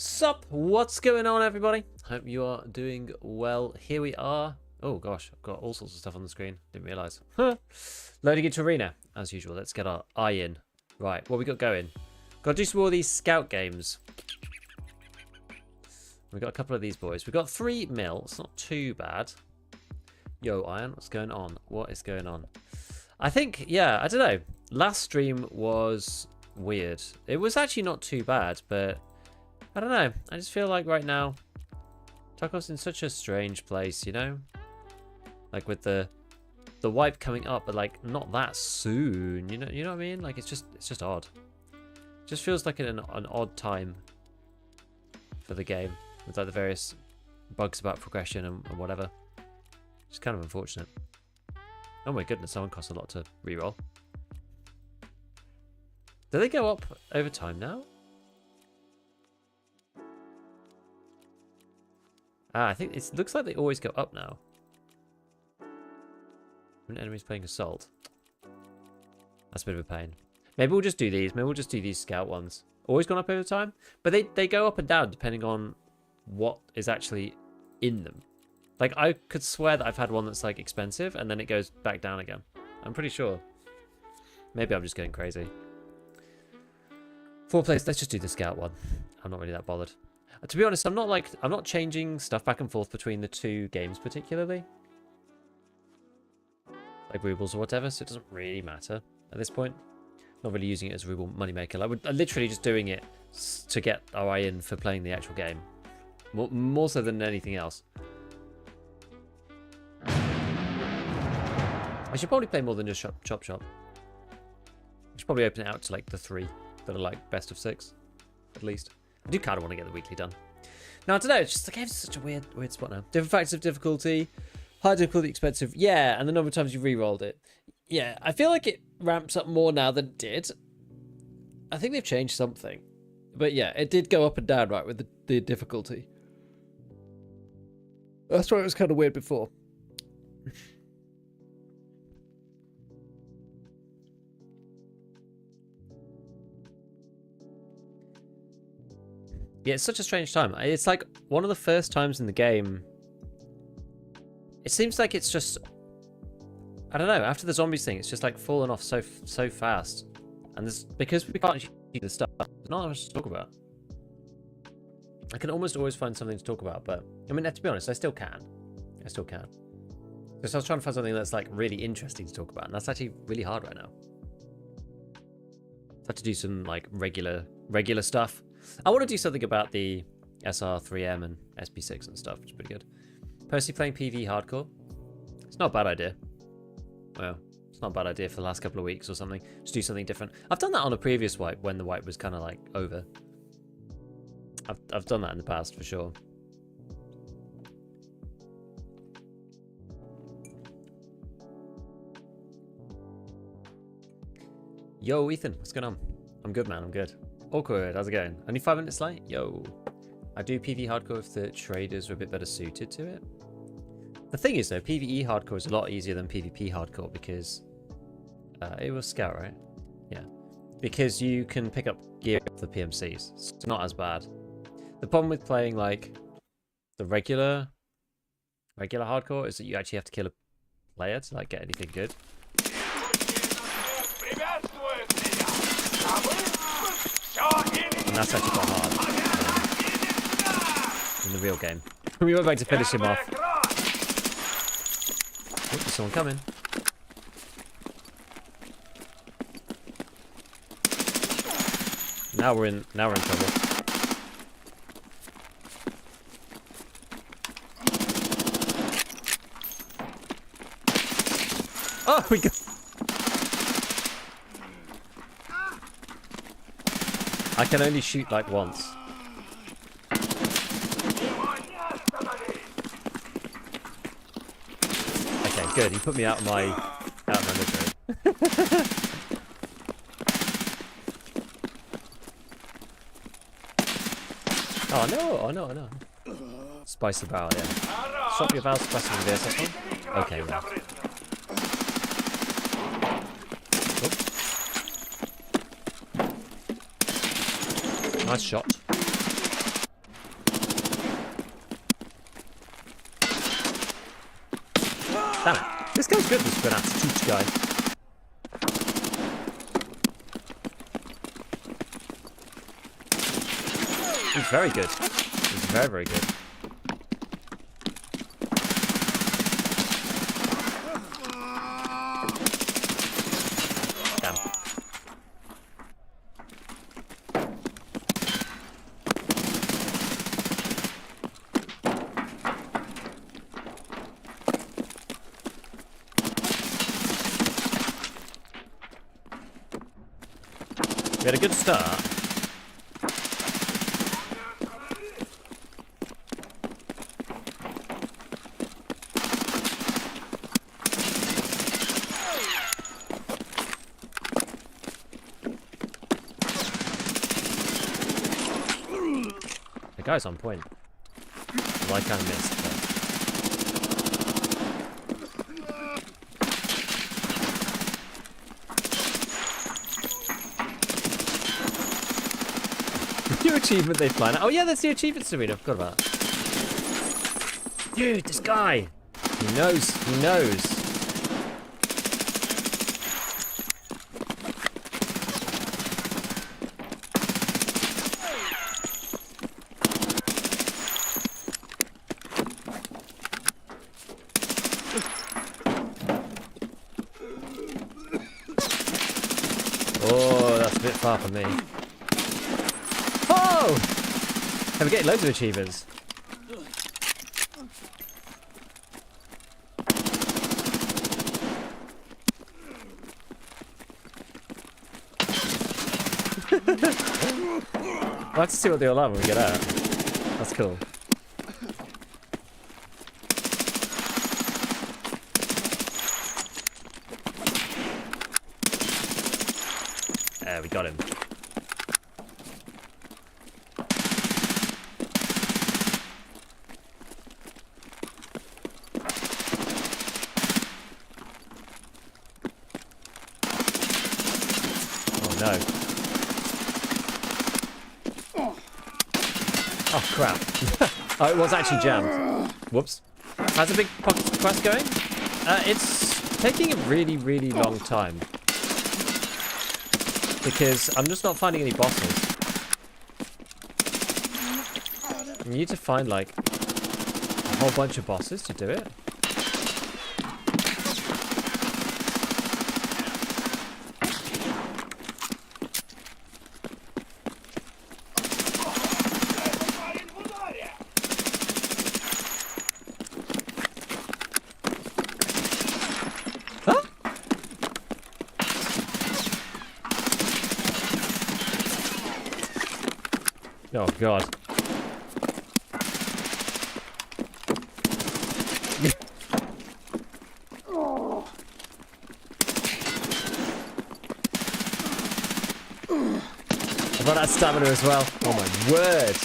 Sup, what's going on, everybody? Hope you are doing well. Here we are. Oh gosh, I've got all sorts of stuff on the screen. Didn't realise. Loading into arena as usual. Let's get our eye in. Right, what we got going? Got to do some more of these scout games. We got a couple of these boys. We got 3 mil. It's not too bad. Yo, Iron, what's going on? What is going on? I think, yeah, I don't know. Last stream was weird. It was actually not too bad, but I don't know. I just feel like right now, Tarkov's in such a strange place, you know? Like with the wipe coming up, but like not that soon. You know what I mean? Like it's just odd. It just feels like an odd time for the game with like the various bugs about progression and whatever. It's kind of unfortunate. Oh my goodness, someone costs a lot to reroll. Do they go up over time now? Ah, I think it looks like they always go up now. When enemies playing assault. That's a bit of a pain. Maybe we'll just do these. Maybe we'll just do these scout ones. Always gone up over time. But they go up and down depending on what is actually in them. Like, I could swear that I've had one that's like expensive and then it goes back down again. I'm pretty sure. Maybe I'm just going crazy. 4 players. Let's just do the scout one. I'm not really that bothered. To be honest, I'm not changing stuff back and forth between the 2 games particularly. Like rubles or whatever, so it doesn't really matter at this point. Not really using it as a ruble moneymaker. Like, I'm literally just doing it to get our eye in for playing the actual game. More so than anything else. I should probably play more than just Chop Shop. I should probably open it out to like the 3 that are like best of 6, at least. I do kind of want to get the weekly done. Now, I don't know, it's just the game's such a weird spot now. Different factors of difficulty. High difficulty, expensive. Yeah, and the number of times you've re-rolled it. Yeah, I feel like it ramps up more now than it did. I think they've changed something. But yeah, it did go up and down, right, with the difficulty. That's why it was kind of weird before. Yeah, it's such a strange time. It's like one of the first times in the game. It seems like it's just, I don't know, after the zombies thing, it's just like fallen off so fast. And there's, because we can't shoot the stuff, there's not much to talk about. I can almost always find something to talk about, but I mean, to be honest, I still can. Because I was trying to find something that's like really interesting to talk about, and that's actually really hard right now. I have to do some like regular stuff. I want to do something about the SR3M and SP6 and stuff, which is pretty good. Personally playing PV hardcore. It's not a bad idea. Well, it's not a bad idea for the last couple of weeks or something. Just do something different. I've done that on a previous wipe when the wipe was kind of like over. I've done that in the past for sure. Yo, Ethan, what's going on? I'm good, man. I'm good. Awkward, how's it going? Only 5 minutes late? Yo. I do PV hardcore if the traders are a bit better suited to it. The thing is though, PvE hardcore is a lot easier than PvP hardcore because it was scout, right? Yeah. Because you can pick up gear off the PMCs. So it's not as bad. The problem with playing like the regular hardcore is that you actually have to kill a player to like get anything good. And that's actually quite hard in the real game. We went back to finish him off. Oh, there's someone coming. Now we're in trouble. Oh, we got. I can only shoot like once. Okay, good. He put me out of my misery. Oh no. Spicy barrel, yeah. Stop your valves pressing the VSS one. Okay, well. Nice shot. Damn it. This guy's good, this Granatitude guy. He's very good. He's very, very good. Damn. We had a good start. The guy's on point. Like I missed. New achievement they find. Oh yeah, that's the achievement arena. I forgot about that. Dude, this guy. He knows. He knows. Oh, that's a bit far from me. Oh! Have we getting loads of achievers? I'll have to see what they all are when we get out. That's cool. There, we got him. Oh no. Oh crap. Oh, it was actually jammed. Whoops. How's the big pocket quest going? It's taking a really, really long time. Because I'm just not finding any bosses. You need to find like a whole bunch of bosses to do it. Huh? Oh god. I've got that stamina as well. Oh my word.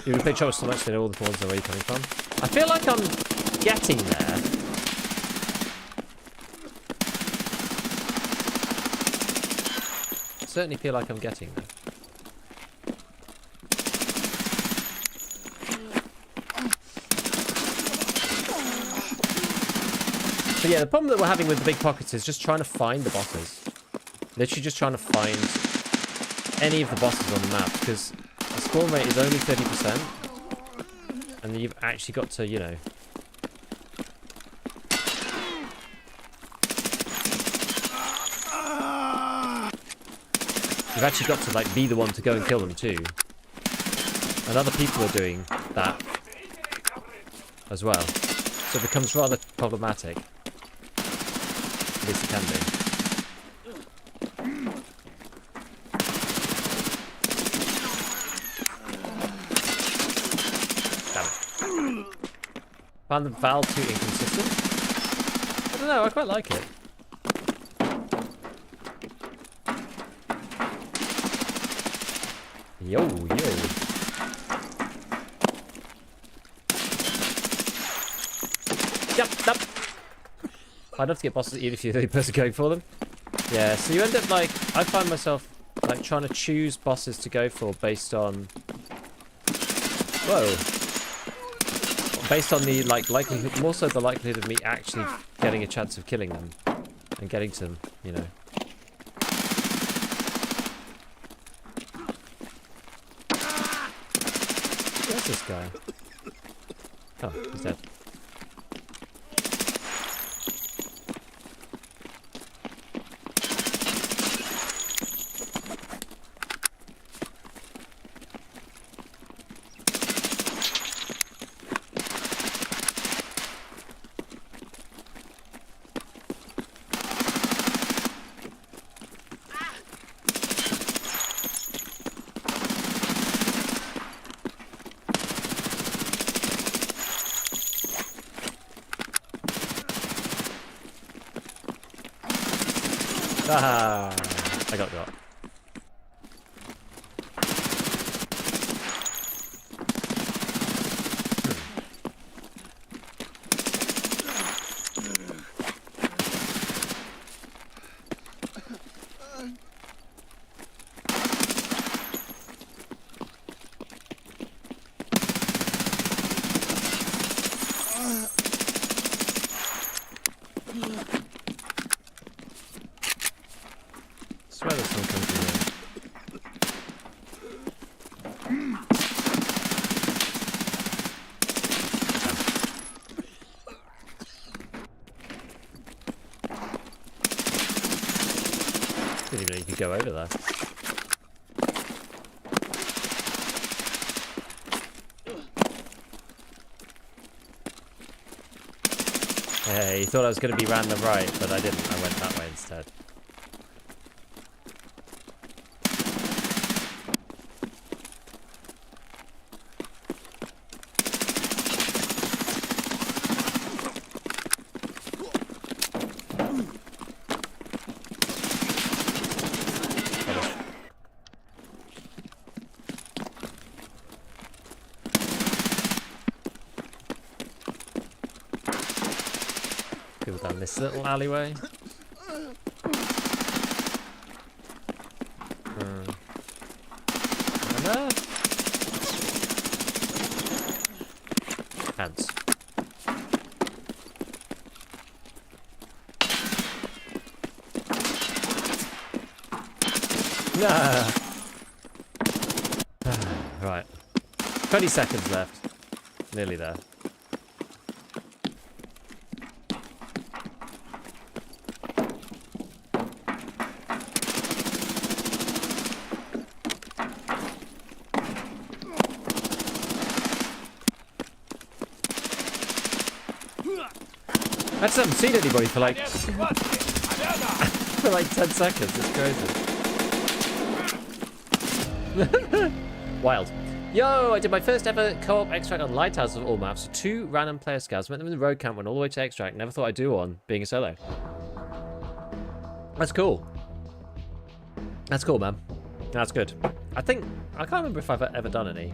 We play Trouble so much they know all the ones where you're coming from. I feel like I'm getting there. I certainly feel like I'm getting there. So yeah, the problem that we're having with the big pockets is just trying to find the bosses. Literally just trying to find any of the bosses on the map, because the spawn rate is only 30%, and you've actually got to, you know... You've actually got to, like, be the one to go and kill them, too. And other people are doing that as well. So it becomes rather problematic. At least it can be. Damn it. Found the valve too inconsistent? I don't know, I quite like it. Yo, yo. Yep. I'd love to get bosses even if you're the only person going for them. Yeah, so you end up like, I find myself like trying to choose bosses to go for based on, based on the like likelihood, more so the likelihood of me actually getting a chance of killing them and getting to them, you know. Where's this guy? Oh, he's dead. Ah, I got. I swear there's some country here. Didn't even know you could go over there. Hey, you thought I was going to be round the right, but I didn't. I went that way instead. Go down this little alleyway. Hands. Nah. Right. 20 seconds left. Nearly there. I just haven't seen anybody for like for like 10 seconds. It's crazy. Wild. Yo, I did my first ever co-op extract on Lighthouse of all maps. 2 random player scouts. Met them in the road camp, went all the way to extract. Never thought I'd do one, being a solo. That's cool. That's cool, man. That's good. I can't remember if I've ever done any.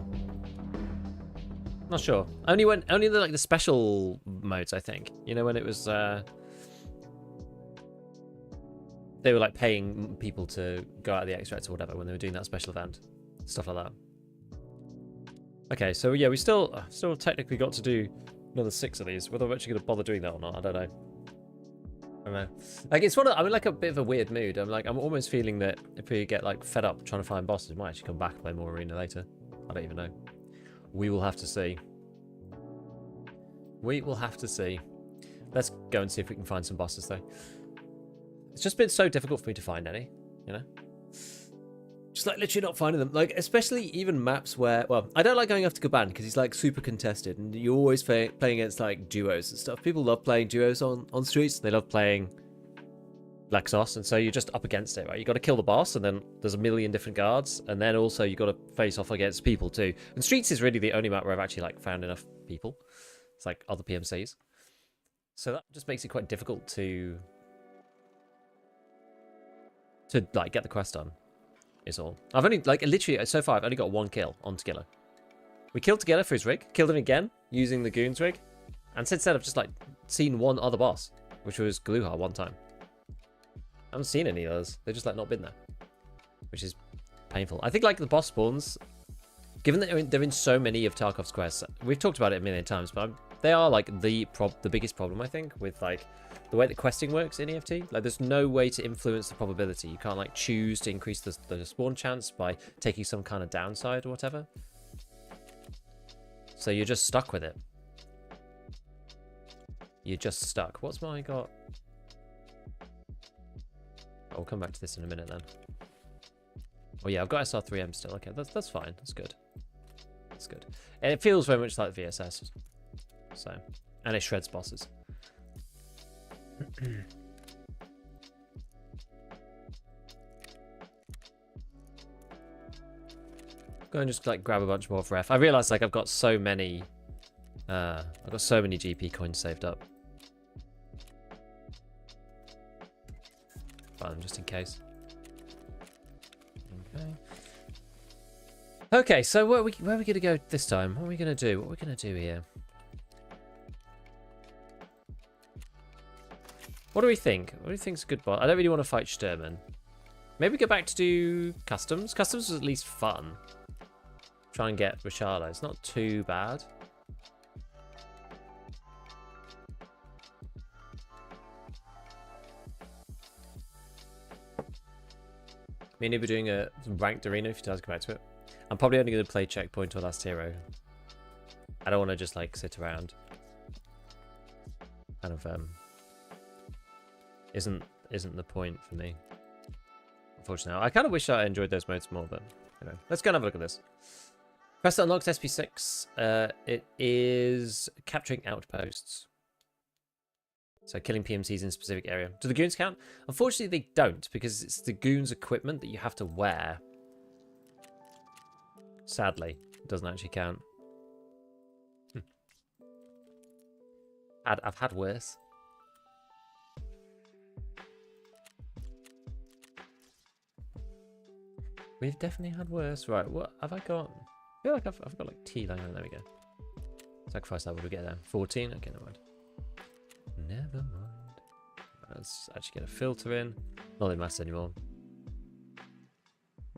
Not sure. Only the like the special modes, I think. You know, when it was they were like paying people to go out of the extracts or whatever when they were doing that special event, stuff like that. Okay, so yeah, we still technically got to do another 6 of these. Whether I'm actually going to bother doing that or not, I don't know. I don't know. Like it's I'm in like a bit of a weird mood. I'm almost feeling that if we get like fed up trying to find bosses, we might actually come back and play more arena later. I don't even know. We will have to see. We will have to see. Let's go and see if we can find some bosses, though. It's just been so difficult for me to find any, you know? Just just like literally not finding them. Like, especially even maps where, well, I don't like going after Gaban because he's like super contested and you're always playing against like duos and stuff. People love playing duos on streets. They love playing Lexos, and so you're just up against it, right? You got to kill the boss, and then there's a million different guards, and then also you got to face off against people too. And streets is really the only map where I've actually like found enough people. It's like other PMCs, so that just makes it quite difficult to like get the quest done. Is all. I've only like literally so far I've only got 1 kill on Tagilla. We killed Tagilla for his rig, killed him again using the goons rig, and since then I've just like seen one other boss, which was Gluhar one time. I haven't seen any of those. They've just like not been there, which is painful. I think like the boss spawns, given that they're in so many of Tarkov's quests, we've talked about it a million times, but they are like the biggest problem I think with like the way that questing works in EFT. Like there's no way to influence the probability. You can't like choose to increase the spawn chance by taking some kind of downside or whatever. So you're just stuck with it. You're just stuck. What's my got? I'll come back to this in a minute then. Oh yeah, I've got SR3M still. Okay, that's fine. That's good. That's good. And it feels very much like VSS. So, and it shreds bosses. Go and just like grab a bunch more of ref. I realized like I've got so many GP coins saved up. Fine, just in case. Okay, so where are we gonna go this time? What are we gonna do? What are we gonna do here? What do we think? What do you think's a good boss? I don't really want to fight Sturman. Maybe go back to do customs. Customs was at least fun. Try and get Rishala. It's not too bad. Me and you were doing a ranked arena if you guys go back to it. I'm probably only going to play checkpoint or last hero. I don't want to just like sit around. Kind of isn't the point for me. Unfortunately, I kind of wish I enjoyed those modes more, but you know, let's go and have a look at this. Quest that unlocks SP6. It is capturing outposts. So killing PMCs in a specific area. Do the goons count? Unfortunately, they don't, because it's the goons' equipment that you have to wear. Sadly, it doesn't actually count. I've had worse. We've definitely had worse. Right, what have I got? I feel like I've got like T line. There we go. Sacrifice level, we get there. 14. Okay, never mind. Never mind. Let's actually get a filter in. Not that it matters anymore.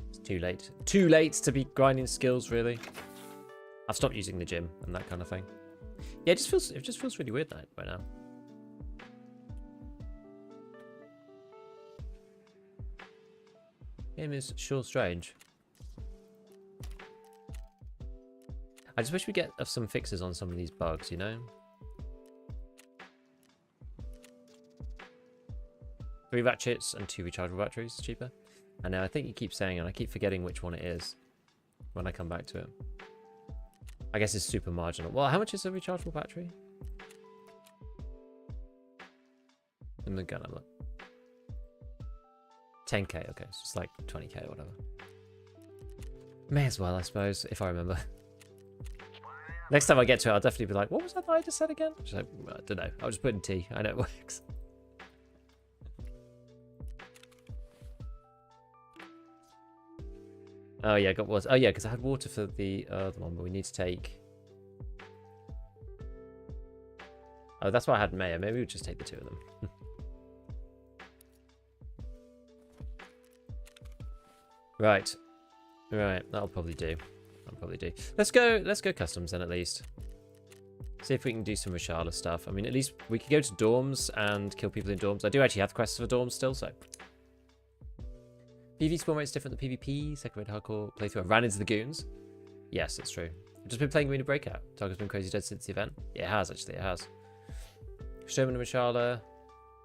It's too late. Too late to be grinding skills, really. I've stopped using the gym and that kind of thing. Yeah, it just feels really weird right now. Game is sure strange. I just wish we get some fixes on some of these bugs, you know? 3 ratchets and 2 rechargeable batteries is cheaper. And now I think you keep saying, and I keep forgetting which one it is when I come back to it. I guess it's super marginal. Well, how much is a rechargeable battery? In the gun, I'm like 10k. Okay, so it's like 20k or whatever. May as well, I suppose, if I remember. Next time I get to it, I'll definitely be like, what was that I just said again? Just like, I don't know. I'll just put in T. I know it works. Oh yeah, got water. Oh yeah, because I had water for the other one, but we need to take. Oh, that's why I had Mayor. Maybe we'll just take the 2 of them. Right, that'll probably do. Let's go customs then at least. See if we can do some Rishala stuff. I mean, at least we could go to dorms and kill people in dorms. I do actually have quests for dorms still, so. PvP spawn rate's different than PvP. Second rate hardcore playthrough. I ran into the goons. Yes, it's true. I've just been playing Arena Breakout. Tarkov's been crazy dead since the event. Yeah, it has, actually. It has. Sherman and Rishala.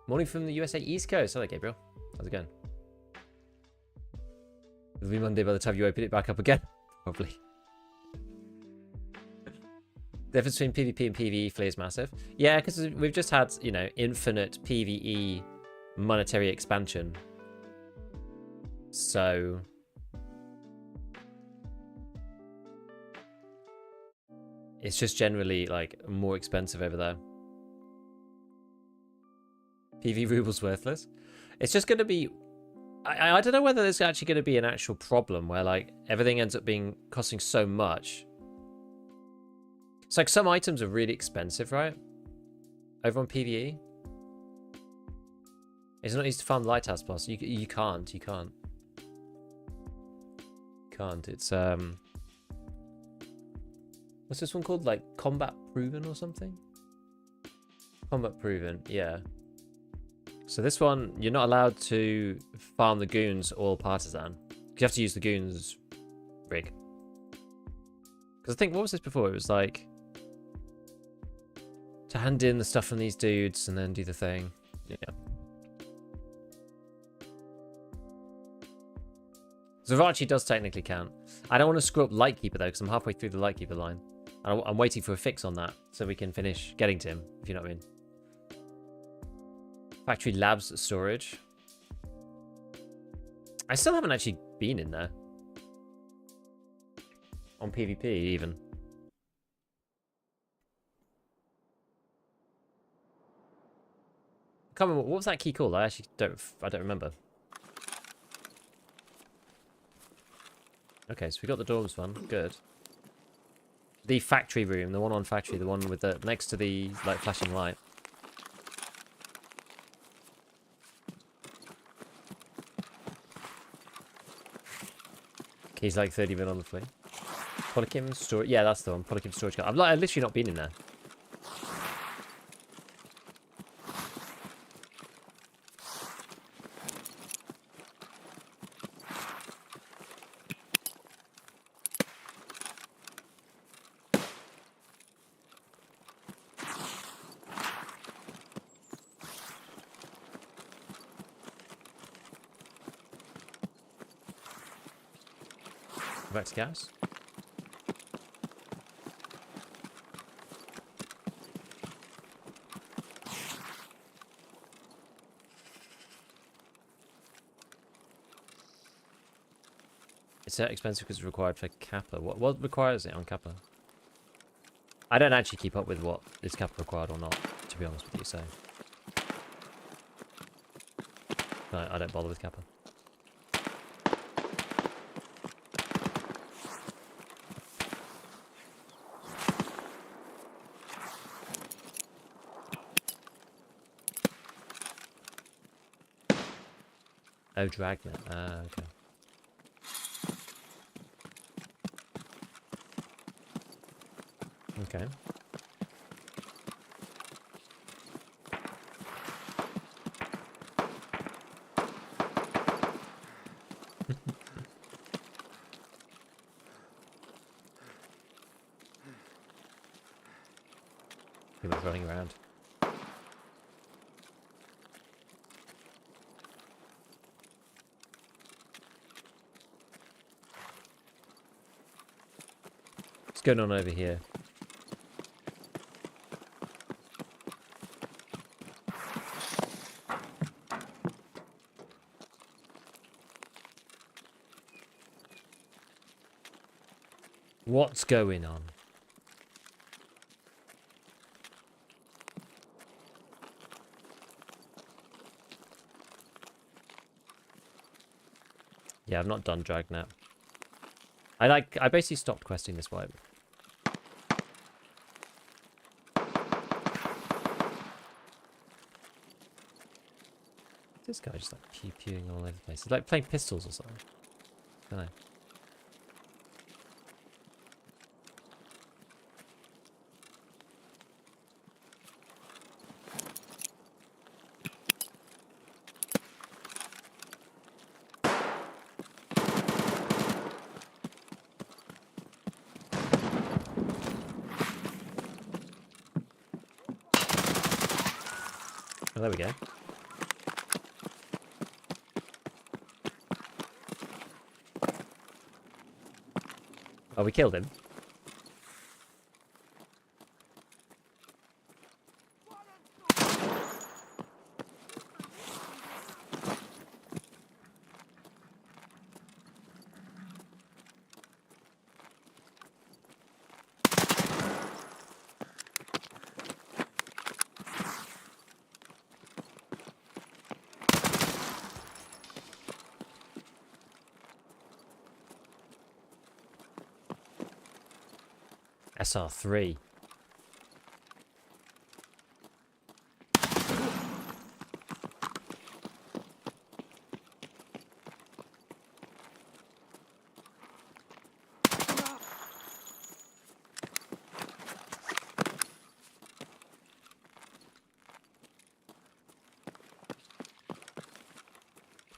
Morning from the USA East Coast. Hello, Gabriel. How's it going? It'll be Monday by the time you open it back up again. Probably. The difference between PvP and PvE flea is massive. Yeah, because we've just had, you know, infinite PvE monetary expansion. So... it's just generally, like, more expensive over there. PV ruble's worthless. It's just going to be... I don't know whether there's actually going to be an actual problem where, like, everything ends up being costing so much. It's like some items are really expensive, right? Over on PvE. It's not easy to farm Lighthouse Plus. You can't. It's, what's this one called? Like, Combat Proven or something? Combat Proven, yeah. So this one, you're not allowed to farm the goons or partisan. You have to use the goons rig. Because I think, what was this before? It was like... to hand in the stuff from these dudes and then do the thing. Yeah. Zavachi does technically count. I don't want to screw up Lightkeeper though, because I'm halfway through the Lightkeeper line. I'm waiting for a fix on that so we can finish getting to him, if you know what I mean. Factory Labs storage. I still haven't actually been in there. On PvP, even. I can't remember, what was that key called? I actually don't remember. Okay, so we got the dorms one. Good. The factory room, the one on factory, the one with the next to the like flashing light. He's like 30 mil on the flea. Polykim storage. Yeah, that's the one. Polykim storage. I've literally not been in there. Back to gas. It's expensive because it's required for Kappa. What requires it on Kappa? I don't actually keep up with what is Kappa required or not, to be honest with you, so... no, I don't bother with Kappa. Oh, Dragnet. Ah, okay. Okay. People running around. What's going on over here? What's going on? Yeah, I've not done Dragnet. I basically stopped questing this wipe. This guy just like pew-pewing all over the place. He's like playing pistols or something. I don't know. Oh, there we go. Oh, we killed him. SR3.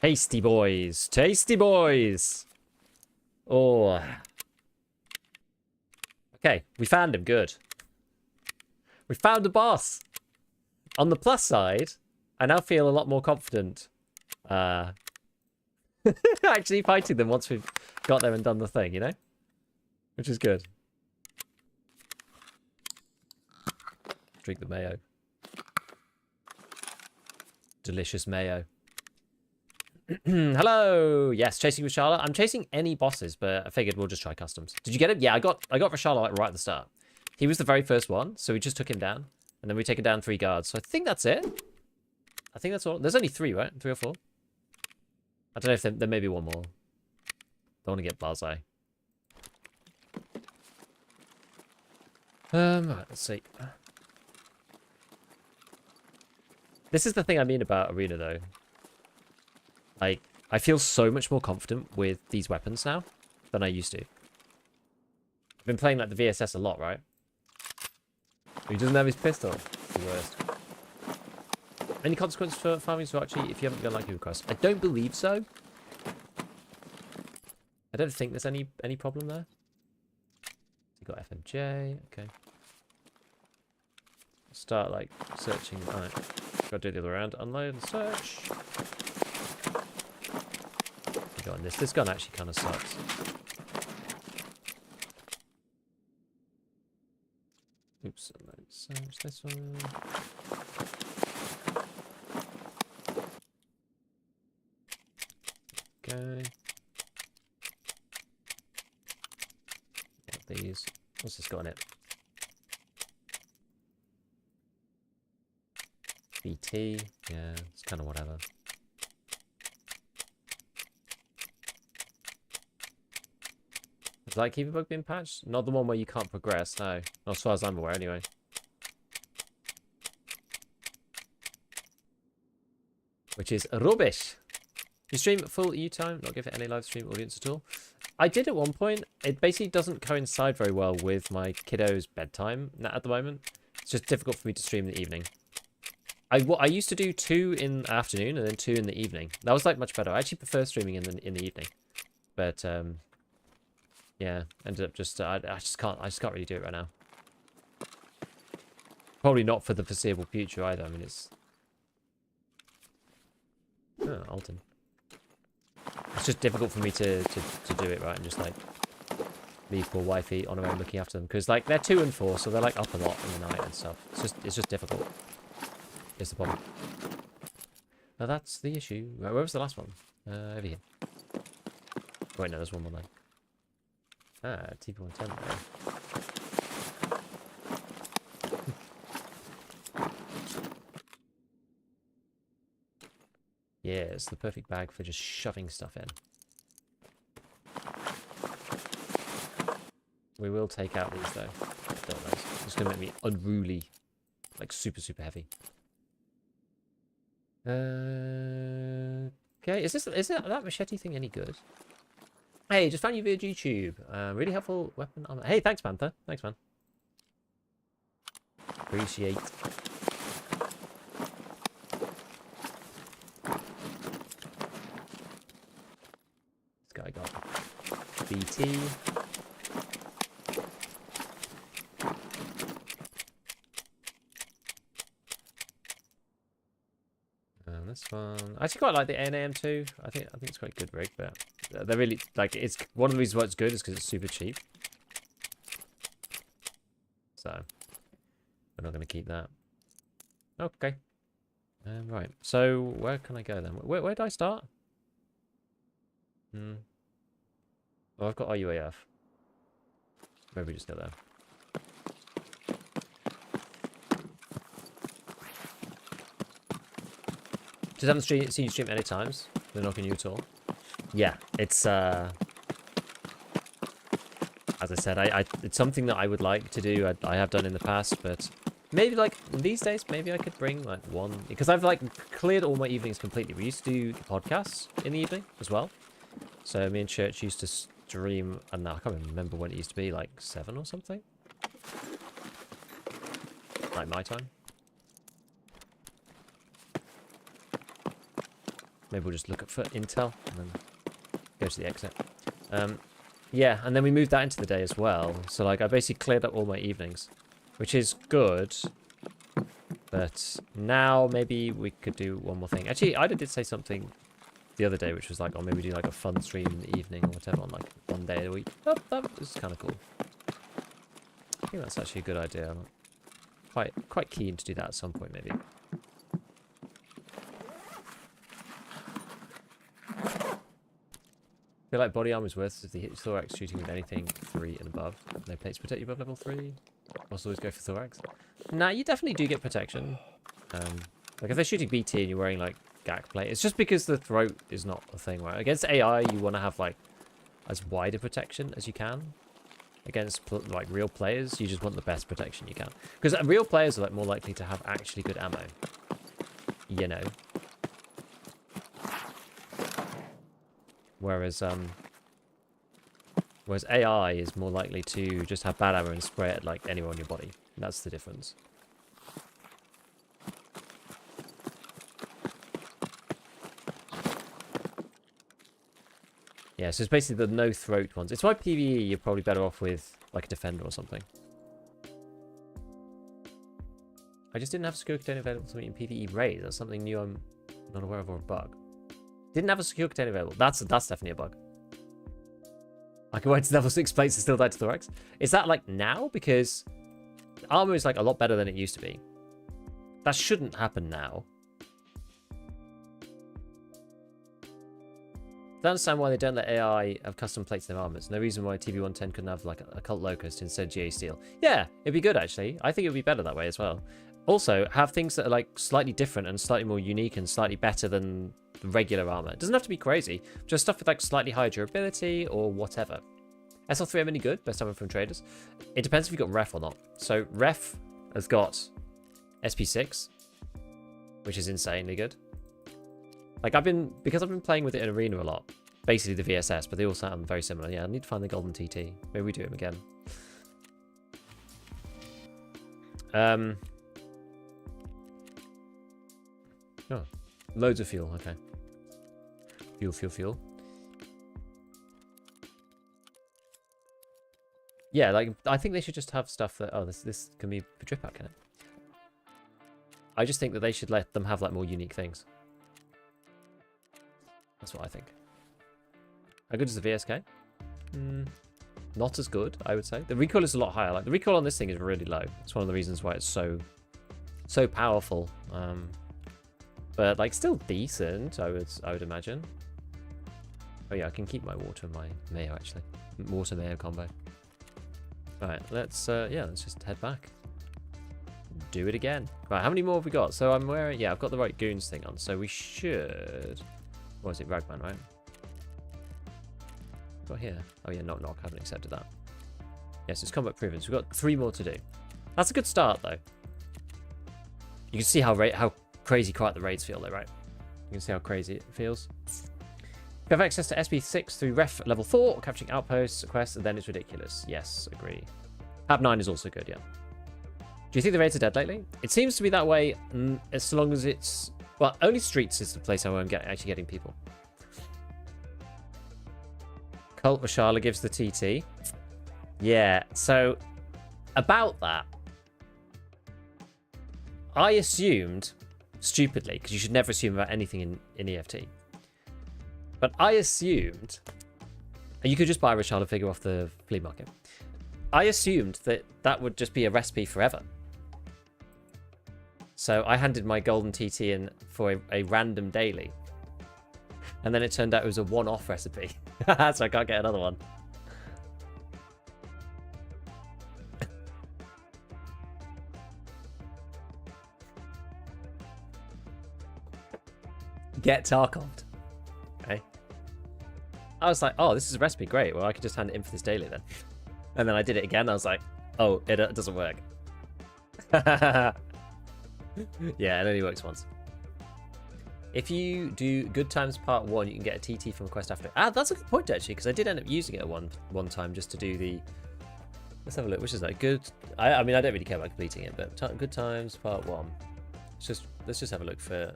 Tasty boys. Tasty boys. Oh. Okay, we found him. Good. We found the boss. On the plus side, I now feel a lot more confident actually fighting them once we've got there and done the thing, you know? Which is good. Drink the mayo. Delicious mayo. Hello. Yes, chasing with Charlotte. I'm chasing any bosses, but I figured we'll just try customs. Did you get it? Yeah, I got Rashala like right at the start. He was the very first one, so we just took him down, and then we taken down 3 guards. So I think that's it. I think that's all. There's only 3, right? 3 or 4. I don't know if there may be one more. Don't want to get blasé. Right, let's see. This is the thing I mean about Arena, though. Like, I feel so much more confident with these weapons now than I used to. I've been playing like the VSS a lot, right? He doesn't have his pistol. It's the worst. Any consequence for farming Swachi if you haven't got like a request? I don't believe so. I don't think there's any problem there. You got FMJ, okay. Start like searching. Alright. Gotta do it the other way around. Unload and search. Go on this. This gun actually kind of sucks. Oops, let's search this one. Okay. Get these. What's this got in it? BT. Yeah, it's kind of whatever. Is that keeper bug being patched? Not the one where you can't progress, no. Not as far as I'm aware, anyway. Which is rubbish. You stream at full EU time, not give it any live stream audience at all. I did at one point. It basically doesn't coincide very well with my kiddo's bedtime at the moment. It's just difficult for me to stream in the evening. I used to do 2 in the afternoon and then 2 in the evening. That was like much better. I actually prefer streaming in the evening. But yeah, ended up just I just can't really do it right now. Probably not for the foreseeable future either. I mean, it's Alton. It's just difficult for me to do it right and just like leave poor wifey on her own looking after them because like they're 2 and 4, so they're like up a lot in the night and stuff. It's just difficult. It's the problem. Now that's the issue. Where was the last one? Over here. Wait, no, there's one more there. Ah, TP110 there. Yeah, it's the perfect bag for just shoving stuff in. We will take out these though. It's gonna make me unruly, like super heavy. Okay, is that machete thing any good? Hey, just found you via YouTube. Really helpful weapon armor. Hey, thanks, Panther. Thanks, man. Appreciate. This guy got BT. This one, I actually quite like the NAM too. I think it's quite a good rig, but they're really like it's one of the reasons why it's good is because it's super cheap. We're not going to keep that. Okay. Right. So where can I go then? Where did I start? Oh, I've got RUAF. Maybe just go there. Just haven't seen you stream any times. They're not on you at all. Yeah, it's as I said, it's something that I would like to do. I have done in the past, but maybe like these days, maybe I could bring like one, because I've like cleared all my evenings completely. We used to do podcasts in the evening as well. So me and Church used to stream, and now I can't remember when it used to be, like 7 or something. Like my time. Maybe we'll just look up for intel and then go to the exit. Yeah, and then we moved that into the day as well. So like I basically cleared up all my evenings, which is good. But now maybe we could do one more thing. Actually, I did say something the other day, which was like, oh, maybe do like a fun stream in the evening or whatever on like one day a week. That was kind of cool. I think that's actually a good idea. I'm quite keen to do that at some point, maybe. I feel like body armor is worth if the hit thorax shooting with anything 3 and above. No plates protect you above level 3. Also always go for thorax. Nah, you definitely do get protection. Like if they're shooting BT and you're wearing like GAC plate, it's just because the throat is not a thing, right? Against AI, you want to have like as wide a protection as you can. Against like real players, you just want the best protection you can. Because real players are like more likely to have actually good ammo. You know. Whereas AI is more likely to just have bad ammo and spray it like anywhere on your body. That's the difference. Yeah, so it's basically the no throat ones. It's why PvE you're probably better off with like a defender or something. I just didn't have a secure container available to me in PvE raid. That's something new I'm not aware of, or a bug. Didn't have a secure container available. That's definitely a bug. I can wait to level 6 plates and still die to thorax. Is that like now? Because armor is like a lot better than it used to be. That shouldn't happen now. I don't understand why they don't let AI have custom plates in their armors. No reason why TV110 couldn't have like a cult locust instead of GA steel. Yeah, it'd be good actually. I think it would be better that way as well. Also, have things that are like slightly different and slightly more unique and slightly better than regular armor. It doesn't have to be crazy. Just stuff with like slightly higher durability or whatever. SL3M any good? Best armor from traders. It depends if you've got ref or not. So ref has got SP6, which is insanely good. Like because I've been playing with it in arena a lot. Basically the VSS, but they all sound very similar. Yeah, I need to find the golden TT. Maybe we do him again. Oh, loads of fuel. Okay. Fuel. Yeah, like I think they should just have stuff that this can be a drip out, can it? I just think that they should let them have like more unique things. That's what I think. How good is the VSK? Not as good, I would say. The recoil is a lot higher. Like the recoil on this thing is really low. It's one of the reasons why it's so powerful. But like still decent, I would imagine. Oh yeah, I can keep my water and my mayo actually. Water mayo combo. Alright, let's just head back. Do it again. Right, how many more have we got? So I'm wearing, yeah, I've got the right goons thing on, so we should. What is it, Ragman, right? Got here. Oh yeah, knock, I haven't accepted that. Yes, it's combat proven. So we've got 3 more to do. That's a good start though. You can see how crazy quiet the raids feel though, right? You can see how crazy it feels. If you have access to SP6 through ref level 4, capturing outposts, quests, then it's ridiculous. Yes, agree. Hab 9 is also good, yeah. Do you think the raids are dead lately? It seems to be that way as long as it's... Well, only streets is the place where I'm actually getting people. Cult Mashala gives the TT. Yeah, so about that, I assumed, stupidly, because you should never assume about anything in EFT, but I assumed, and you could just buy a Rashala figure off the flea market, I assumed that would just be a recipe forever. So I handed my golden TT in for a random daily. And then it turned out it was a one-off recipe. So I can't get another one. Get Tarkoved. Okay. I was like, oh, this is a recipe. Great. Well, I could just hand it in for this daily then. And then I did it again. I was like, oh, it doesn't work. Yeah, it only works once. If you do Good Times Part 1, you can get a TT from a quest after. Ah, that's a good point, actually, because I did end up using it one time just to do the... Let's have a look. Which is that? Good... I mean, I don't really care about completing it, but Good Times Part 1. Let's just have a look for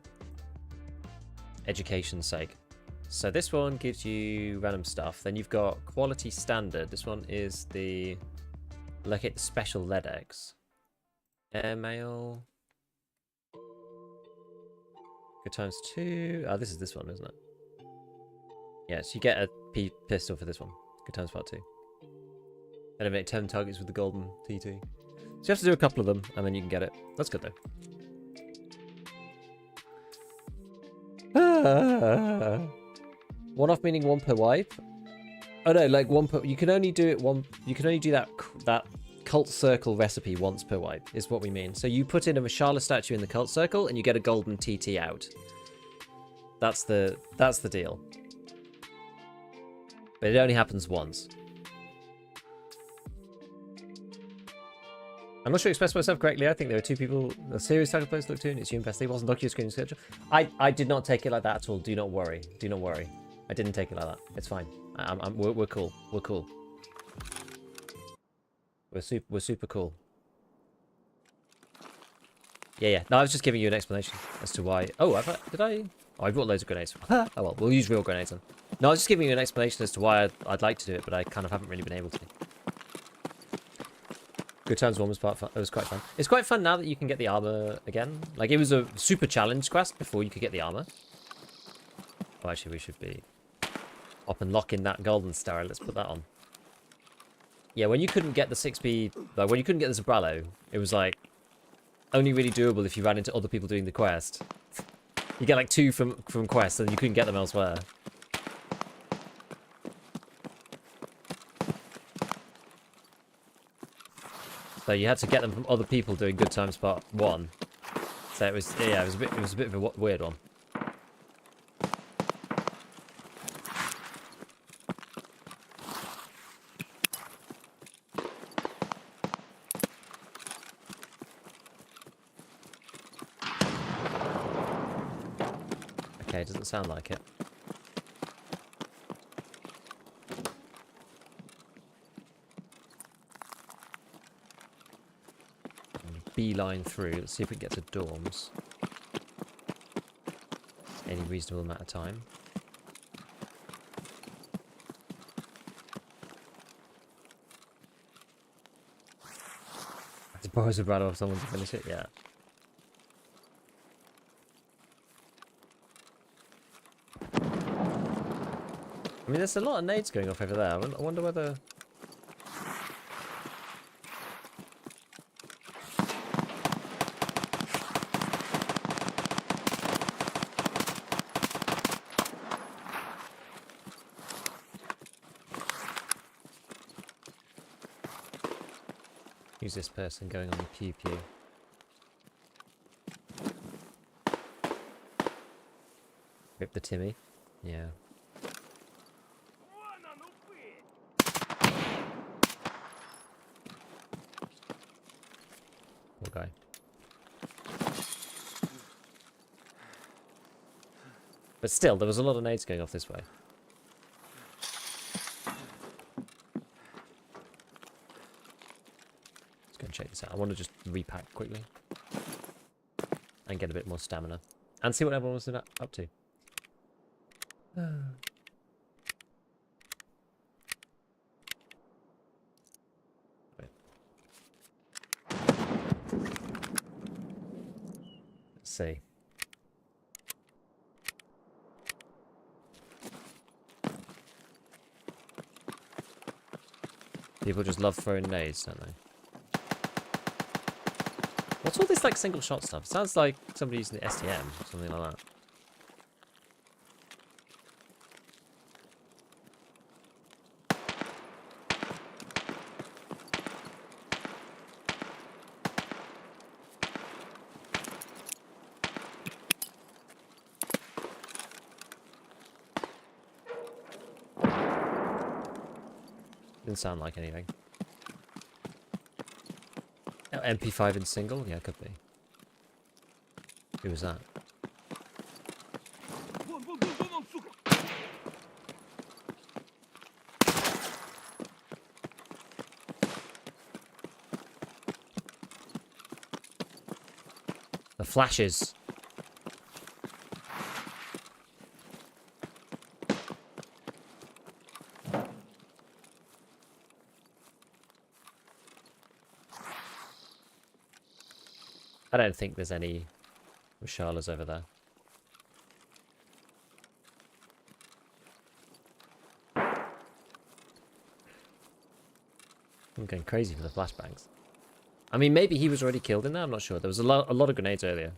education's sake. So this one gives you random stuff. Then you've got Quality Standard. This one is the... Look at Special LEDX. Airmail... Good Times 2. Oh, this is this one, isn't it? Yeah, so you get a pistol for this one. Good Times Part 2. Eliminate 10 targets with the golden TT. So you have to do a couple of them, and then you can get it. That's good, though. One-off meaning one per wipe? Oh, no, like one per... You can only do it one... You can only do that cult circle recipe once per wipe is what we mean. So you put in a Mashallah statue in the cult circle and you get a golden TT out. That's the deal. But it only happens once. I'm not sure I expressed myself correctly. I think there were two people. A serious tackle players looked to, and it's you infest. He wasn't lucky screen schedule. I did not take it like that at all. Do not worry. Do not worry. I didn't take it like that. It's fine. We're cool. We're cool. We're super cool. Yeah. No, I was just giving you an explanation as to why. Oh, did I? Oh, I brought loads of grenades. Oh well, we'll use real grenades then. No, I was just giving you an explanation as to why I'd like to do it, but I kind of haven't really been able to. Good Times 1 was quite fun. It was quite fun. It's quite fun now that you can get the armor again. Like, it was a super challenge quest before you could get the armor. Oh, actually, we should be up and locking that golden star. Let's put that on. Yeah, when you couldn't get the 6B, like when you couldn't get the Zabralo, it was like only really doable if you ran into other people doing the quest. You get like 2 from quests, and you couldn't get them elsewhere. So you had to get them from other people doing Good Times Part 1. So it was, yeah, it was a bit of a weird one. Okay, doesn't sound like it. Beeline through. Let's see if we can get to dorms. Any reasonable amount of time. I suppose we'd rather have someone to finish it, yeah. I mean, there's a lot of nades going off over there. I wonder whether... Who's this person going on the pew pew? Rip the Timmy. Yeah. Poor guy. But still, there was a lot of nades going off this way. Let's go and check this out. I want to just repack quickly. And get a bit more stamina. And see what everyone was up to. Let's see. People just love throwing nades, don't they? What's all this like single shot stuff? Sounds like somebody using the STM or something like that. Didn't sound like anything. Oh, MP5 in single? Yeah, could be. Who was that? The flashes. I don't think there's any Rishalas over there. I'm going crazy for the flashbangs. I mean, maybe he was already killed in there. I'm not sure. There was a lot of grenades earlier.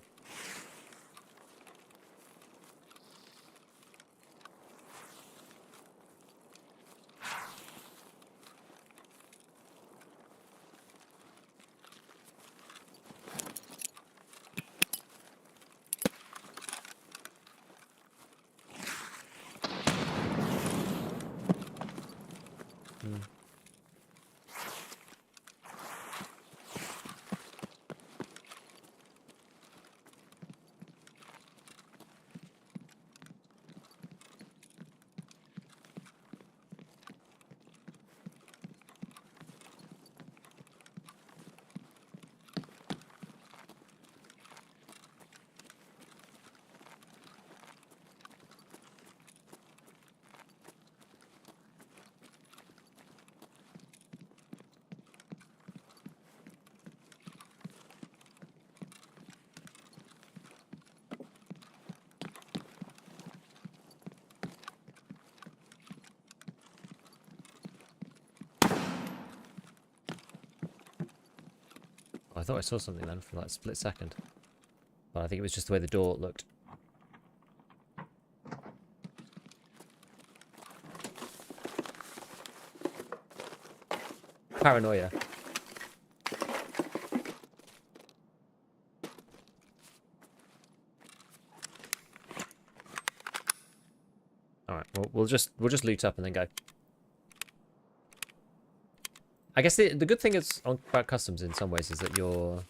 I thought I saw something then for like a split second. But I think it was just the way the door looked. Paranoia. Alright, well, we'll just loot up and then go. I guess the good thing is about customs in some ways is that your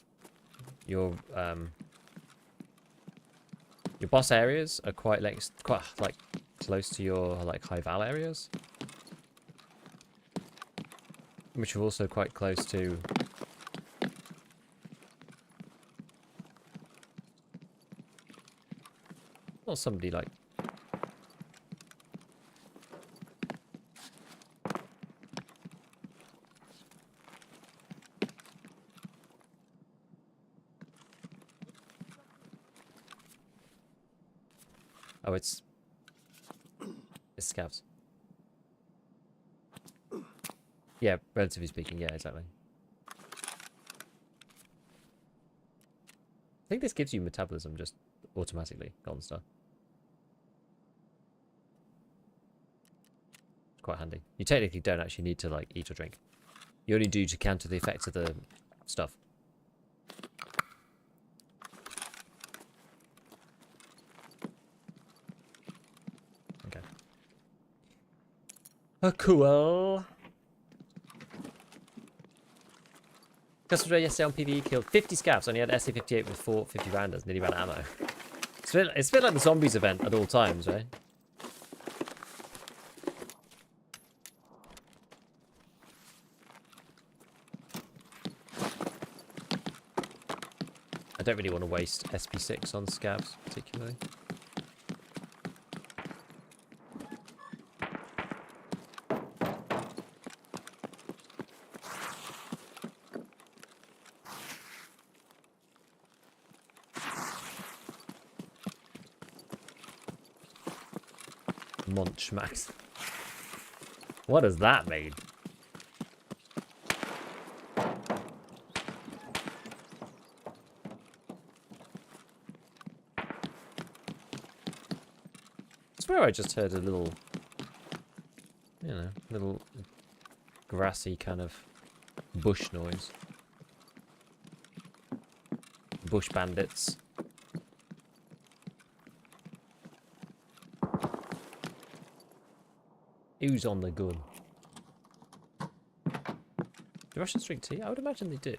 boss areas are quite like close to your like high val areas, which are also quite close to not somebody like oh, it's scavs. Yeah, relatively speaking, yeah, exactly. I think this gives you metabolism just automatically, Golden Star. It's quite handy. You technically don't actually need to like eat or drink. You only do to counter the effects of the stuff. Okay. Oh, cool. Customer yesterday on PvE killed 50 scavs, only had SA-58 with 450 rounders, nearly ran out of ammo. It's a bit like the zombies event at all times, right? I don't really want to waste SP6 on scavs, particularly. Munch max. What does that mean? swear I just heard a little, you know, little grassy kind of bush noise. Bush bandits. Who's on the gun? Do Russians drink tea? I would imagine they do.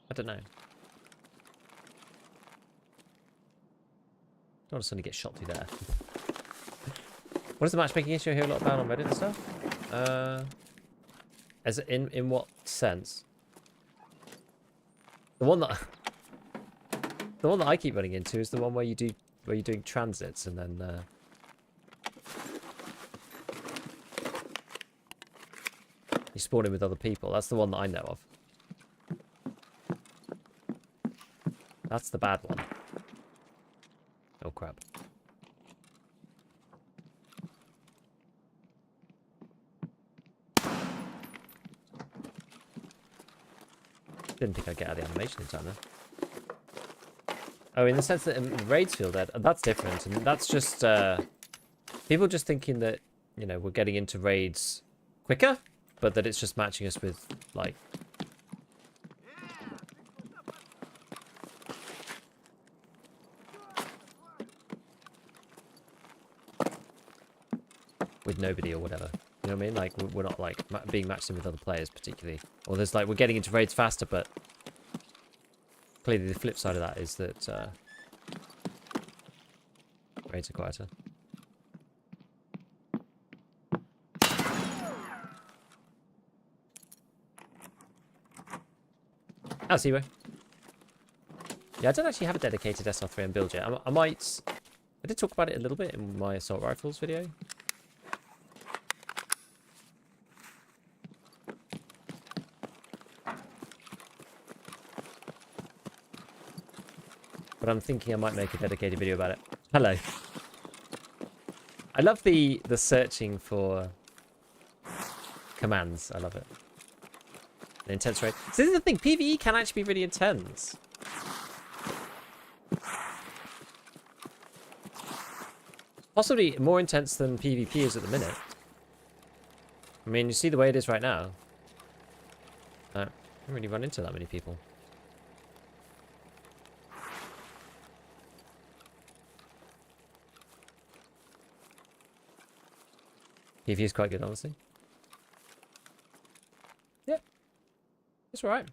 I don't know. Don't want to suddenly get shot through there. What is the matchmaking issue I hear a lot about on Reddit and stuff? As in what sense? The one that I keep running into is the one where you're doing transits and then you spawn in with other people. That's the one that I know of. That's the bad one. Oh crap. Didn't think I'd get out of the animation in time then. Oh, in the sense that raids feel dead. That's different. And that's just people just thinking that, you know, we're getting into raids quicker, but that it's just matching us with, like, with nobody or whatever. You know what I mean? Like, we're not, like, being matched in with other players particularly. Or there's, like, we're getting into raids faster, but clearly the flip side of that is that raids are quieter. Oh, Seaway. Yeah, I don't actually have a dedicated SR3M build yet. I did talk about it a little bit in my assault rifles video. But I'm thinking I might make a dedicated video about it. Hello. I love the searching for commands. I love it. An intense raid. So this is the thing. PvE can actually be really intense. Possibly more intense than PvP is at the minute. I mean, you see the way it is right now. I don't really run into that many people. PvP is quite good, honestly. Yeah. That's alright.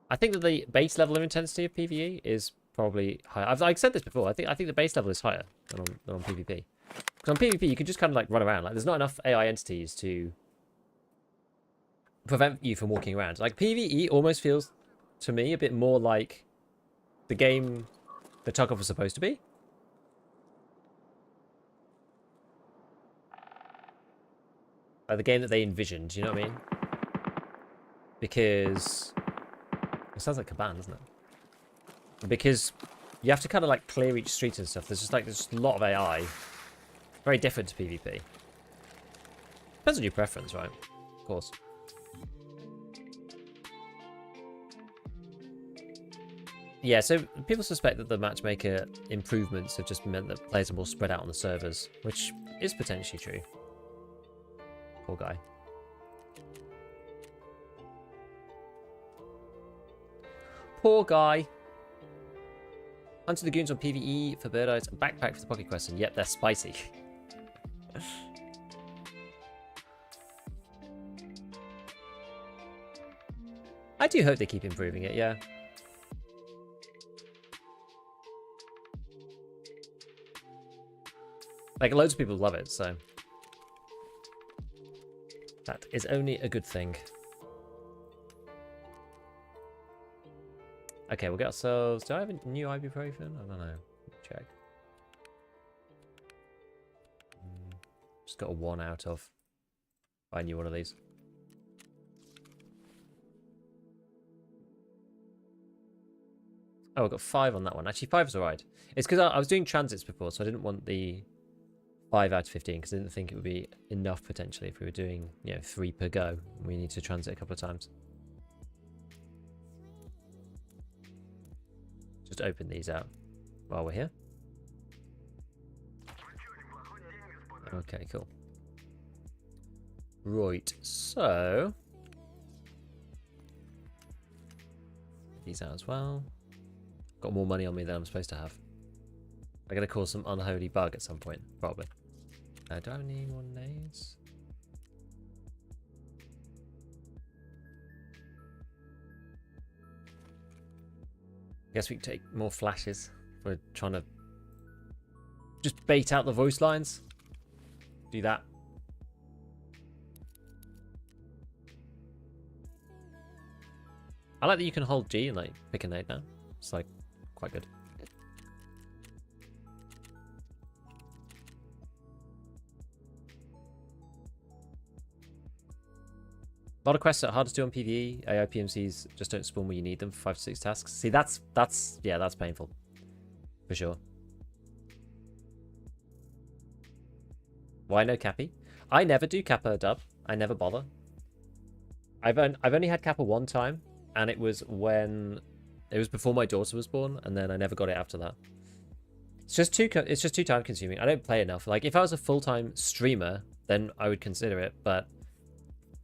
I think that the base level of intensity of PvE is probably higher. I've said this before. I think the base level is higher than on PvP. Because on PvP you can just kind of like run around. Like there's not enough AI entities to prevent you from walking around. Like PvE almost feels to me a bit more like the game that Tarkov was supposed to be. Like the game that they envisioned, you know what I mean? Because it sounds like Caban, doesn't it? Because you have to kind of like clear each street and stuff. There's just a lot of AI. Very different to PvP. Depends on your preference, right? Of course. Yeah, so people suspect that the matchmaker improvements have just meant that players are more spread out on the servers, which is potentially true. Poor guy. Poor guy. Hunter the goons on PvE for bird eyes and backpack for the pocket question. Yep, they're spicy. I do hope they keep improving it, yeah. Like, loads of people love it, so that is only a good thing. Okay, we'll get ourselves... Do I have a new ibuprofen? I don't know. Check. Just got a 1 out of. I knew one of these. Oh, I got 5 on that one. Actually, 5's alright. It's because I was doing transits before, so I didn't want the 5 out of 15 because I didn't think it would be enough potentially if we were doing, you know, 3 per go. We need to transit a couple of times. Just open these out while we're here. Okay, cool. Right, so these out as well. Got more money on me than I'm supposed to have. I'm gonna cause some unholy bug at some point, probably. Do I have any more nades? Guess we can take more flashes. We're trying to just bait out the voice lines. Do that. I like that you can hold G and like pick a nade now. It's like quite good. A lot of quests are hard to do on PvE. AI PMCs just don't spawn where you need them for 5 to 6 tasks. See, that's painful. For sure. Why no Cappy? I never do Kappa dub. I never bother. I've only had Kappa one time, and it was before my daughter was born, and then I never got it after that. It's just too time consuming. I don't play enough. Like if I was a full-time streamer, then I would consider it, but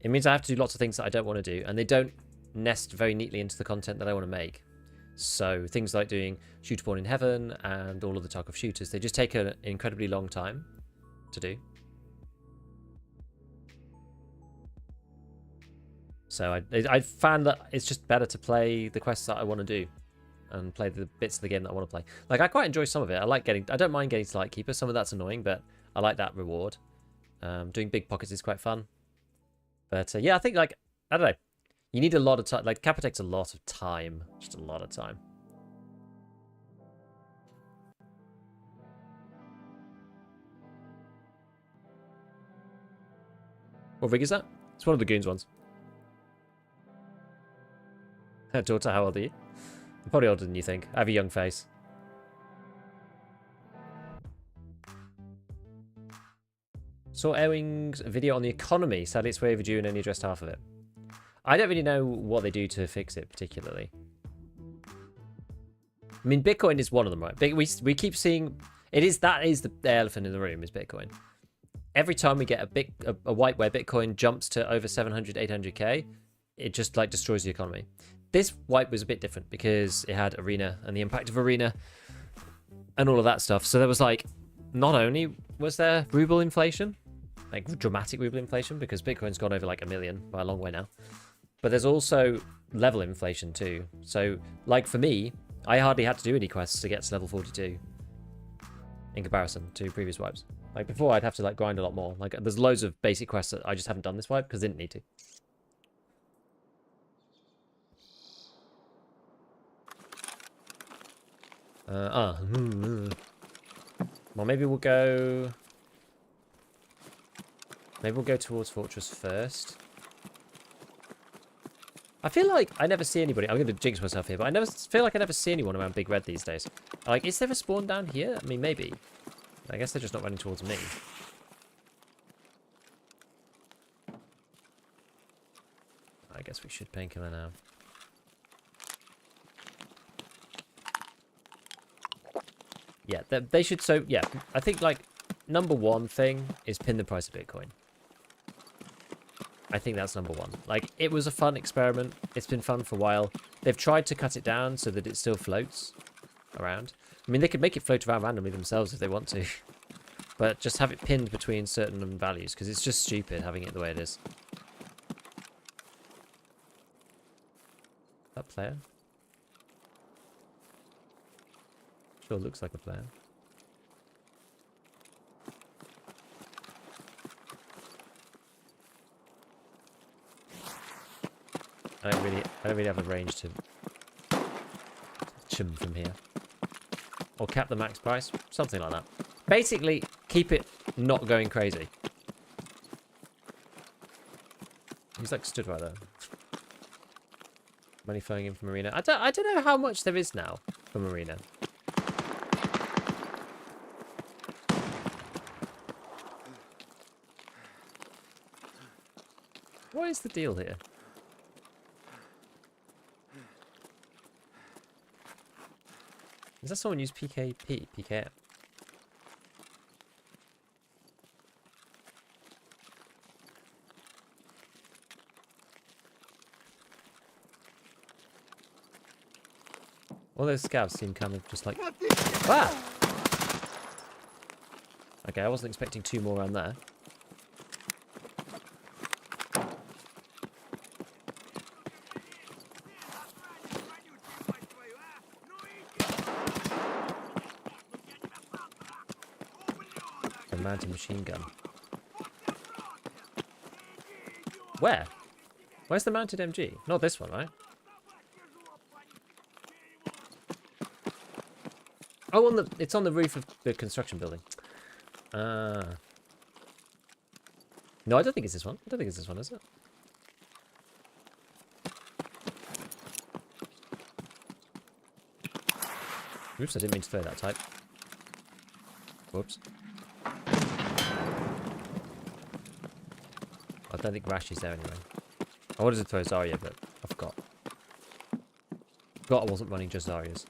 it means I have to do lots of things that I don't want to do, and they don't nest very neatly into the content that I want to make. So things like doing Shooter Born in Heaven and all of the Tarkov shooters, they just take an incredibly long time to do. So I found that it's just better to play the quests that I want to do and play the bits of the game that I want to play. Like I quite enjoy some of it. I don't mind getting to Lightkeeper. Some of that's annoying, but I like that reward. Doing big pockets is quite fun. But yeah, I think like, I don't know. You need a lot of time. Like Kappa takes a lot of time. Just a lot of time. What rig is that? It's one of the Goons ones. Daughter, how old are you? I'm probably older than you think. I have a young face. Saw Airwing's video on the economy. Sadly, it's way overdue and only addressed half of it. I don't really know what they do to fix it particularly. I mean, Bitcoin is one of them, right? We keep seeing that is the elephant in the room is Bitcoin. Every time we get a wipe where Bitcoin jumps to over 700, 800k, it just like destroys the economy. This wipe was a bit different because it had Arena and the impact of Arena and all of that stuff. So there was like, not only was there ruble inflation, like dramatic ruble inflation, because Bitcoin's gone over like 1 million by a long way now, but there's also level inflation too. So like for me, I hardly had to do any quests to get to level 42 in comparison to previous wipes. Like before, I'd have to like grind a lot more. Like there's loads of basic quests that I just haven't done this wipe because I didn't need to. Well, maybe we'll go towards Fortress first. I feel like I never see anybody. I'm going to jinx myself here, but I feel like I never see anyone around Big Red these days. Like, is there a spawn down here? I mean, maybe. I guess they're just not running towards me. I guess we should painkiller now. Yeah, they should. So, yeah, I think, like, number one thing is pin the price of Bitcoin. I think that's number one. Like, it was a fun experiment. It's been fun for a while. They've tried to cut it down so that it still floats around. I mean, they could make it float around randomly themselves if they want to. But just have it pinned between certain values, because it's just stupid having it the way it is. That player? Sure looks like a player. I don't really have the range to chim from here. Or cap the max price, something like that. Basically, keep it not going crazy. He's like stood right there. Money flowing in from Arena. I don't know how much there is now from Arena. What is the deal here? Is that someone use PKP? PKM? All those scavs seem kind of just like... Ah! Okay, I wasn't expecting 2 more around there. A mounted machine gun. Where? Where's the mounted MG? Not this one, right? Oh, it's on the roof of the construction building. No, I don't think it's this one. I don't think it's this one, is it? Oops, I didn't mean to throw that type. Whoops. I don't think Rash is there anyway. I wanted to throw Zarya, but I forgot. Forgot I wasn't running just Zaryas.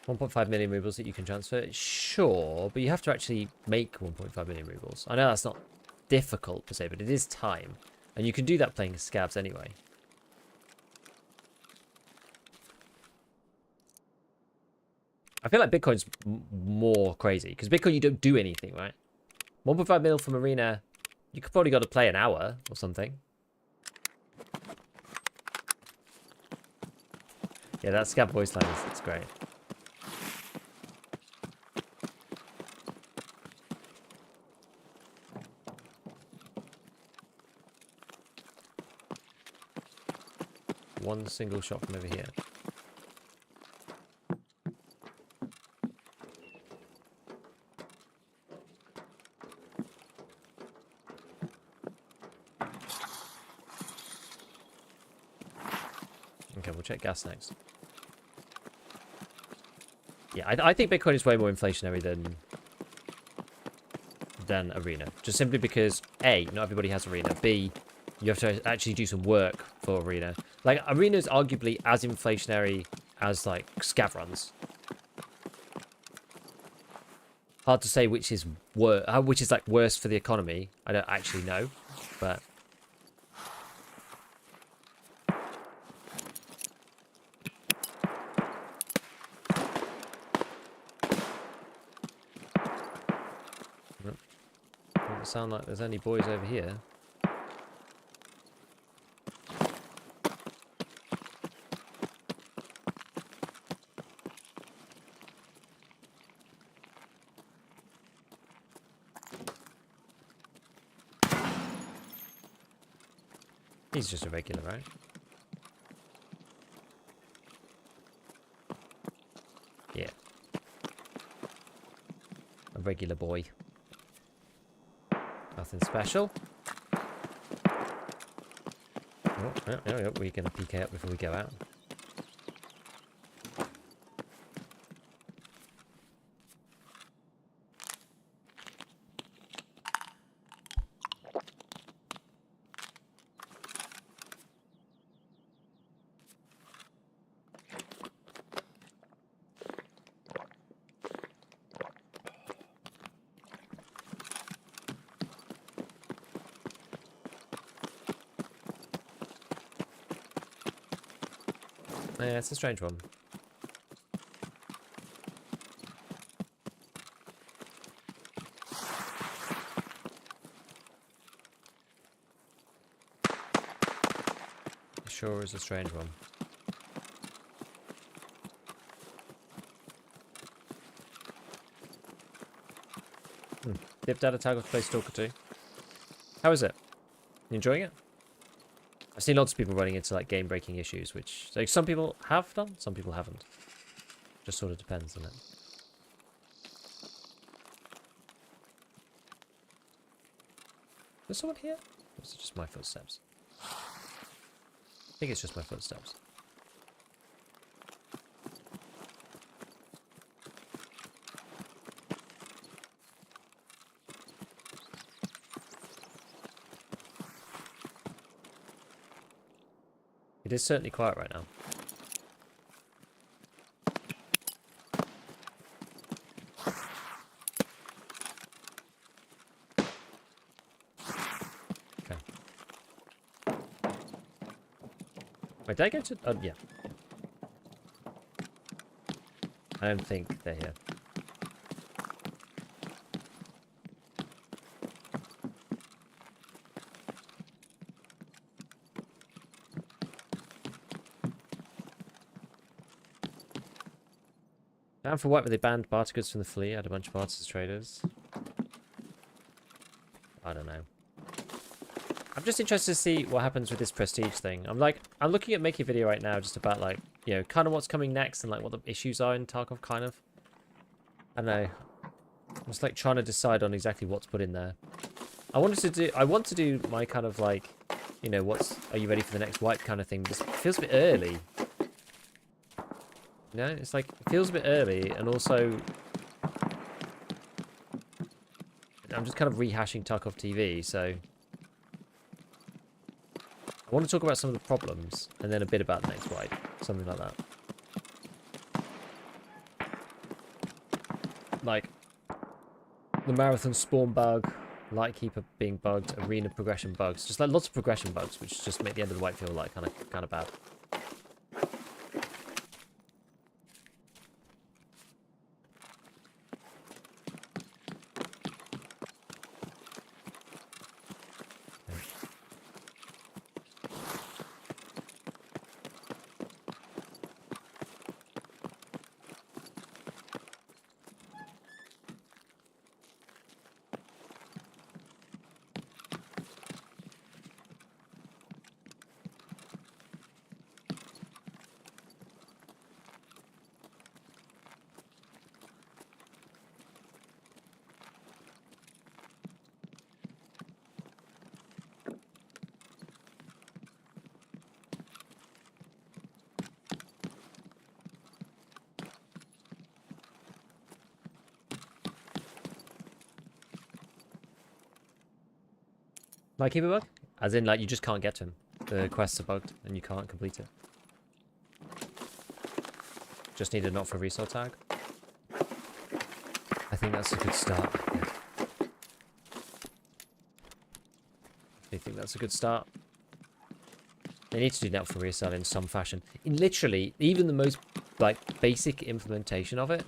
1.5 million rubles that you can transfer. Sure, but you have to actually make 1.5 million rubles. I know that's not difficult per se, but it is time. And you can do that playing scavs anyway. I feel like Bitcoin's more crazy. Because Bitcoin, you don't do anything, right? 1.5 mil from Arena, you could probably got to play an hour or something. Yeah, that scav voice line is it's great. One single shot from over here. Okay, we'll check gas next. Yeah, I think Bitcoin is way more inflationary than Arena. Just simply because, A, not everybody has Arena. B, you have to actually do some work for Arena. Like, Arena is arguably as inflationary as, like, scav runs. Hard to say which is like worse for the economy. I don't actually know, but doesn't sound like there's any boys over here. He's just a regular, right? Yeah. A regular boy. Nothing special. Oh, we're going to PK up before we go out. Yeah, it's a strange one. It sure is a strange one. Dipped out of Tarkov to play Stalker 2. How is it? You enjoying it? I've seen lots of people running into like game-breaking issues, which like some people have done, some people haven't. Just sort of depends on it. Is someone here? Or is it just my footsteps? I think it's just my footsteps. It is certainly quiet right now. Okay. Wait, did I go to... Oh, yeah. I don't think they're here. Down for what? Were they banned barter goods from the fleet? Had a bunch of barters traders. I don't know. I'm just interested to see what happens with this prestige thing. I'm looking at making a video right now just about like, you know, kind of what's coming next and like what the issues are in Tarkov, kind of. I don't know. I'm just like trying to decide on exactly what's put in there. I want to do my kind of like, you know, are you ready for the next wipe kind of thing. This feels a bit early. You know, it's like, it feels a bit early, and also I'm just kind of rehashing Tarkov TV, so I want to talk about some of the problems, and then a bit about the next wipe, something like that. Like, the marathon spawn bug, Lightkeeper being bugged, arena progression bugs, just like lots of progression bugs, which just make the end of the wipe feel like kind of bad. Lightkeeper bug? As in, like, you just can't get to him. The quests are bugged, and you can't complete it. Just need a not for resale tag. I think that's a good start. Yeah. I think that's a good start. They need to do not for resale in some fashion. In literally, even the most, like, basic implementation of it,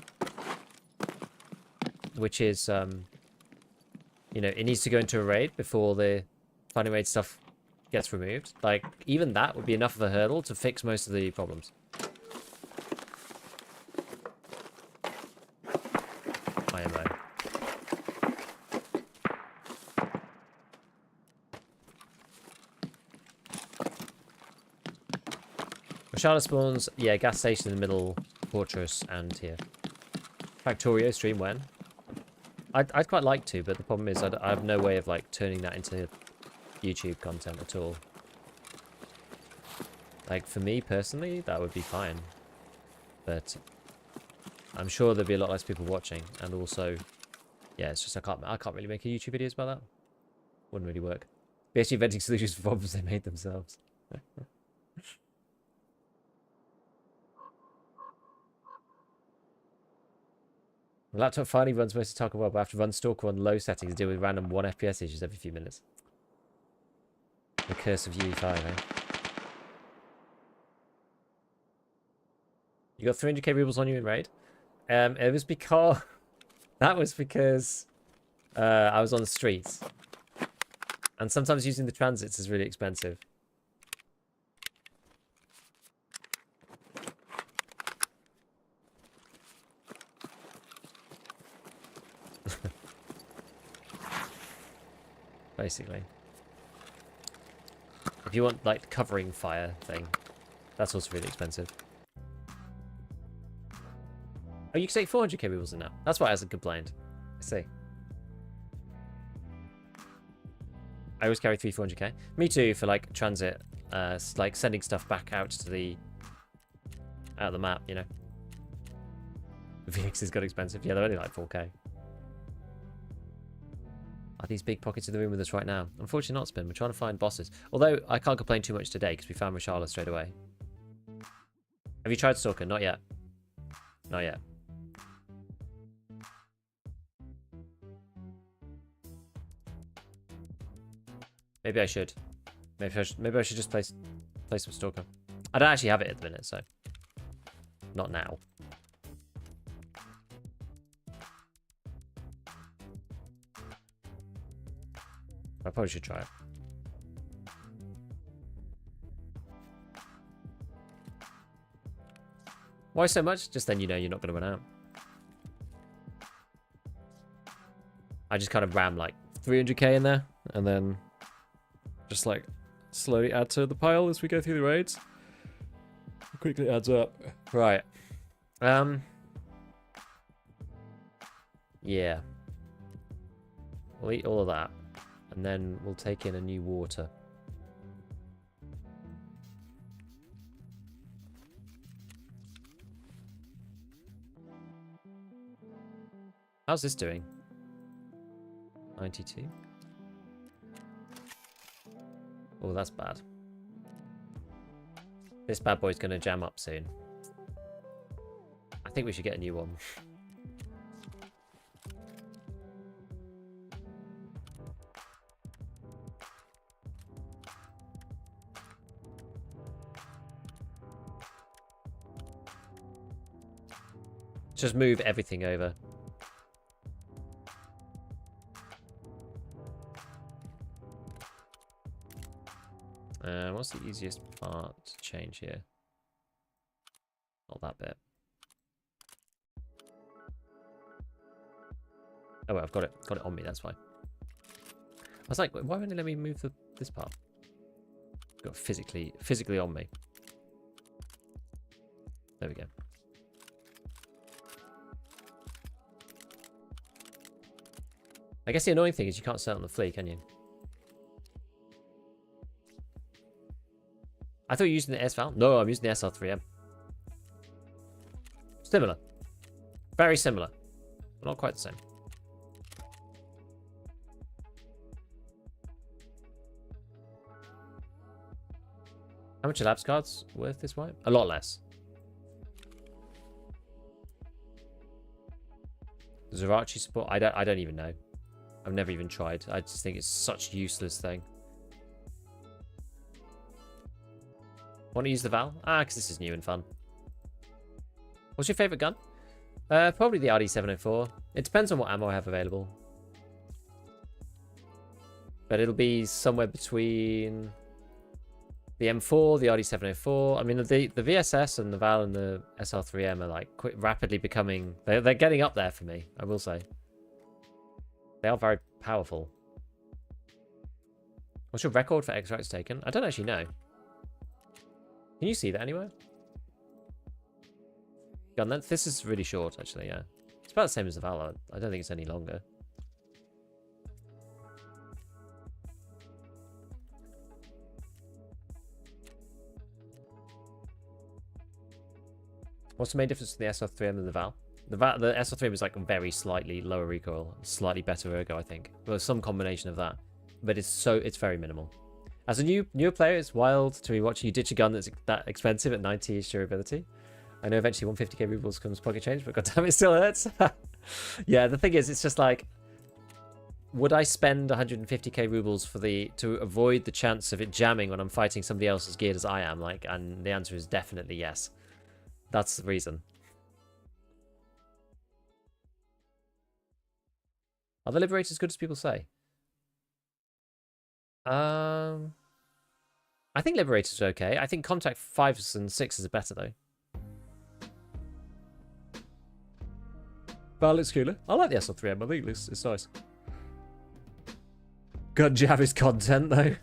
which is, you know, it needs to go into a raid before the finding raid stuff gets removed. Like, even that would be enough of a hurdle to fix most of the problems. IMO. Rashada spawns, yeah, gas station in the middle, fortress, and here. Factorio stream when? I'd quite like to, but the problem is I have no way of like turning that into YouTube content at all. Like, for me personally, that would be fine. But I'm sure there'd be a lot less people watching, and also, yeah, it's just I can't really make a YouTube videos about that. Wouldn't really work. Basically inventing solutions for problems they made themselves. The laptop finally runs most of Tarkov well, but I have to run Stalker on low settings to deal with random 1 FPS issues every few minutes. The curse of UE5, eh? You got 300k rubles on you in raid? It was because... that was because I was on the streets. And sometimes using the transits is really expensive. Basically. If you want, like, covering fire thing, that's also really expensive. Oh, you can take 400k rubles in now. That's why I hasn't complained. I see. I always carry 400k. Me too, for, like, transit. Like, sending stuff back out to the... out of the map, you know. The VXs got expensive. Yeah, they're only like 4k. Are these big pockets in the room with us right now? Unfortunately not, Spin. We're trying to find bosses. Although, I can't complain too much today because we found Rashala straight away. Have you tried Stalker? Not yet. Not yet. Maybe I should. Maybe I should just play some Stalker. I don't actually have it at the minute, so... Not now. I probably should try it. Why so much? Just then you know you're not going to run out. I just kind of ram like 300k in there, and then just like slowly add to the pile as we go through the raids. It quickly adds up. Right. Yeah. We'll eat all of that, and then we'll take in a new water. How's this doing? 92. Oh, that's bad. This bad boy's gonna jam up soon. I think we should get a new one. Just move everything over. What's the easiest part to change here? Not that bit. Oh, well, I've got it on me. That's why. I was like, why won't it let me move this part? Got physically on me. There we go. I guess the annoying thing is you can't set on the flea, can you? I thought you were using the S-Val. No, I'm using the SR3M. Similar. Very similar. But not quite the same. How much are labs cards worth this wipe? A lot less. Zerachi support? I don't even know. I've never even tried. I just think it's such a useless thing. Want to use the Val? Because this is new and fun. What's your favourite gun? Probably the RD704. It depends on what ammo I have available. But it'll be somewhere between the M4, the RD704. I mean, the VSS and the Val and the SR3M are like rapidly becoming... They're getting up there for me, I will say. They are very powerful. What's your record for extracts taken? I don't actually know. Can you see that anywhere? Gun length? This is really short, actually, yeah. It's about the same as the Valor. I don't think it's any longer. What's the main difference between the SR3M and the Val? The SR3M is like very slightly lower recoil, slightly better ergo, I think. Well, some combination of that. But it's very minimal. As a newer player, it's wild to be watching you ditch a gun that's that expensive at 90-ish durability. I know eventually 150k rubles comes pocket change, but goddamn, it still hurts. Yeah, the thing is, it's just like, would I spend 150k rubles to avoid the chance of it jamming when I'm fighting somebody else as geared as I am? Like, and the answer is definitely yes. That's the reason. Are the Liberators good as people say? I think Liberators are okay. I think Contact 5s and 6s are better, though. But it looks cooler. I like the SL3M. I think it's nice. Gun jab is content, though.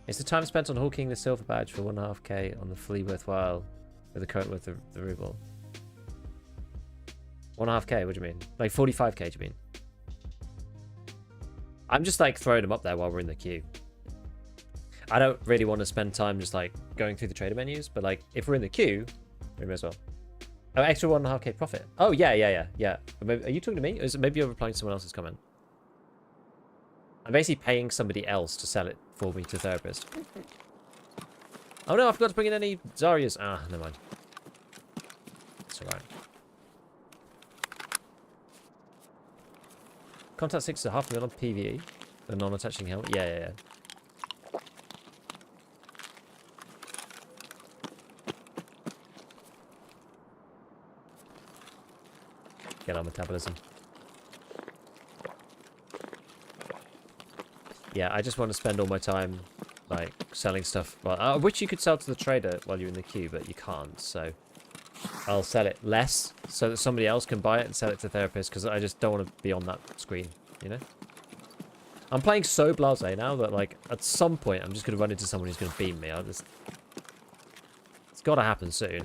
Is the time spent on hawking the silver badge for 1.5k on the flea worthwhile with the current worth of the ruble? 1.5k, what do you mean? Like 45k, do you mean? I'm just like throwing them up there while we're in the queue. I don't really want to spend time just like going through the trader menus, but like if we're in the queue, we may as well. Oh, extra 1.5k profit. Oh, yeah. Maybe, are you talking to me? Or is it maybe you're replying to someone else's comment? I'm basically paying somebody else to sell it for me to therapist. Oh no, I forgot to bring in any Zarya's. Ah, never mind. It's alright. Contact 6 is 500,000 on PvE. The non-attaching helmet. Yeah. Get our metabolism. Yeah, I just want to spend all my time, like, selling stuff. Well, I wish you could sell to the trader while you're in the queue, but you can't, so... I'll sell it less, so that somebody else can buy it and sell it to therapists, because I just don't want to be on that screen, you know? I'm playing so blasé now that, like, at some point, I'm just going to run into someone who's going to beam me. It's got to happen soon.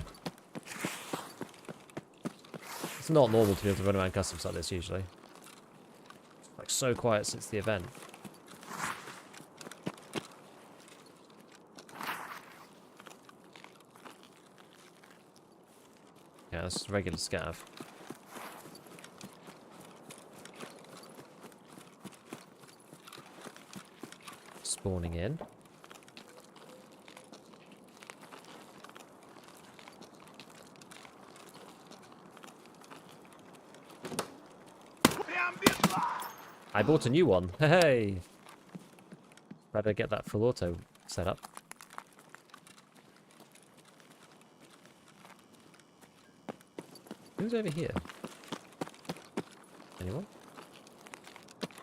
It's not normal to be able to run around customs like this, usually. Like, so quiet since the event. Yeah, this is regular scav. Spawning in. I bought a new one. Hey! Better get that full auto set up. Who's over here? Anyone?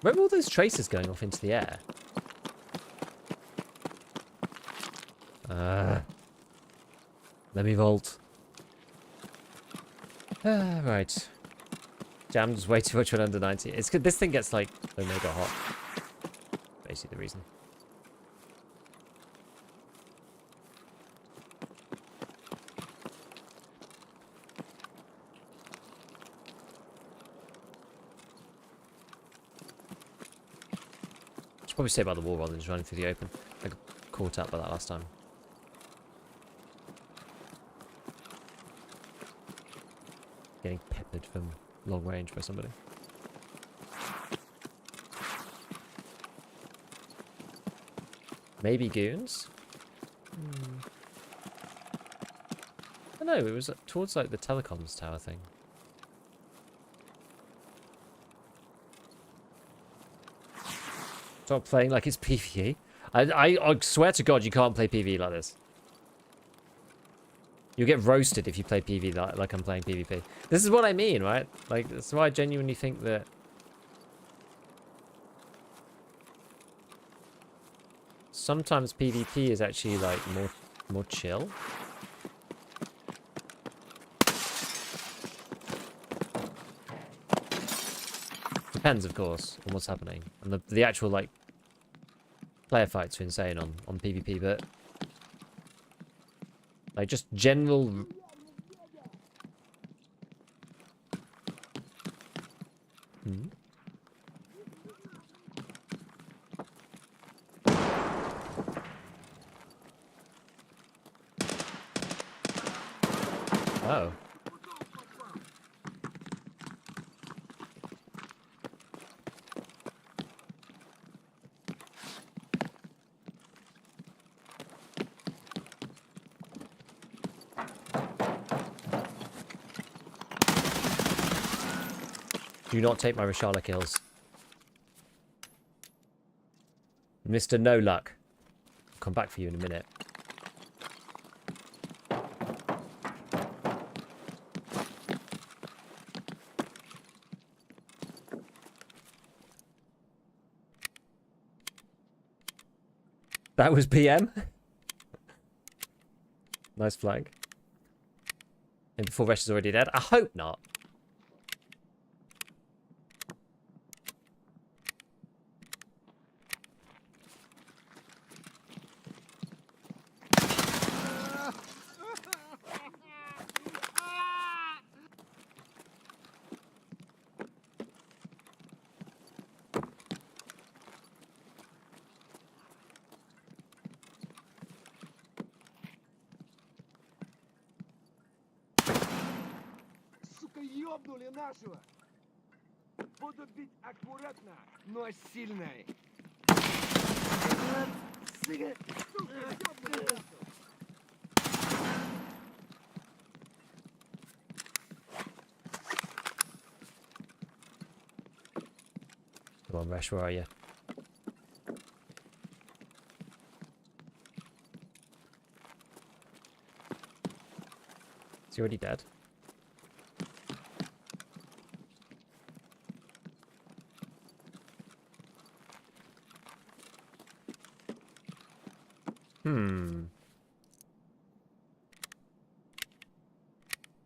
Where are all those tracers going off into the air? Let me vault. Right. Jammed way too much on under 90. It's good. This thing gets like omega hot. Basically the reason. Should probably stay by the wall rather than just running through the open. I got caught up by that last time. Getting peppered from long range by somebody. Maybe goons? I don't know, it was towards like the telecoms tower thing. Stop playing like it's PvE. I swear to God you can't play PvE like this. You'll get roasted if you play PvE like I'm playing PvP. This is what I mean, right? Like, that's why I genuinely think that... sometimes PvP is actually, like, more chill. Depends, of course, on what's happening. And the actual, like, player fights are insane on PvP, but... like, just general... Oh. Do not take my Rashala kills. Mr. No Luck. I'll come back for you in a minute. That was PM? Nice flag. And before Resh is already dead? I hope not. ёбнули нашего. Буду бить аккуратно, но сильно. Come on, Resh, where are you? Is he already dead?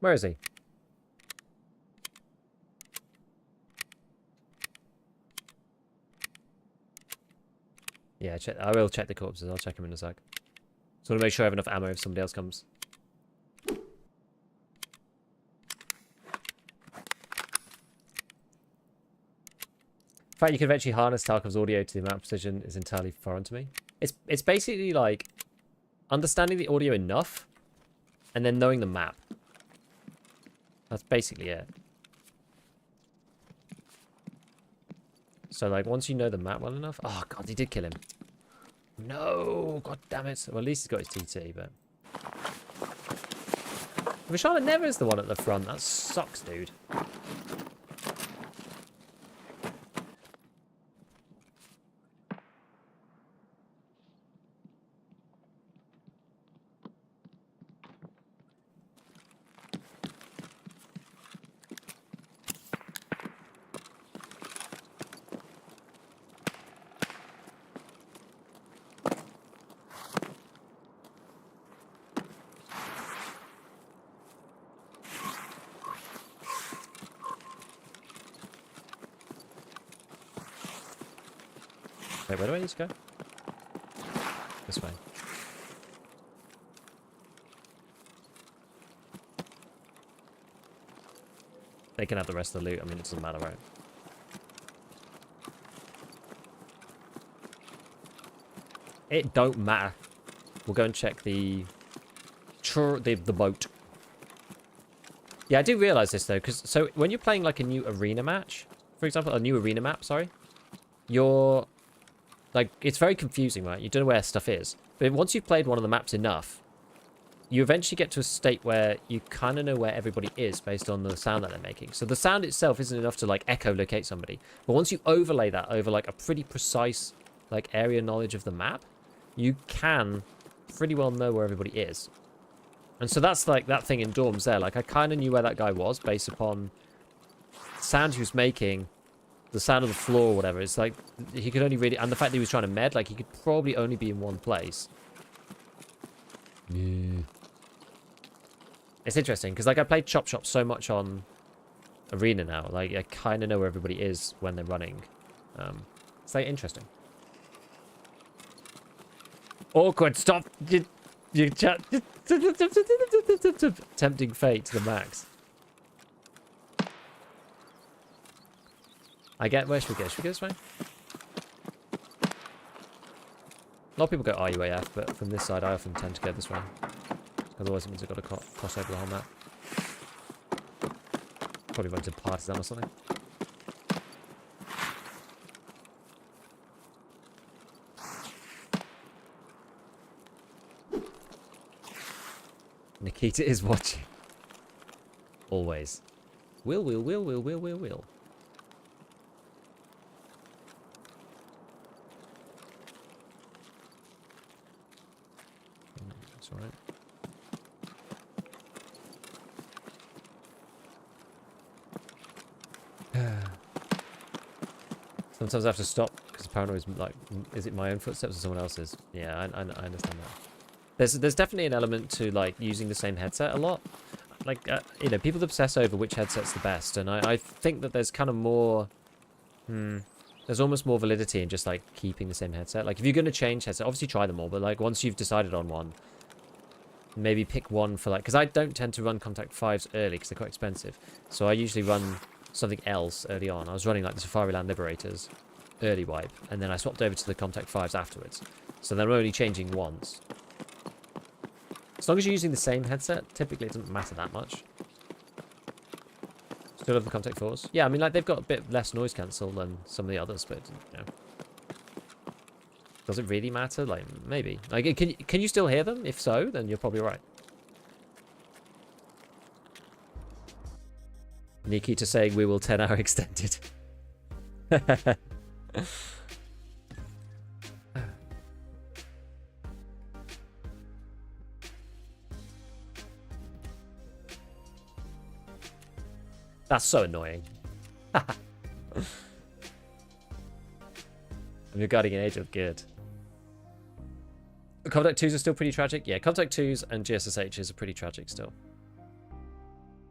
Where is he? Yeah, I will check the corpses. I'll check him in a sec. Just want to make sure I have enough ammo if somebody else comes. The fact you can eventually harness Tarkov's audio to the amount of precision is entirely foreign to me. It's basically like understanding the audio enough and then knowing the map. That's basically it. So, like, once you know the map well enough... Oh, God, he did kill him. No! God damn it. Well, at least he's got his TT, but... Vishana never is the one at the front. That sucks, dude. Wait, where do I need to go? This way. They can have the rest of the loot. I mean, it doesn't matter, right? It don't matter. We'll go and check the boat. Yeah, I do realize this though, because so when you're playing like a new arena match, for example, a new arena map, sorry, you're like, it's very confusing, right? You don't know where stuff is. But once you've played one of the maps enough, you eventually get to a state where you kind of know where everybody is based on the sound that they're making. So the sound itself isn't enough to like echolocate somebody. But once you overlay that over like a pretty precise like area knowledge of the map, you can pretty well know where everybody is. And so that's like that thing in dorms there. Like I kind of knew where that guy was based upon the sound he was making, the sound of the floor or whatever. It's like he could only really, and the fact that he was trying to med, like he could probably only be in one place. Yeah. It's interesting because like I played Chop Shop so much on Arena now, like I kind of know where everybody is when they're running. It's like interesting. Awkward. Stop. You chat. Tempting fate to the max. I get where should we go? Should we go this way? A lot of people go RUAF, but from this side I often tend to go this way. Otherwise it means I've got to cross over the whole map. Probably run to Partisan or something. Nikita is watching. Always. Will. That's alright. Sometimes I have to stop because the paranoia is like, is it my own footsteps or someone else's? Yeah, I understand that. There's definitely an element to like using the same headset a lot. Like, you know, people obsess over which headset's the best, and I think that there's kind of more, there's almost more validity in just like keeping the same headset. Like if you're going to change headset, obviously try them all, but like once you've decided on one, maybe pick one for like, because I don't tend to run Contact 5s early because they're quite expensive. So I usually run something else early on. I was running like the Safari Land Liberators early wipe, and then I swapped over to the Contact 5s afterwards. So then I'm only changing once. As long as you're using the same headset, typically it doesn't matter that much. Still have the Contact 4s. Yeah, I mean, like, they've got a bit less noise cancel than some of the others, but, you know. Does it really matter? Like, maybe. Like, can you still hear them? If so, then you're probably right. Nikita saying we will 10-hour extended. That's so annoying. I'm regarding an angel. Good. Contact 2s are still pretty tragic. Yeah, Contact 2s and GSSHs are pretty tragic still.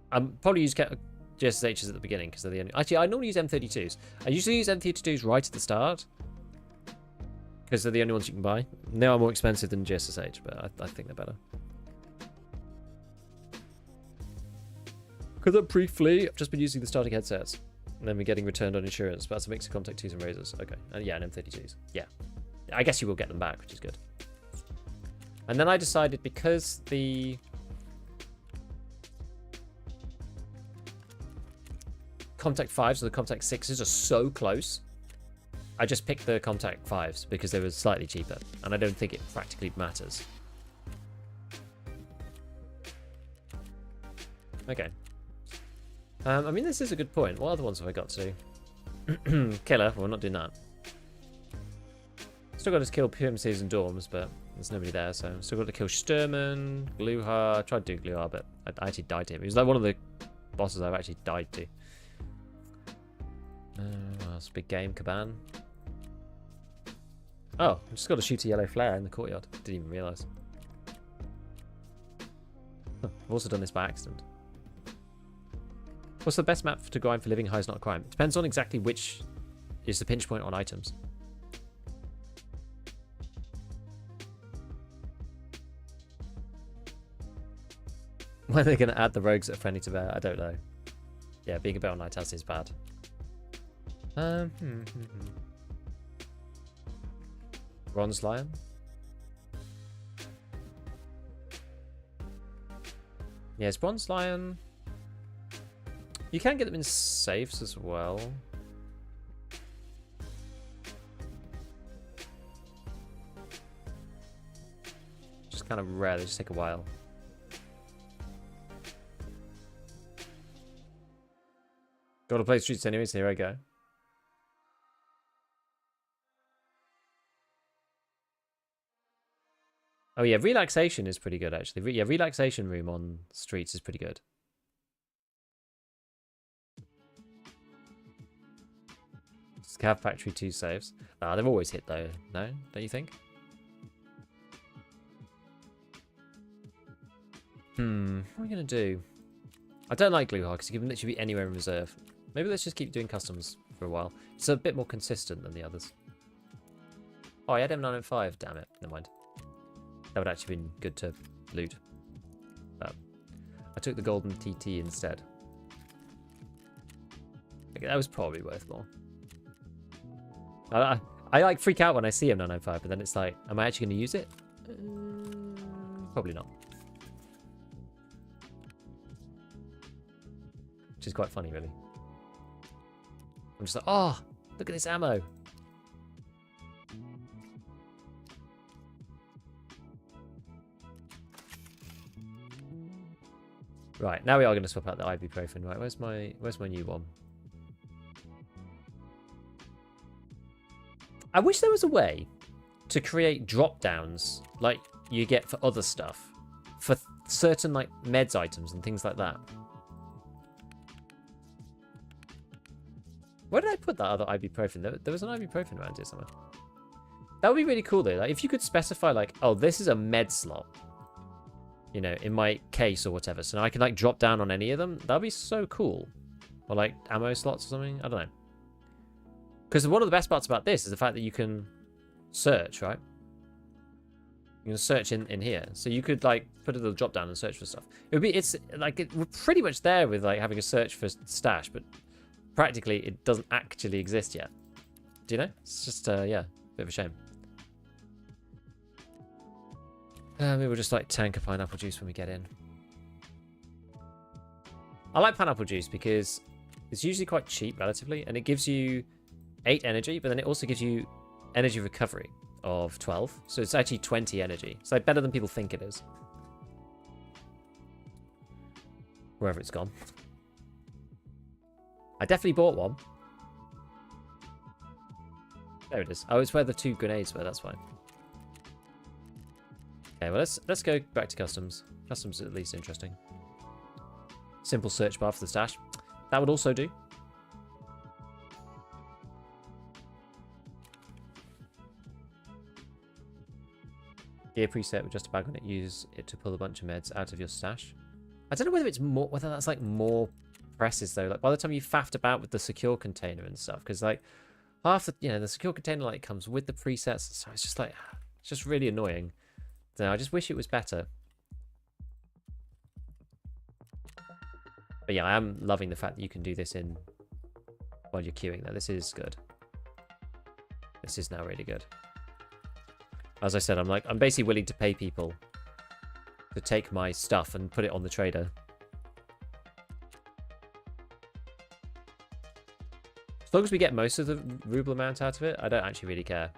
Probably use GSSHs at the beginning because they're the only... Actually, I normally use M32s. I usually use M32s right at the start because they're the only ones you can buy. They are more expensive than GSSH, but I think they're better. Because I'm briefly, I've just been using the starting headsets. And then we're getting returned on insurance. But that's a mix of Contact 2s and Razors. Okay. And yeah, and M32s. Yeah. I guess you will get them back, which is good. And then I decided because the Contact 5s or the Contact 6s are so close, I just picked the Contact 5s because they were slightly cheaper. And I don't think it practically matters. Okay. I mean, this is a good point. What other ones have I got to? Killer. Well, we're not doing that. Still got to kill PMCs and Dorms, but there's nobody there, so still got to kill Sturman, Gluhar. I tried to do Gluhar, but I actually died to him. He was like one of the bosses I've actually died to. Well, it's a big game, Caban. Oh, I just got to shoot a yellow flare in the courtyard. Didn't even realise. Huh, I've also done this by accident. What's the best map to grind for living high is not a crime? It depends on exactly which is the pinch point on items. When are they going to add the rogues that are friendly to bear? I don't know. Yeah, being a bear on night is bad. Bronze Lion? Yeah, it's Bronze Lion. You can get them in safes as well. Just kind of rare, they just take a while. Gotta play streets anyways, here I go. Oh yeah, relaxation is pretty good actually. Yeah, relaxation room on streets is pretty good. Scav Factory 2 saves. They've always hit though, no? Don't you think? What are we gonna do? I don't like Gluhar because you can literally be anywhere in reserve. Maybe let's just keep doing customs for a while. It's a bit more consistent than the others. Oh, I had M905. Damn it. Never mind. That would actually been good to loot. But I took the golden TT instead. Okay, that was probably worth more. I like freak out when I see M905, but then it's like, am I actually going to use it? Probably not. Which is quite funny, really. I'm just like, oh, look at this ammo. Right, now we are going to swap out the ibuprofen. Right, where's my new one? I wish there was a way to create drop downs like you get for other stuff, for certain like meds items and things like that. Where did I put that other ibuprofen? There was an ibuprofen around here somewhere. That would be really cool though. Like if you could specify like, oh, this is a med slot, you know, in my case or whatever. So now I can like drop down on any of them. That'd be so cool. Or like ammo slots or something. I don't know. Because one of the best parts about this is the fact that you can search, right? You can search in here. So you could like put a little drop down and search for stuff. It's like we're pretty much there with like having a search for stash, but practically it doesn't actually exist yet. Do you know? It's just yeah, bit of a shame. Maybe we'll just like tank a pineapple juice when we get in. I like pineapple juice because It's usually quite cheap relatively, and it gives you 8 energy, but then it also gives you energy recovery of 12. So it's actually 20 energy. It's like better than people think it is. Wherever it's gone. I definitely bought one. There it is. Oh, it's where the 2 grenades were, that's fine. Okay, well let's go back to customs. Customs is at least interesting. Simple search bar for the stash. That would also do. Gear preset with just a bag on it. Use it to pull a bunch of meds out of your stash. I don't know whether it's more, whether that's like more presses though. Like by the time you faffed about with the secure container and stuff, because like half the, you know, the secure container like comes with the presets, so it's just like, it's just really annoying. So I just wish it was better. But yeah, I am loving the fact that you can do this in while you're queuing though. This is good. This is now really good. As I said, I'm basically willing to pay people to take my stuff and put it on the trader. As long as we get most of the ruble amount out of it, I don't actually really care.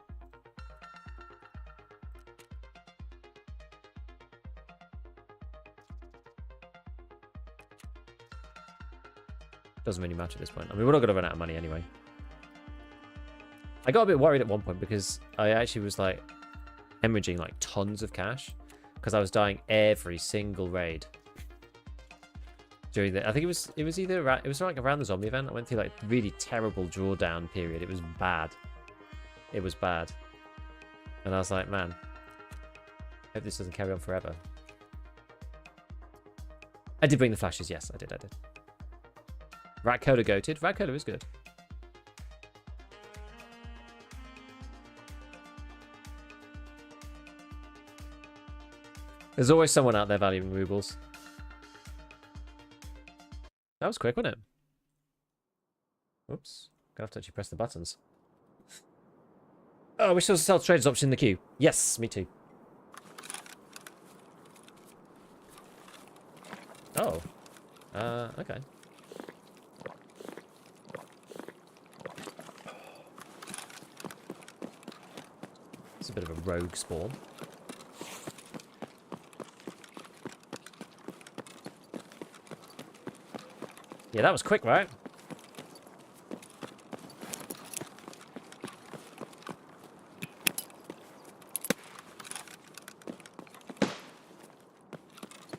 Doesn't really matter at this point. I mean, we're not going to run out of money anyway. I got a bit worried at one point because I actually was like hemorrhaging like tons of cash because I was dying every single raid during the, I think it was either around, it was like around the zombie event. I went through like really terrible drawdown period. It was bad. It was bad. And I was like, man, I hope this doesn't carry on forever. I did bring the flashes. Yes, I did. Rat Cola goated. Rat Cola is good. There's always someone out there valuing rubles. That was quick, wasn't it? Oops. Gonna have to actually press the buttons. Oh, we still sell traders option in the queue. Yes, me too. Oh. Okay. It's a bit of a rogue spawn. Yeah, that was quick, right?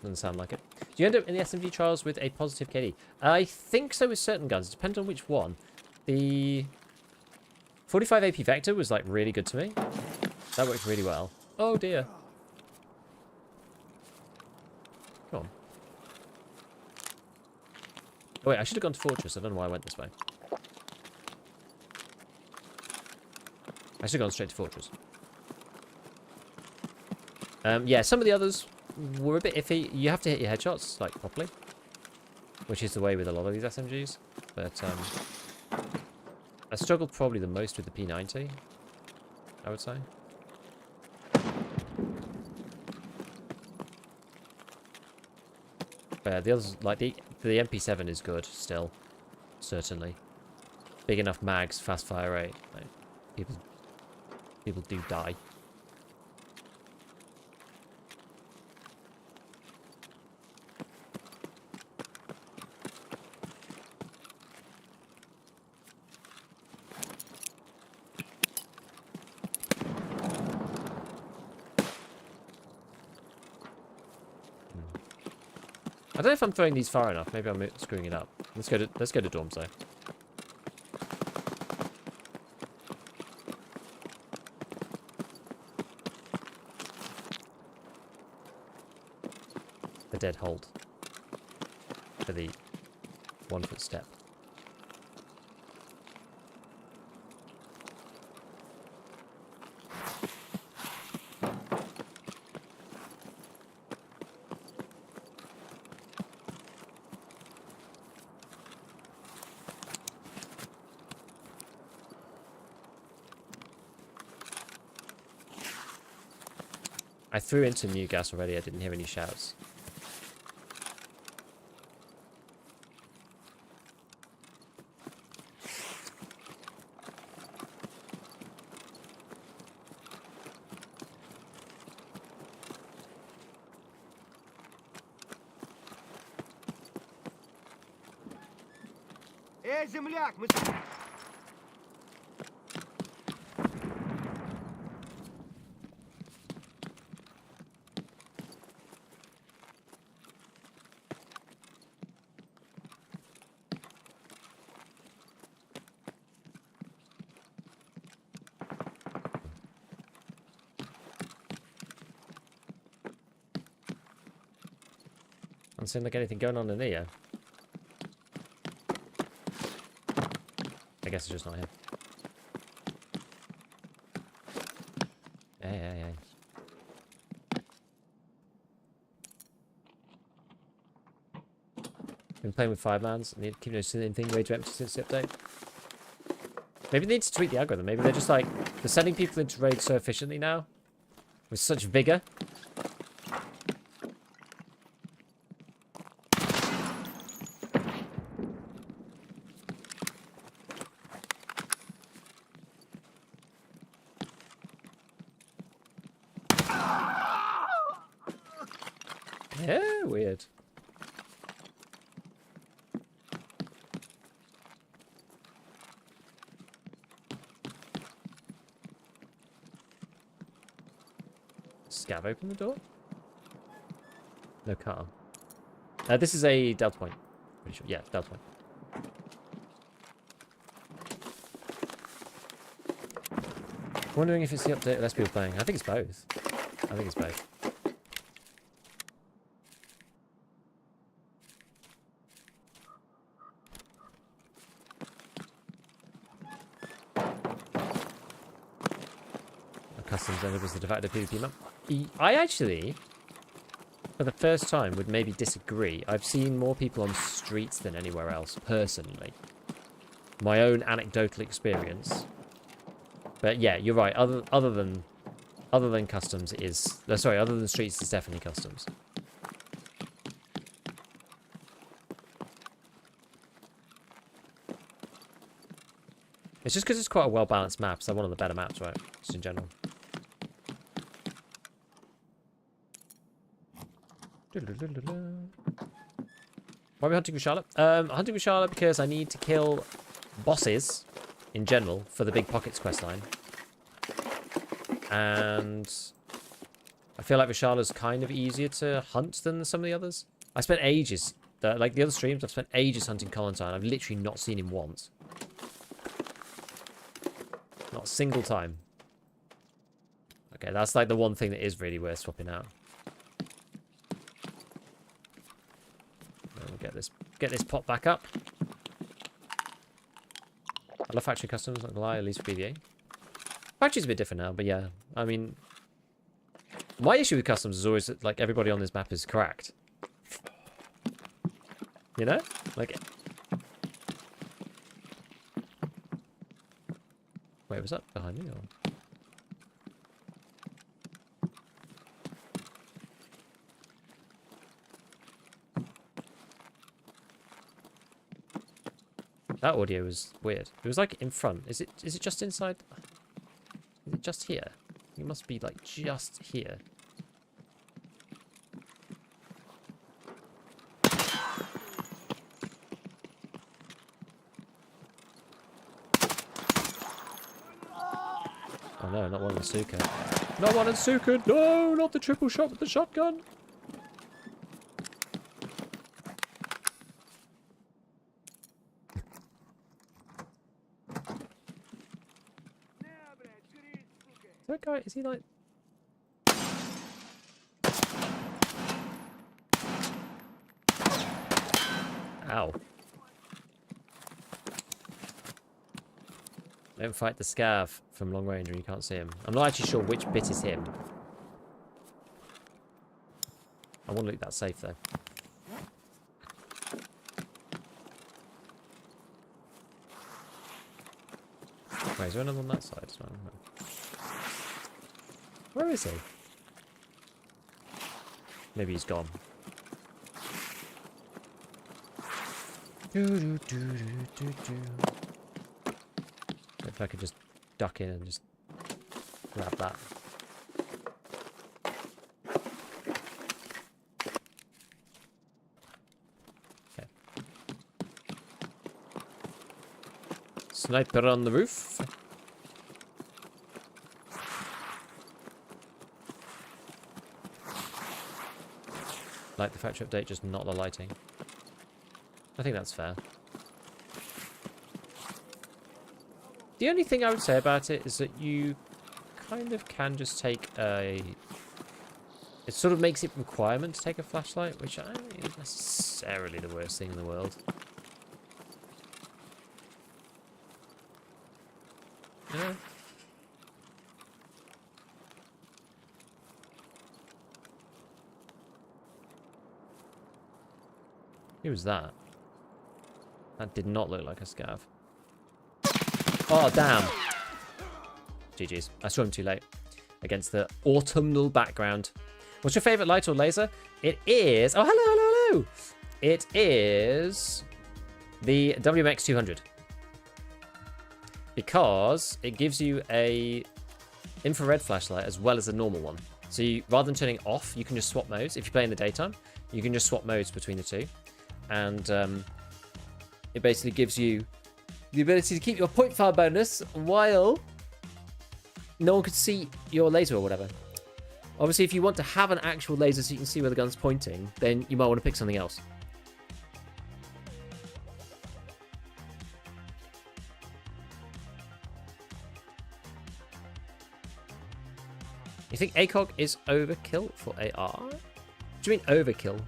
Doesn't sound like it. Do you end up in the SMG trials with a positive KD? I think so with certain guns. It depends on which one. The 45 AP Vector was like really good to me. That worked really well. Oh dear. Come on. Oh wait, I should have gone to Fortress. I don't know why I went this way. I should have gone straight to Fortress. Yeah, some of the others were a bit iffy. You have to hit your headshots, like, properly. Which is the way with a lot of these SMGs. But, I struggled probably the most with the P90, I would say. But the others, like, the MP7 is good, still. Certainly. Big enough mags, fast fire rate. Like, people do die. I don't know if I'm throwing these far enough. Maybe I'm screwing it up. Let's go to dorms though. The dead hold for the 1 foot step. I threw into new gas already. I didn't hear any shouts. Эй, земляк, мы... Doesn't seem like anything going on in here. I guess it's just not here. Hey. Been playing with 5-mans. Need to keep noticing anything rage empty since the update. Maybe they need to tweak the algorithm. Maybe they're just like, they're sending people into raid so efficiently now. With such vigor. Yeah, weird. Scav open the door? No car. This is a Delta Point. Pretty sure. Yeah, Delta Point. Wondering if it's the update or less people playing. I think it's both. I think it's both. Customs ended was the de facto PvP map. I actually, for the first time, would maybe disagree. I've seen more people on streets than anywhere else, personally. My own anecdotal experience. But yeah, you're right. Other than customs is sorry, other than streets, it's definitely customs. It's just because it's quite a well balanced map. It's like one of the better maps, right? Just in general. Why are we hunting with Charlotte? Hunting with Charlotte because I need to kill bosses in general for the Big Pockets questline. And I feel like Vishala kind of easier to hunt than some of the others. I spent ages, like the other streams, I've spent ages hunting Colantine. I've literally not seen him once. Not a single time. Okay, that's like the one thing that is really worth swapping out. Get this pot back up. I love factory customs, not gonna lie, at least for PvA. Factory's a bit different now, but yeah. I mean, my issue with customs is always that, like, everybody on this map is cracked. You know? Like... Wait, was that behind me? Or... That audio was weird. It was like in front. Is it just inside? Is it just here? It must be like just here. Oh no, not one in Suka. Not one in Suka! No, not the triple shot with the shotgun! That guy, is he like... Ow. Don't fight the scav from long range when you can't see him. I'm not actually sure which bit is him. I want to look that safe though. Wait, is there another on that side as well? No. Where is he? Maybe he's gone. If I could just duck in and just grab that. Okay. Sniper on the roof. Like the factory update, just not the lighting. I think that's fair. The only thing I would say about it is that you kind of can just take a... It sort of makes it a requirement to take a flashlight, which I don't think is necessarily the worst thing in the world. Yeah. Who was that? That did not look like a scav. Oh, damn. GG's. I saw him too late. Against the autumnal background. What's your favourite light or laser? It is... Oh, hello, hello, hello. It is the WMX200. Because it gives you a infrared flashlight as well as a normal one. So you, rather than turning it off, you can just swap modes. If you play in the daytime, you can just swap modes between the two. And it basically gives you the ability to keep your point fire bonus while no one could see your laser or whatever. Obviously, if you want to have an actual laser so you can see where the gun's pointing, then you might want to pick something else. You think ACOG is overkill for AR? What do you mean overkill?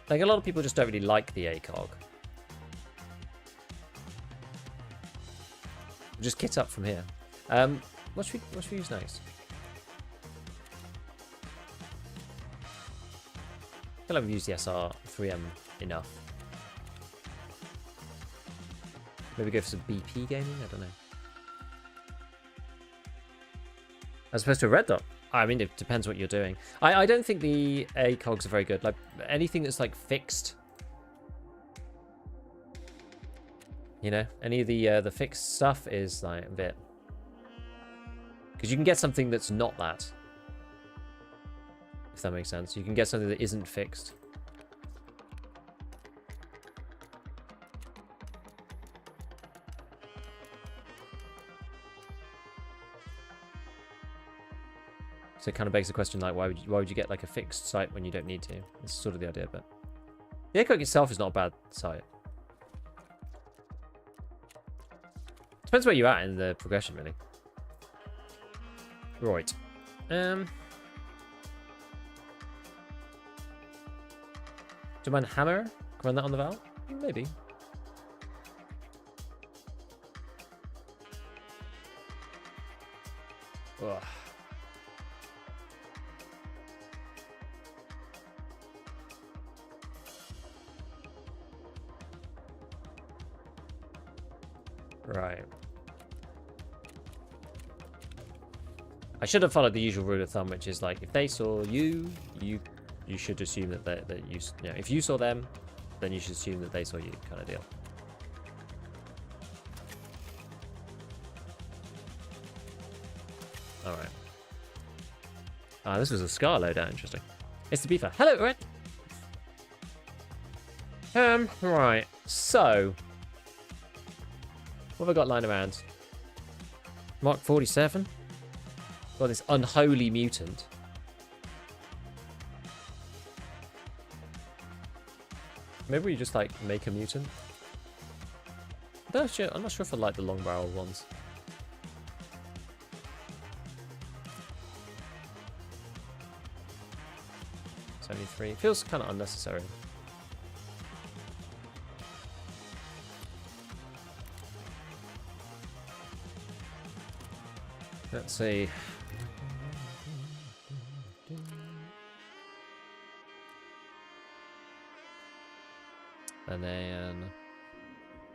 Like, a lot of people just don't really like the ACOG. We'll just kit up from here. What should we use next? I feel like we've used the SR3M enough. Maybe go for some BP gaming? I don't know. As opposed to a red dot. I mean, it depends what you're doing. I don't think the ACOGs are very good. Like, anything that's, like, fixed. You know? Any of the fixed stuff is, like, a bit... Because you can get something that's not that. If that makes sense. You can get something that isn't fixed. So it kind of begs the question, like, why would you get, like, a fixed sight when you don't need to? It's sort of the idea, but... The ACOG itself is not a bad sight. Depends where you're at in the progression, really. Right. Do you mind hammer? Can I run that on the valve? Maybe. Ugh. Right. I should have followed the usual rule of thumb, which is like, if they saw you, you should assume that you know, if you saw them, then you should assume that they saw you, kind of deal. All right. This was a Scar loadout. Interesting. It's the beefer. Hello, Red. Right. So, what have I got lying around? Mark 47. Got this unholy mutant. Maybe we just like make a mutant. I'm not sure if I like the long barrel ones. 73. It feels kind of unnecessary. Let's see. And then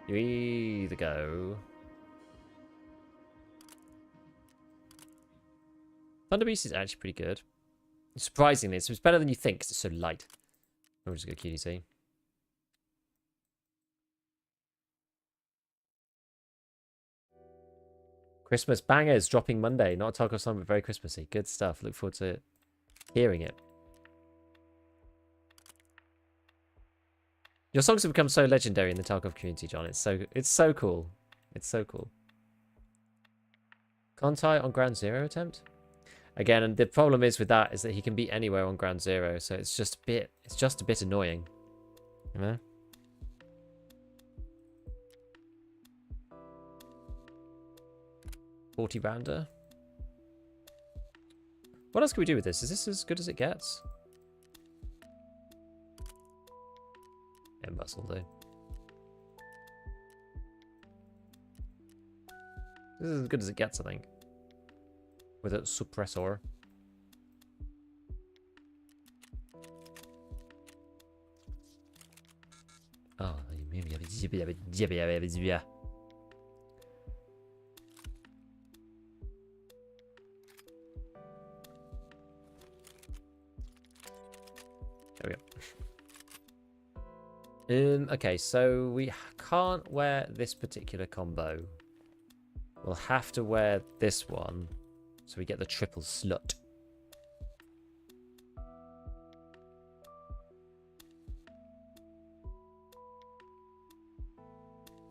you either go Thunder Beast is actually pretty good. Surprisingly, it's better than you think because it's so light. We'll just go QDC. Christmas bangers dropping Monday. Not a Tarkov song, but very Christmassy. Good stuff. Look forward to hearing it. Your songs have become so legendary in the Tarkov community, John. It's so cool. It's so cool. Can't I on ground zero attempt? Again, and the problem is with that is that he can be anywhere on ground zero, so it's just a bit annoying. You know? $40 rounder. What else can we do with this? Is this as good as it gets? Yeah, bus will do. This is as good as it gets, I think. With a suppressor. Oh, there we go. Okay, so we can't wear this particular combo. We'll have to wear this one, so we get the triple slut.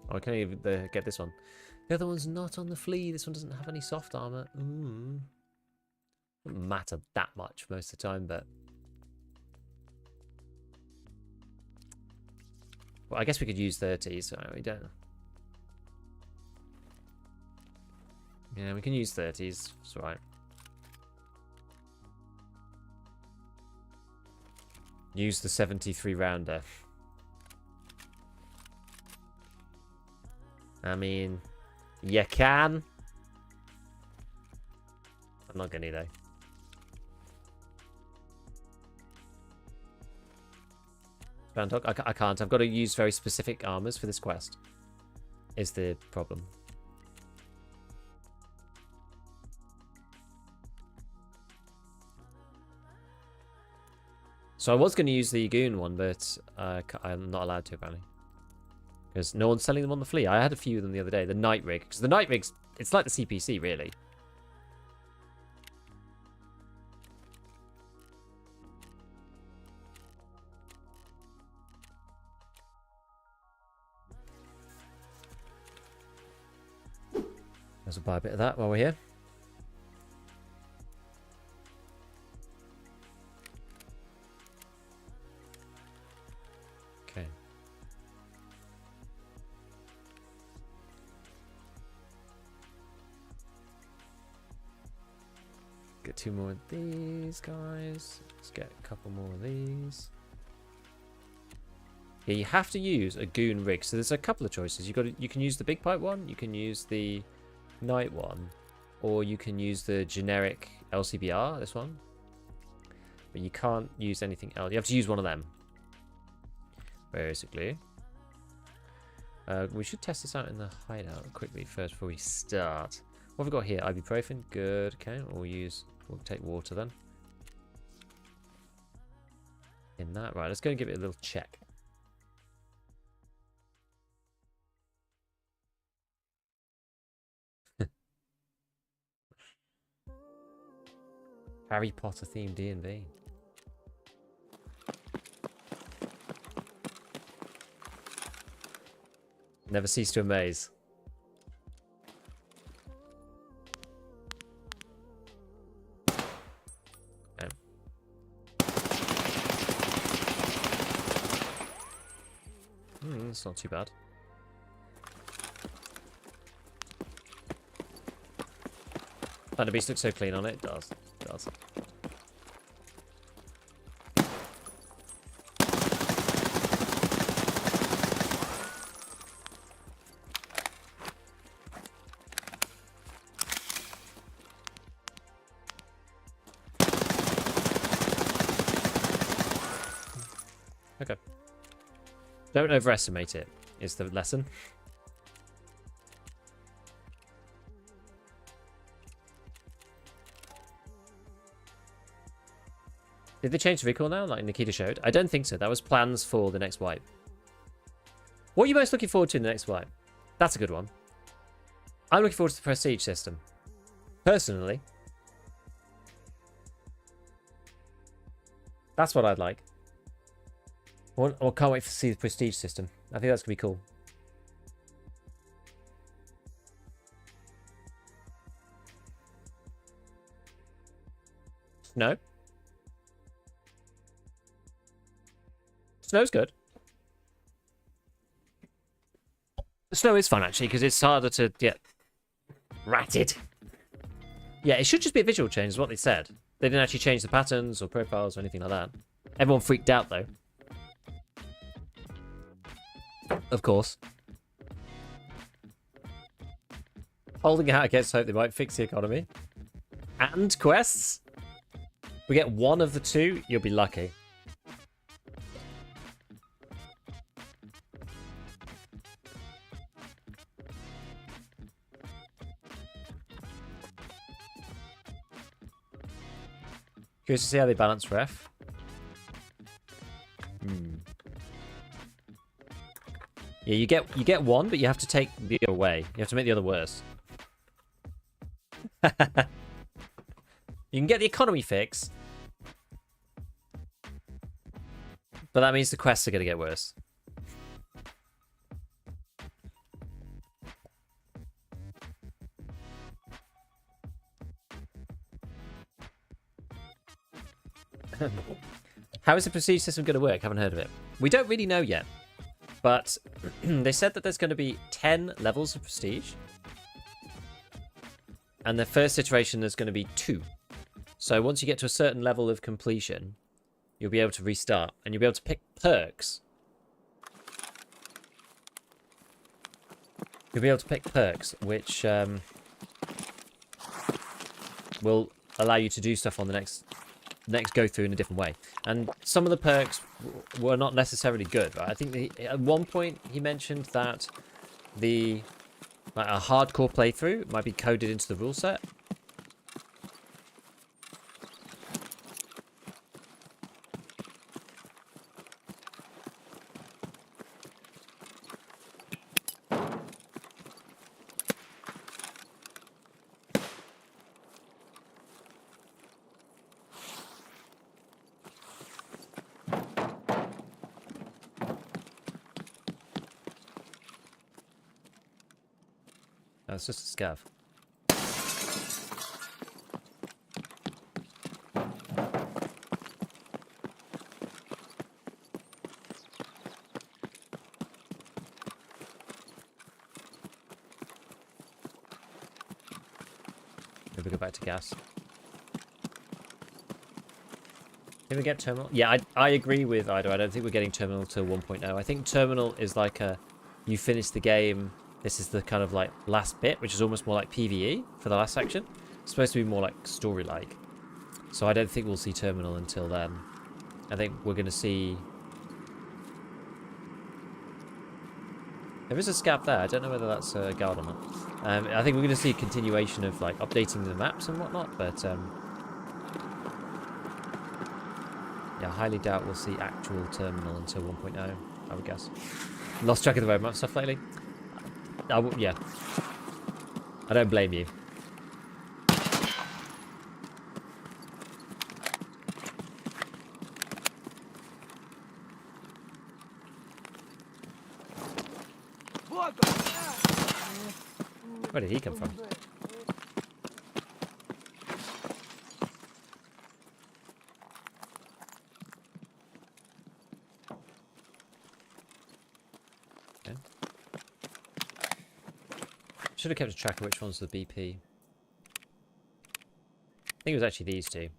Oh, I can't even get this one. The other one's not on the flea. This one doesn't have any soft armor. Doesn't matter that much most of the time, but... Well, I guess we could use 30s, so we don't... Yeah, we can use 30s. It's alright. Use the 73 rounder. I mean, you can. I'm not gonna though. ScavTalk? I can't. I've got to use very specific armors for this quest. Is the problem. So I was going to use the goon one, but I'm not allowed to apparently. Because no one's selling them on the flea. I had a few of them the other day. The night rig. Because the night rig's, it's like the CPC, really. Let's buy a bit of that while we're here. Okay. Get 2 more of these guys. Let's get a couple more of these. Yeah, you have to use a goon rig. So there's a couple of choices. You can use the big pipe one. You can use the night one, or you can use the generic LCBR. This one, but you can't use anything else. You have to use one of them. Basically, we should test this out in the hideout quickly first before we start. What have we got here? Ibuprofen. Good. Okay, we'll take water then. In that, right? Let's go and give it a little check. Harry Potter themed D&D. Never cease to amaze. Okay. It's not too bad. Thunder Beast looks so clean on it. It does. It does. Okay. Don't overestimate it, is the lesson. Did they change the recoil now, like Nikita showed? I don't think so. That was plans for the next wipe. What are you most looking forward to in the next wipe? That's a good one. I'm looking forward to the prestige system. Personally. That's what I'd like. I can't wait to see the prestige system. I think that's going to be cool. Snow? Snow's good. Snow is fun, actually, because it's harder to get ratted. Yeah, it should just be a visual change, is what they said. They didn't actually change the patterns or profiles or anything like that. Everyone freaked out, though. Of course. Holding out against hope they might fix the economy. And quests? We get one of the two, you'll be lucky. Curious to see how they balance ref. Yeah, you get one, but you have to take the other away. You have to make the other worse. You can get the economy fix, but that means the quests are going to get worse. How is the prestige system going to work? Haven't heard of it. We don't really know yet, but they said that there's going to be 10 levels of prestige, and the first iteration there's going to be 2. So once you get to a certain level of completion, you'll be able to restart, and you'll be able to pick perks. You'll be able to pick perks, which will allow you to do stuff on the next go through in a different way. And some of the perks were not necessarily good, right? I think at one point he mentioned that a hardcore playthrough might be coded into the rule set. Oh, it's just a scav. Maybe go back to gas. Did we get terminal? Yeah, I agree with Ido. I don't think we're getting terminal till 1.0. I think terminal is like you finish the game. This is the kind of like last bit, which is almost more like PvE for the last section. It's supposed to be more like story-like. So I don't think we'll see terminal until then. I think we're going to see... There is a scav there. I don't know whether that's a guard or not. I think we're going to see a continuation of like updating the maps and whatnot, but yeah, I highly doubt we'll see actual terminal until 1.0, I would guess. Lost track of the roadmap stuff lately. Yeah. I don't blame you. Where did he come from? Okay. Should have kept a track of which one's the BP. I think it was actually these two.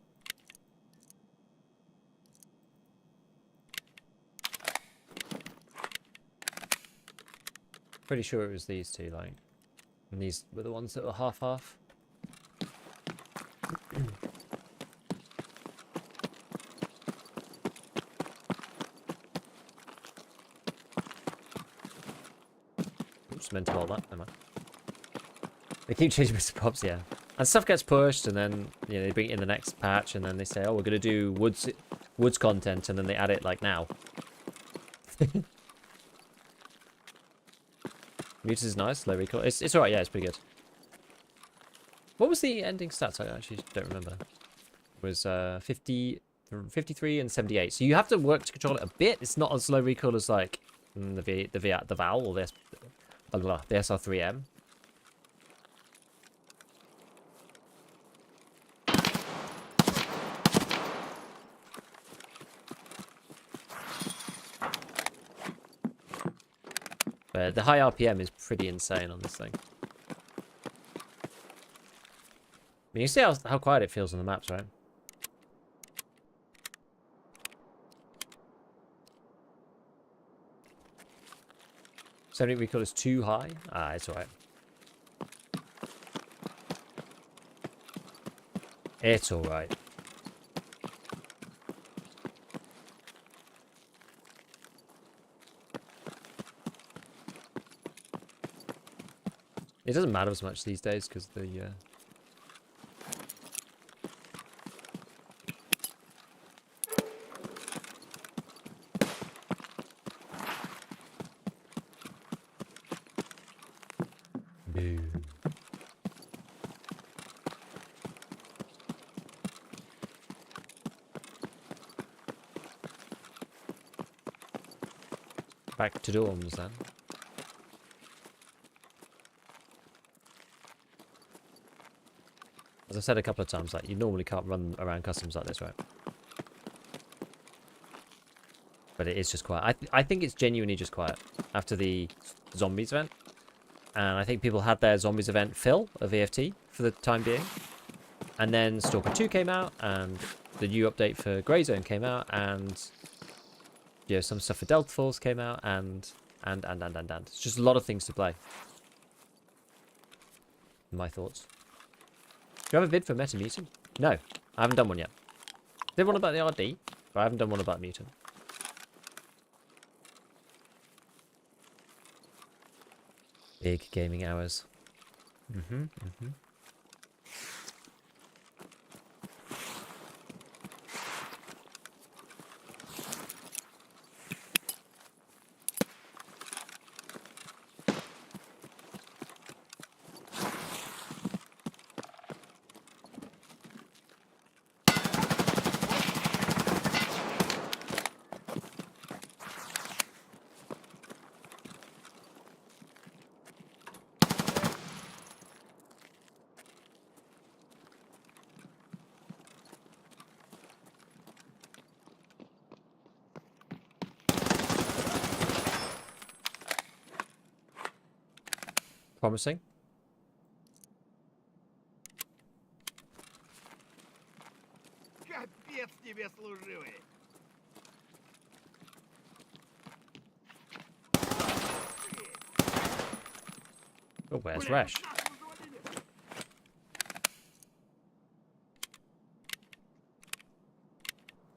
Pretty sure it was these two, like. And these were the ones that were half-half. Oops, meant to hold that, never mind. They keep changing Mr. Pops, yeah. And stuff gets pushed, and then they bring it in the next patch, and then they say, "Oh, we're gonna do woods content," and then they add it like now. Muted is nice, low recoil. It's alright, yeah, it's pretty good. What was the ending stats? I actually don't remember. It was 53 53 and 78. So you have to work to control it a bit. It's not as low recoil as like the Val or the SR3M. But the high RPM is pretty insane on this thing. I mean, you see how quiet it feels on the maps, right? Seventy recoil is too high. Ah, it's alright. It's alright. It doesn't matter as much these days because the Boo. Back to dorms then. As I've said a couple of times, like you normally can't run around customs like this, right? But it is just quiet. I think it's genuinely just quiet after the zombies event. And I think people had their zombies event fill of EFT for the time being. And then Stalker 2 came out, and the new update for Grey Zone came out, and you know, some stuff for Delta Force came out, and. It's just a lot of things to play. My thoughts. Do you have a vid for Meta Mutant? No, I haven't done one yet. Did one about the RD, but I haven't done one about Mutant. Big gaming hours. Promising. Капец тебе служивый. Oh, where's Resh?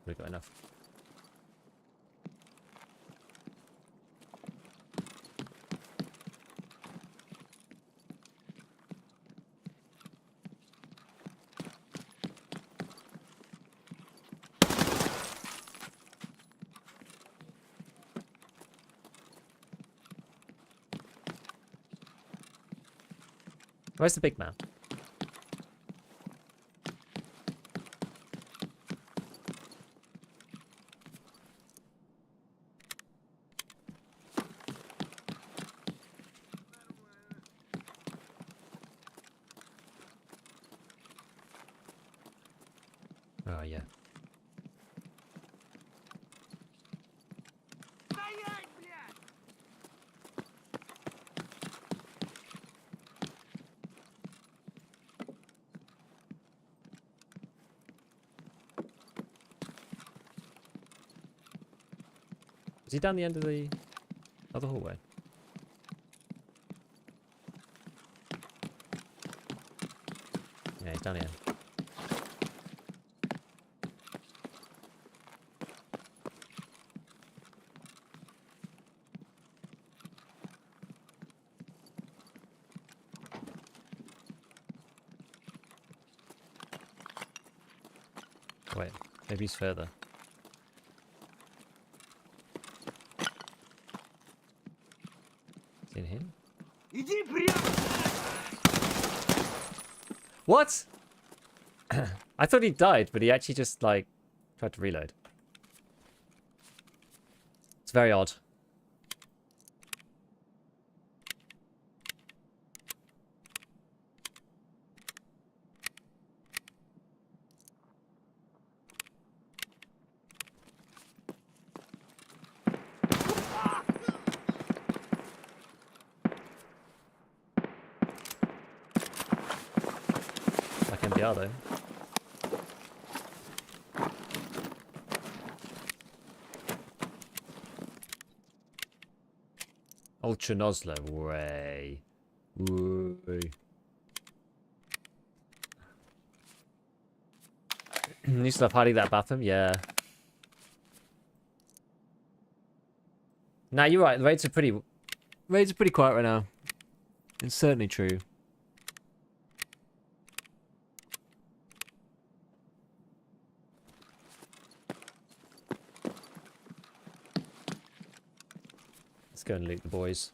We've got enough. Where's the big man? Oh, yeah. Стоять, блядь! Is he down the end of the other hallway? Yeah, he's down the end. Wait, maybe he's further. Is it him? Иди прямо! What? I thought he died, but he actually just like Tried to reload. It's very odd. Like NBR though. Ultra Nosler, way. You still have hiding that bathroom? Yeah. Nah, you're right. The raids are pretty quiet right now. It's certainly true. Let's go and loot the boys.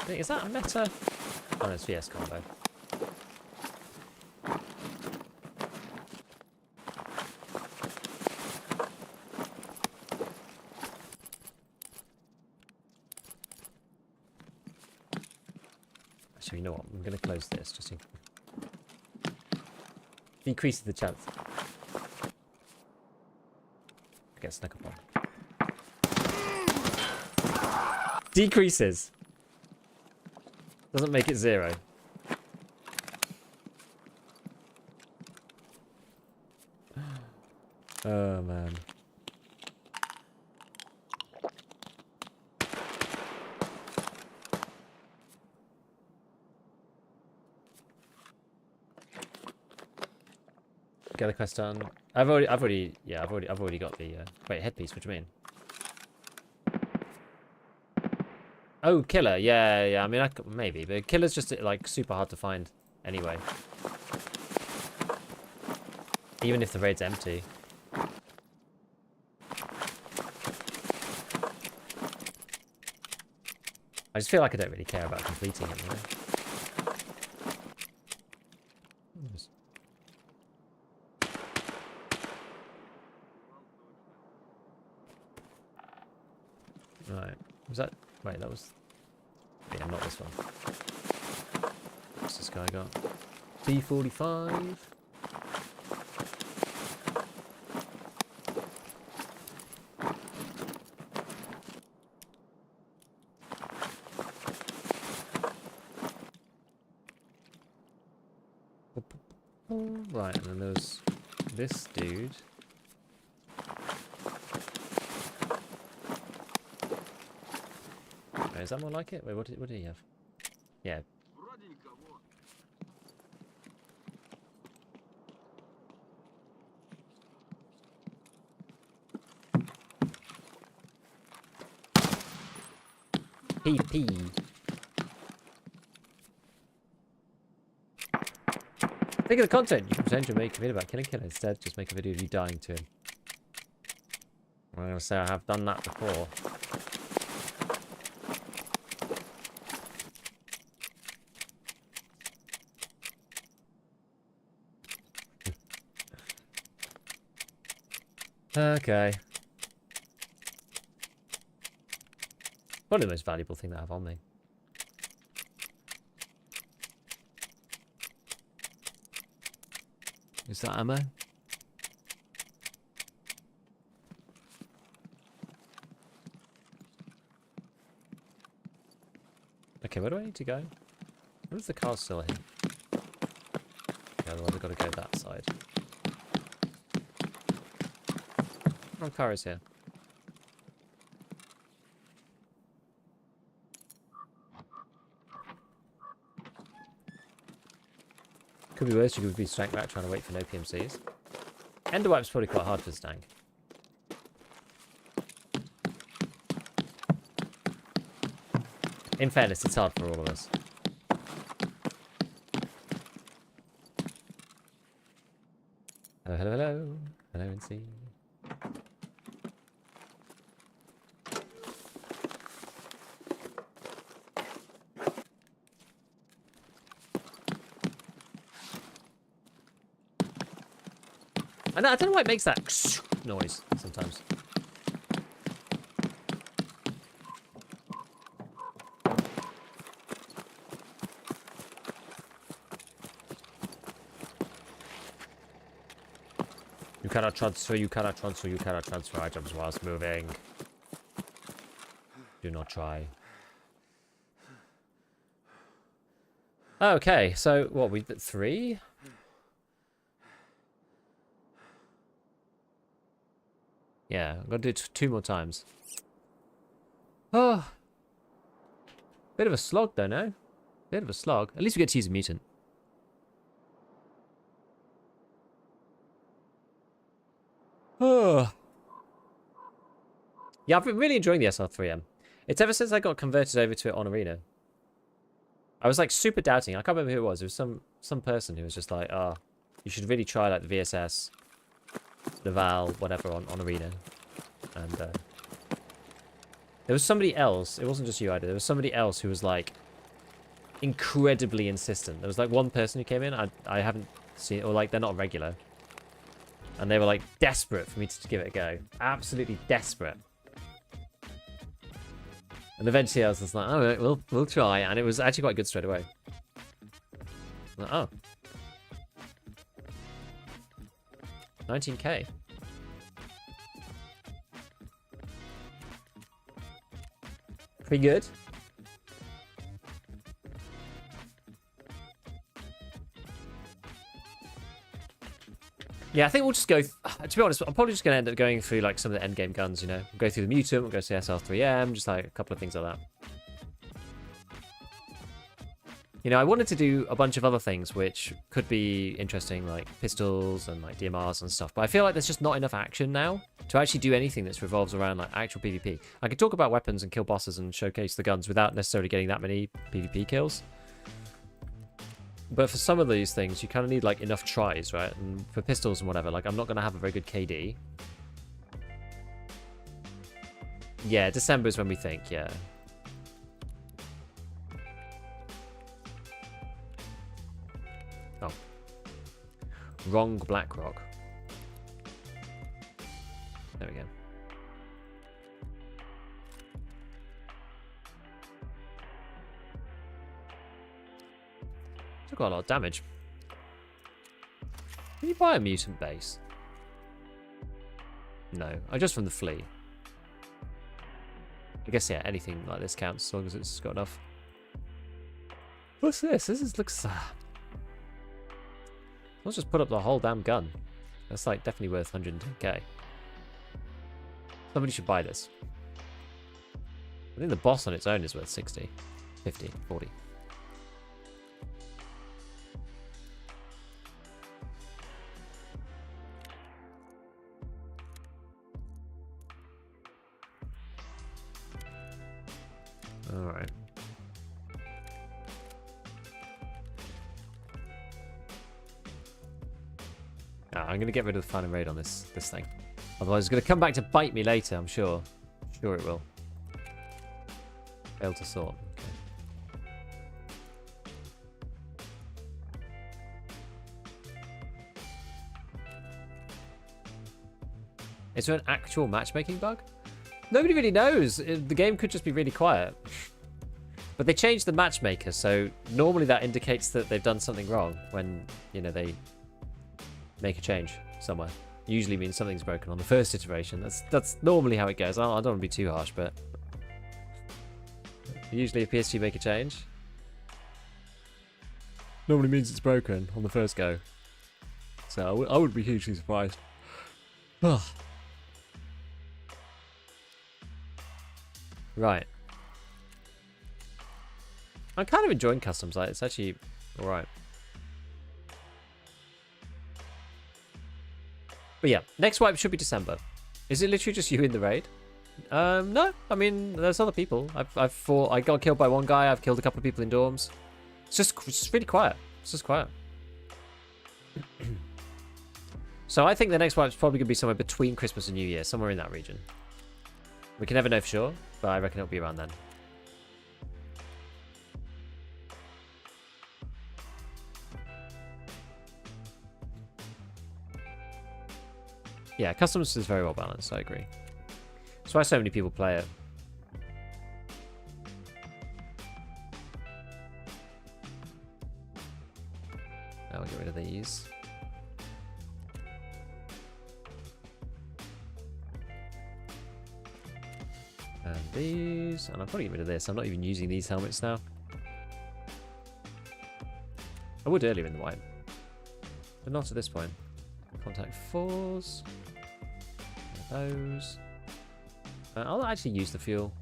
Is that a meta? Oh, no, it's VS combo. Actually, you know what? I'm going to close this just in... Decreases the chance. Get snuck up on. Decreases. Doesn't make it 0. Oh, man. Get the quest done. I've already got the wait, headpiece. What do you mean? Oh, killer. Yeah. I mean, maybe, but killer's just like super hard to find anyway. Even if the raid's empty. I just feel like I don't really care about completing it, really. Right. Was that... Wait, that was... Yeah, not this one. What's this guy got? T45. Right, and then there's this dude. Is that more like it? Wait, what did he have? Yeah. PP. Think of the content. You can potentially make a video about killing killer. Instead, just make a video of you dying to him. I'm going to say I have done that before. Okay. Probably the most valuable thing that I have on me. Is that ammo? Okay, where do I need to go? What if the car's still here? Yeah, otherwise I've got to go that side. Oh, car is here. Could be worse, you could be stank back trying to wait for no PMCs. Enderwipe's probably quite hard for stank. In fairness, it's hard for all of us. Hello, hello, hello. Hello, NC. And I don't know why it makes that noise sometimes. You cannot transfer, you cannot transfer, you cannot transfer items whilst moving. Do not try. Okay, so what, we did 3? Yeah, I'm gonna do it 2 more times. Oh. Bit of a slog though, no? Bit of a slog. At least we get to use a mutant. Oh. Yeah, I've been really enjoying the SR3M. It's ever since I got converted over to it on Arena. I was like super doubting. I can't remember who it was. It was some person who was just like, oh, you should really try like the VSS, the Val, whatever on Arena. And there was somebody else. It wasn't just you either. There was somebody else who was like incredibly insistent. There was like one person who came in. I haven't seen, or like they're not a regular. And they were like desperate for me to give it a go. Absolutely desperate. And eventually I was just like, all right, we'll try. And it was actually quite good straight away. Like, oh. 19k. Pretty good. Yeah, I think we'll just go... To be honest, I'm probably just going to end up going through like some of the endgame guns, you know. We'll go through the Mutant, we'll go to SR3M, just like a couple of things like that. You know, I wanted to do a bunch of other things which could be interesting, like pistols and like DMRs and stuff. But I feel like there's just not enough action now to actually do anything that revolves around like actual PvP. I could talk about weapons and kill bosses and showcase the guns without necessarily getting that many PvP kills. But for some of these things, you kind of need like enough tries, right? And for pistols and whatever, like I'm not going to have a very good KD. Yeah, December is when we think, yeah. Oh. Wrong Blackrock. There we go. Took quite a lot of damage. Can you buy a mutant base? No. Oh, just from the flea. I guess, yeah, anything like this counts as long as it's got enough. What's this? Looks... Let's just put up the whole damn gun. That's like definitely worth 110k. Somebody should buy this. I think the boss on its own is worth 60, 50, 40. Alright. I'm going to get rid of the final raid on this thing. Otherwise it's going to come back to bite me later, I'm sure. Sure it will. Fail to sort. Okay. Is there an actual matchmaking bug? Nobody really knows. The game could just be really quiet. But they changed the matchmaker, so normally that indicates that they've done something wrong when, you know, they make a change somewhere. Usually means something's broken on the first iteration. That's normally how it goes. I don't want to be too harsh, but usually if PSG make a change, normally means it's broken on the first go. So I would be hugely surprised. Right. I'm kind of enjoying customs. Like, it's actually alright. But yeah, next wipe should be December. Is it literally just you in the raid? No. I mean, there's other people. I've fought. I got killed by one guy. I've killed a couple of people in dorms. It's just really quiet. It's just quiet. So I think the next wipe's probably going to be somewhere between Christmas and New Year, somewhere in that region. We can never know for sure, but I reckon it'll be around then. Yeah, customs is very well balanced, I agree. That's why so many people play it. I'll get rid of these. And these. And I'll probably get rid of this. I'm not even using these helmets now. I would earlier in the wipe. But not at this point. Contact 4s. Those. I'll actually use the fuel.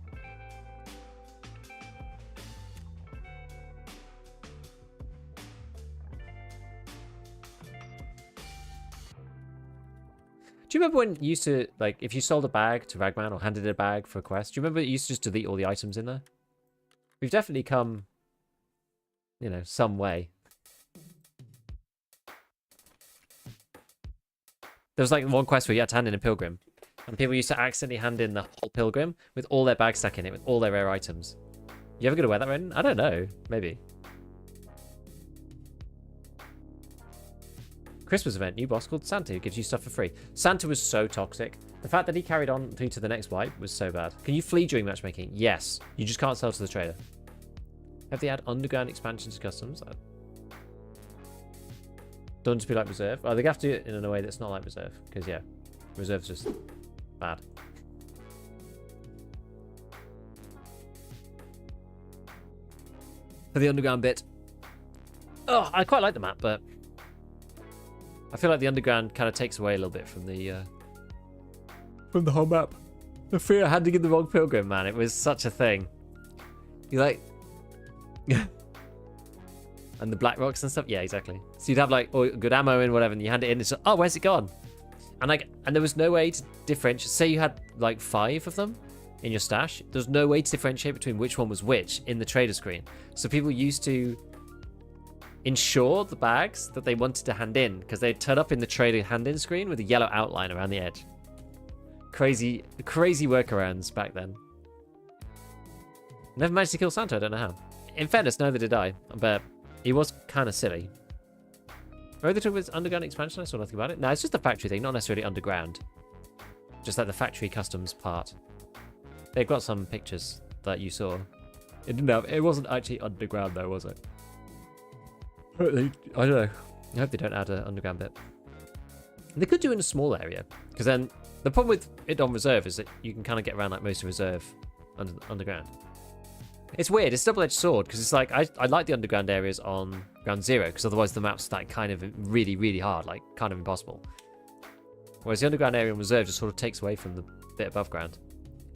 Do you remember when you used to, like, if you sold a bag to Ragman or handed a bag for a quest, do you remember it used to just delete all the items in there? We've definitely come, you know, some way. There was like one quest where you had to hand in a pilgrim, and people used to accidentally hand in the whole pilgrim with all their bags stuck in it, with all their rare items. You ever gonna wear that, Ren? I don't know. Maybe. Christmas event, new boss called Santa who gives you stuff for free. Santa was so toxic. The fact that he carried on through to the next wipe was so bad. Can you flee during matchmaking? Yes. You just can't sell to the trader. Have they add underground expansions to customs? Don't just be like Reserve. Oh, they have to do it in a way that's not like Reserve. Because, yeah, Reserve's just bad. For the underground bit. Oh, I quite like the map, but I feel like the underground kind of takes away a little bit from the whole map. The fear of handing in the wrong pilgrim, man. It was such a thing. You like... and the black rocks and stuff. Yeah, exactly. So you'd have like good ammo and whatever, and you hand it in, and it's like, oh, where's it gone? And like, and there was no way to differentiate. Say you had like 5 of them in your stash. There's no way to differentiate between which one was which in the trader screen. So people used to ensure the bags that they wanted to hand in because they'd turn up in the trader hand-in screen with a yellow outline around the edge. Crazy workarounds back then. Never managed to kill Santa. I don't know how. In fairness, neither did I. But he was kind of silly. Whether they talk about underground expansion, I saw nothing about it. No, it's just a factory thing, not necessarily underground. Just like the factory customs part. They've got some pictures that you saw. It wasn't actually underground though, was it? I don't know. I hope they don't add an underground bit. They could do in a small area, because then the problem with it on Reserve is that you can kind of get around like most of Reserve underground. It's weird. It's a double-edged sword because it's like I like the underground areas on Ground Zero because otherwise the map's like kind of really, really hard, like kind of impossible. Whereas the underground area on Reserve just sort of takes away from the bit above ground.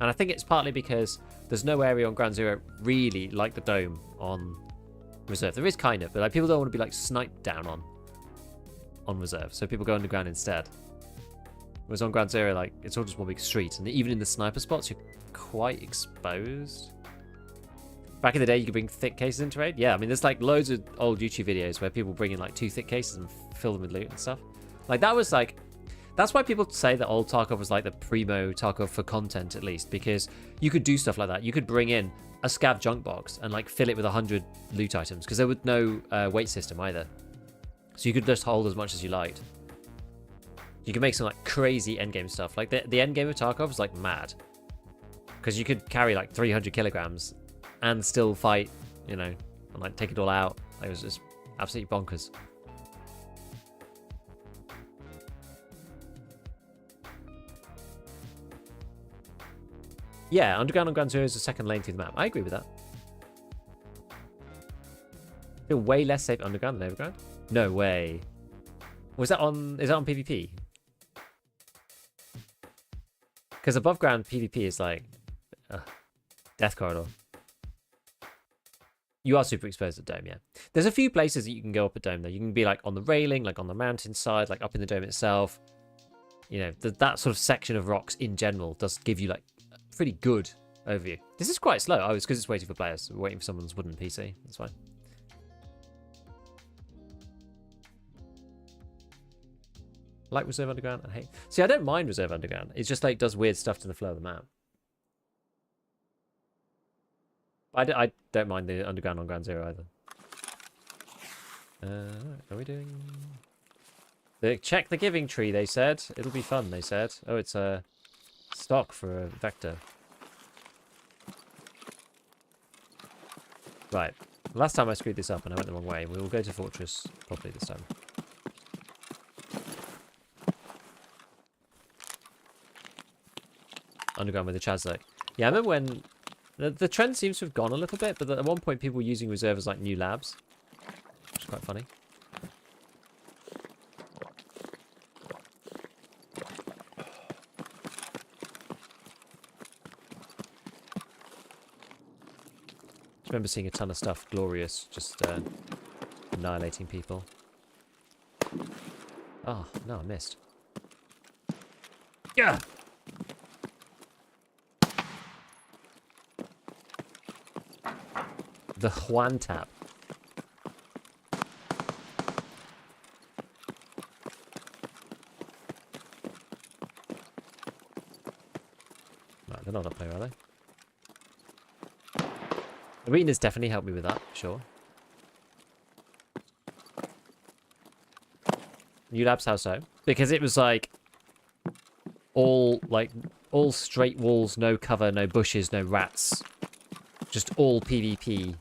And I think it's partly because there's no area on Ground Zero really like the dome on Reserve. There is kind of, but like people don't want to be like sniped down on Reserve, so people go underground instead. Whereas on Ground Zero, like it's all just one big street, and even in the sniper spots, you're quite exposed. Back in the day, you could bring thick cases into raid. Yeah, I mean, there's like loads of old YouTube videos where people bring in like 2 thick cases and fill them with loot and stuff. Like that was like, that's why people say that old Tarkov was like the primo Tarkov for content, at least, because you could do stuff like that. You could bring in a scav junk box and like fill it with 100 loot items because there was no weight system either. So you could just hold as much as you liked. You could make some like crazy endgame stuff. Like the endgame of Tarkov was like mad because you could carry like 300 kilograms and still fight, you know, and like take it all out. It was just absolutely bonkers. Yeah, underground on Ground Zero is the second lane through the map. I agree with that. Feel way less safe underground than overground. No way. Was that on? Is that on PvP? Because above ground PvP is like death corridor. You are super exposed at Dome, yeah. There's a few places that you can go up at Dome, though. You can be, like, on the railing, like, on the mountainside, like, up in the Dome itself. You know, that sort of section of rocks in general does give you, like, a pretty good overview. This is quite slow. Oh, it's because it's waiting for players. We're waiting for someone's wooden PC. That's fine. Like Reserve Underground? I hate... See, I don't mind Reserve Underground. It's just, like, does weird stuff to the flow of the map. I don't mind the underground on Ground Zero either. Are we doing... Check the giving tree, they said. It'll be fun, they said. Oh, it's a stock for a vector. Right. Last time I screwed this up and I went the wrong way. We will go to Fortress properly this time. Underground with the Chazak. Yeah, I remember when... The trend seems to have gone a little bit, but at one point people were using reserve as like new labs. Which is quite funny. I remember seeing a ton of stuff, glorious, just annihilating people. Oh, no, I missed. Yeah! The Juan tap. Right, they're not up there, are they? Arena's definitely helped me with that, sure. New labs, how so? Because it was like all straight walls, no cover, no bushes, no rats. Just all PvP.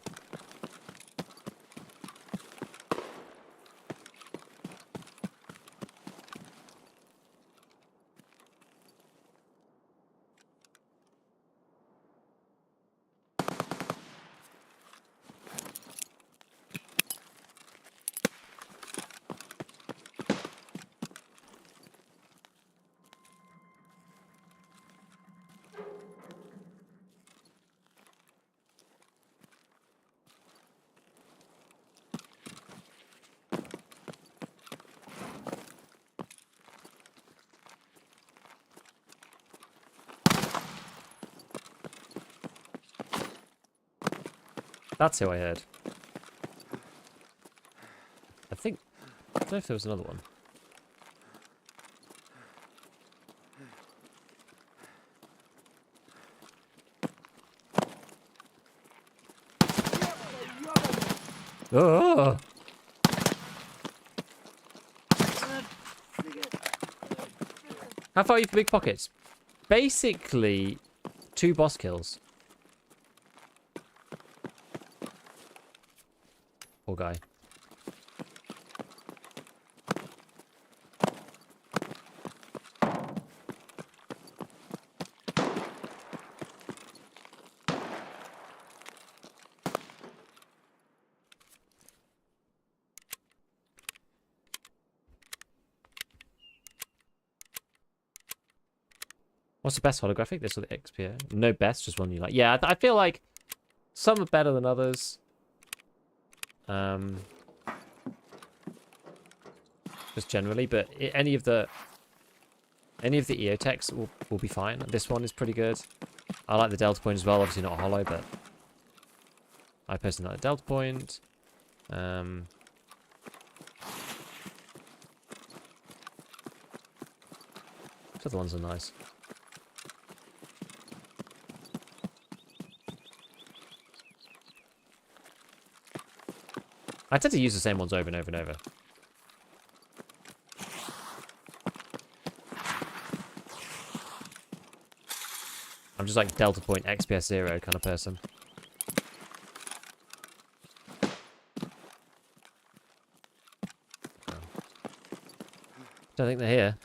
That's who I heard. I think... I don't know if there was another one. Oh! How far are you for big pockets? Basically, 2 boss kills. Poor guy. What's the best holographic? This or the XP? No best, just one you like. Yeah, I feel like some are better than others. Just generally, but any of the EOTechs will be fine. This one is pretty good. I like the Delta Point as well. Obviously not a holo, but I personally like the Delta Point. The other ones are nice. I tend to use the same ones over and over and over. I'm just like Delta Point XPS 0 kind of person. Don't think they're here.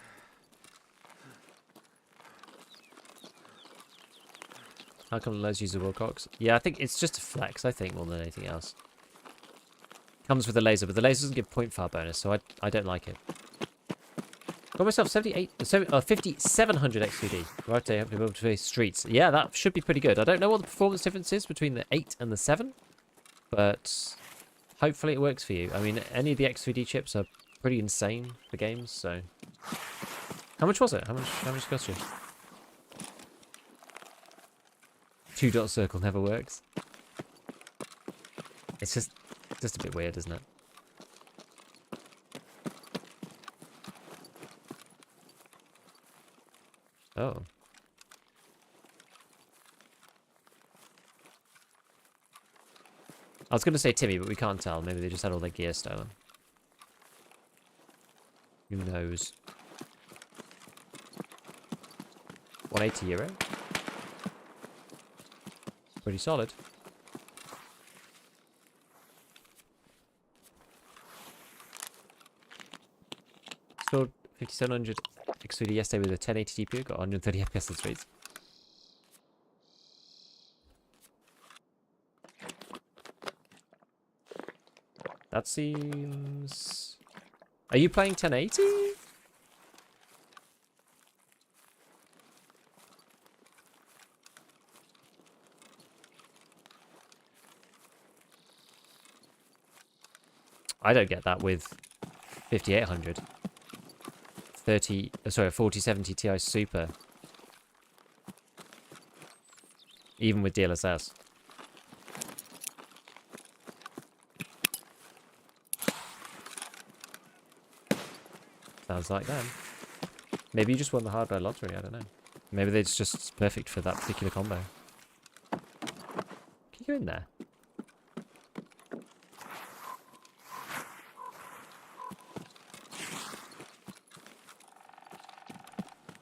How come loads use the Wilcox? Yeah, I think it's just a flex, I think, more than anything else. Comes with a laser, but the laser doesn't give point fire bonus, so I don't like it. Got myself 5,700 XPD. Right, I have to move to streets. Yeah, that should be pretty good. I don't know what the performance difference is between the 8 and the 7, but hopefully it works for you. I mean, any of the X3D chips are pretty insane for games, so... How much was it? How much cost you? 2-dot circle never works. It's just a bit weird, isn't it? Oh. I was going to say Timmy, but we can't tell. Maybe they just had all their gear stolen. Who knows? €180. Pretty solid. Scored 5700 excluding yesterday with a 1080 GPU, got 130 FPS on streets. That seems... Are you playing 1080? I don't get that with 5800. 4070 Ti Super. Even with DLSS. Sounds like them. Maybe you just won the hardware lottery, I don't know. Maybe it's just perfect for that particular combo. Can you go in there?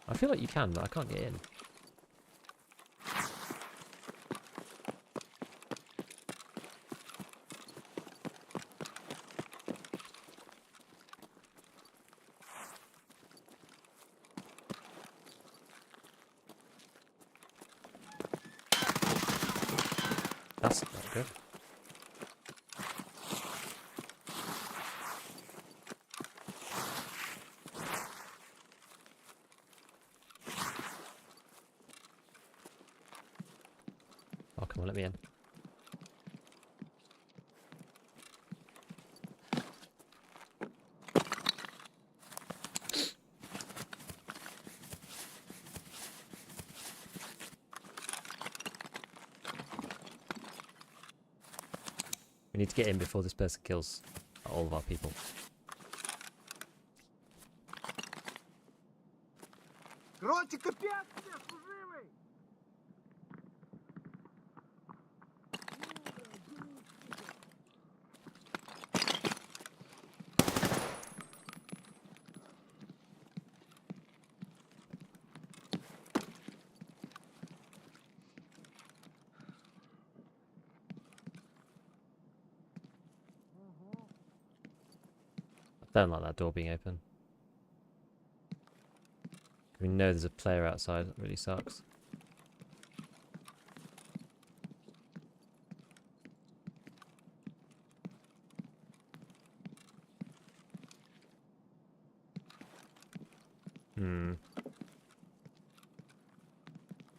I feel like you can, but I can't get in. That's not good. Oh, come on, let me in. We need to get in before this person kills all of our people. Короче, капец, все, служивый! I don't like that door being open. We know there's a player outside. That really sucks.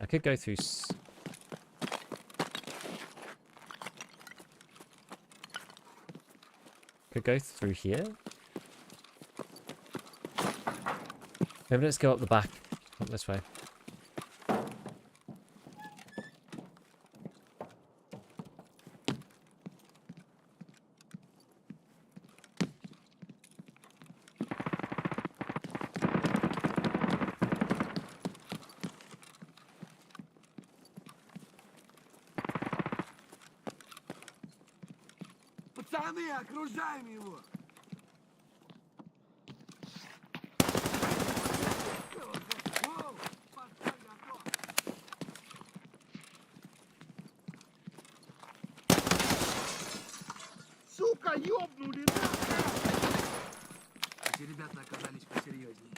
I could go through... Could go through here? Maybe let's go up the back. Up this way. Пацаны, окружаем его! Воу, пацан готов! Сука, ёбнули, да? Эти ребята оказались посерьезнее.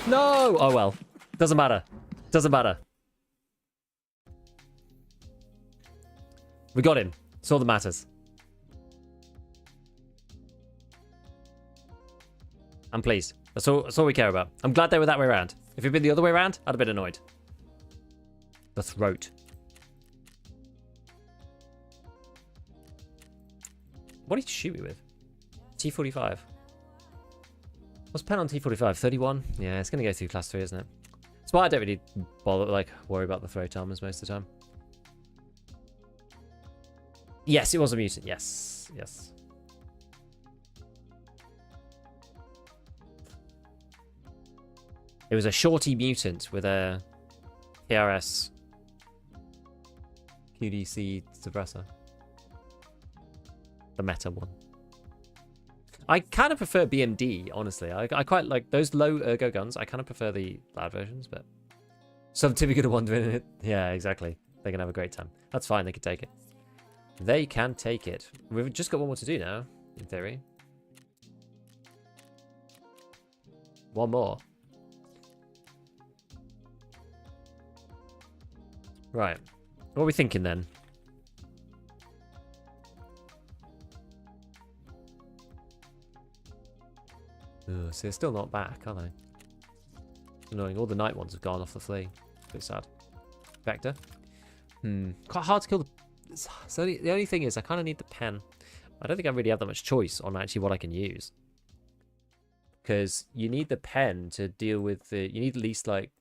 No! Oh well. Doesn't matter. Doesn't matter. We got him. That's all that matters. I'm pleased. That's all we care about. I'm glad they were that way around. If it'd been the other way around, I'd have been annoyed. The throat. What did you shoot me with? T45. What's pen on T45? 31? Yeah, it's going to go through class 3, isn't it? That's why I don't really bother, worry about the throat armors most of the time. Yes, it was a mutant. Yes, yes. It was a shorty mutant with a PRS QDC suppressor. The meta one. I kind of prefer BMD, honestly. I quite like those low ergo guns. I kind of prefer the loud versions, but some typical wondering it. Yeah, exactly. They can have a great time. That's fine. They can take it. They can take it. We've just got one more to do now, in theory. One more. Right. What are we thinking then? Ugh, so they're still not back, are they? Annoying. All the night ones have gone off the flea. Pretty sad. Vector. Quite hard to kill the... So the only thing is I kind of need the pen. I don't think I really have that much choice on actually what I can use. Because you need the pen to deal with the... You need at least like...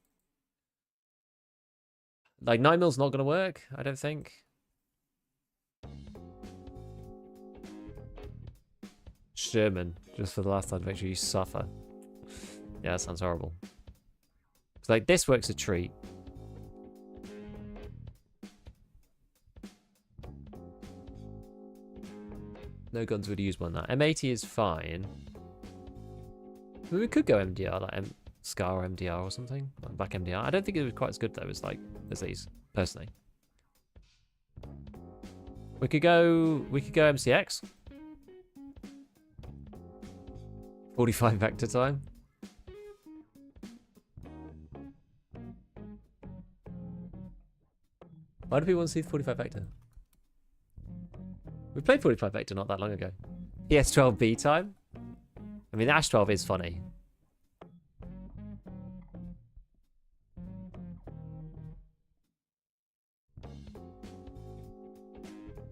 Like 9mm not going to work, I don't think. Sherman, just for the last time to make sure you suffer. Yeah, that sounds horrible. It's like this works a treat. No guns would use one that. M80 is fine. I mean, we could go MDR, like Scar MDR or something. Like Black MDR. I don't think it was quite as good though as like as these, personally. We could go MCX. 45 vector time. Why do people want to see 45 vector? We played 45 vector not that long ago. PS12B time? I mean, Ash 12 is funny.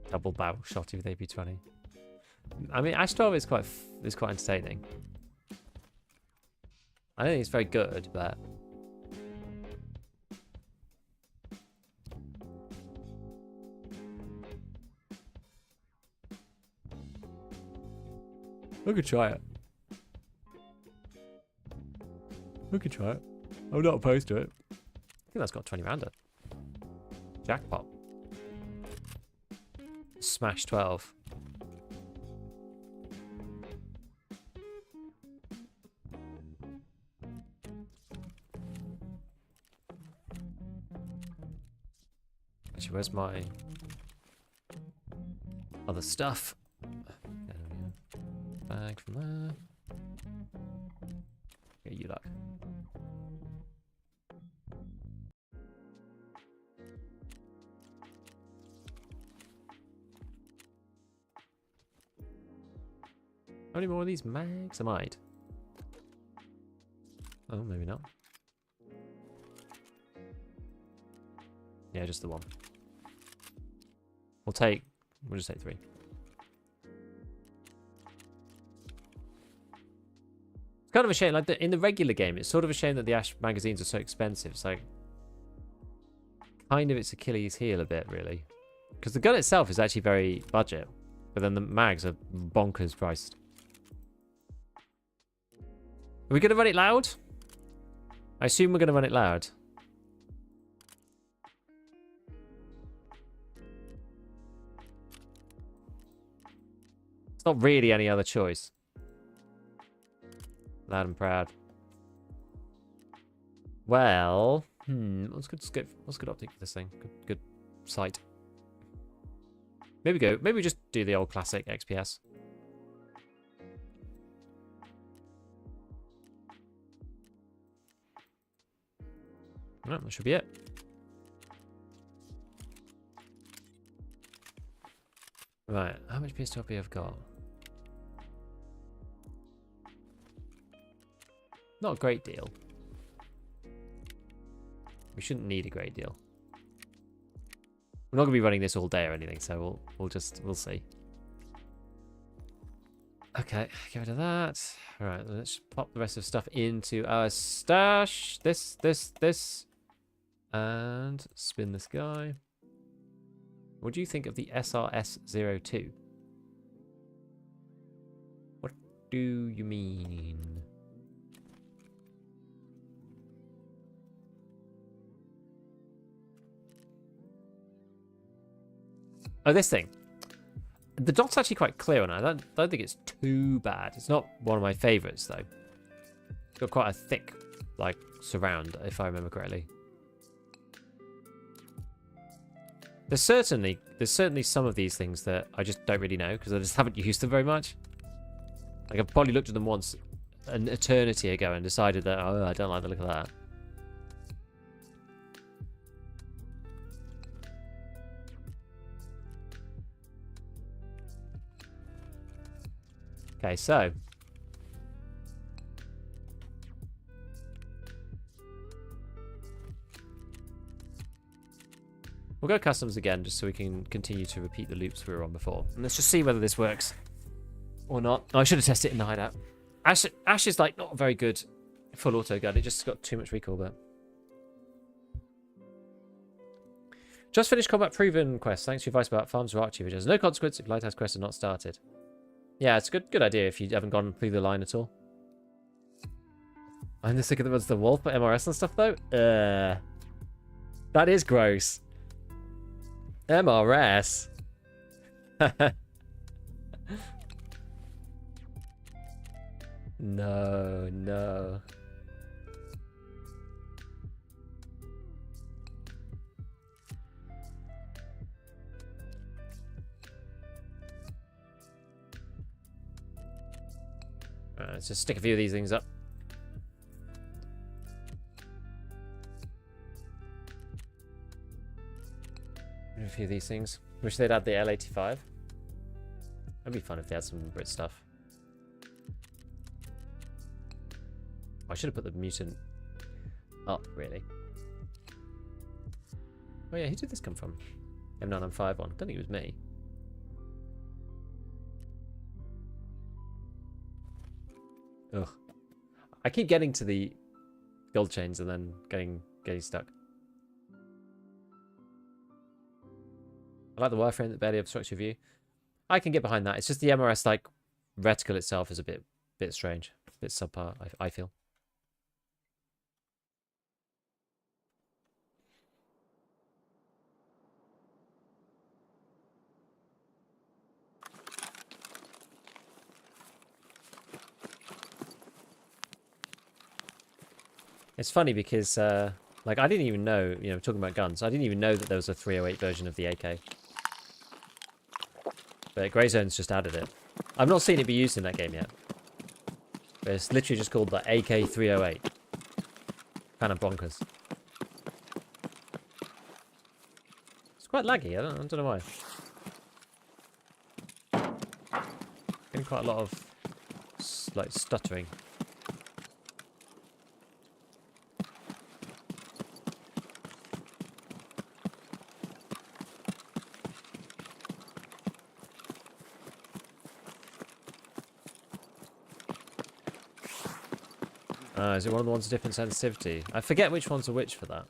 Double barrel shotty with AP20. I mean, Ash 12 is quite entertaining. I don't think it's very good, but we could try it. We could try it. I'm not opposed to it. I think that's got 20 rounder. Jackpot. Smash 12. Actually, where's my other stuff? Bag from there. Yeah, you luck. How many more of these mags? I might. Oh, maybe not. Yeah, just the one. We'll just take 3. It's kind of a shame, like in the regular game, it's sort of a shame that the Ash magazines are so expensive. It's like, kind of its Achilles heel a bit, really. Because the gun itself is actually very budget, but then the mags are bonkers priced. Are we going to run it loud? I assume we're going to run it loud. It's not really any other choice. Loud and proud. Well, what's good optic for this thing? Good sight. Maybe we just do the old classic XPS. Right, that should be it. Right, how much PS12 have got? Not a great deal. We shouldn't need a great deal. We're not going to be running this all day or anything, so we'll see. Okay, get rid of that. All right, let's pop the rest of the stuff into our stash. This, and spin this guy. What do you think of the SRS-02? What do you mean? Oh, this thing. The dot's actually quite clear on it. I don't think it's too bad. It's not one of my favourites, though. It's got quite a thick, like, surround, if I remember correctly. There's certainly some of these things that I just don't really know, because I just haven't used them very much. Like, I've probably looked at them once an eternity ago and decided that, oh, I don't like the look of that. Okay, so we'll go customs again just so we can continue to repeat the loops we were on before. And let's just see whether this works or not. Oh, I should have tested it in the hideout. Ash is like not a very good full auto gun. It just got too much recoil, but just finished combat proven quest. Thanks for your advice about farms or archery videos. No consequence if lighthouse quests are not started. Yeah, it's a good idea if you haven't gone through the line at all. I'm just thinking that was the wolf for MRS and stuff, though. That is gross. MRS. No. Let's just stick a few of these things up. A few of these things. Wish they'd add the L85. That'd be fun if they had some Brit stuff. I should have put the mutant up, really. Oh yeah, who did this come from? M995 one. Don't think it was me. Ugh. I keep getting to the gold chains and then getting stuck. I like the wireframe that barely obstructs your view. I can get behind that. It's just the MRS like reticle itself is a bit strange, a bit subpar. I feel. It's funny because like I didn't even know, you know, talking about guns, I didn't even know that there was a 308 version of the AK. But Greyzone's just added it. I've not seen it be used in that game yet. But it's literally just called the AK-308. Kind of bonkers. It's quite laggy, I don't know why. Getting quite a lot of like stuttering. Is it one of the ones with different sensitivity? I forget which ones are which for that.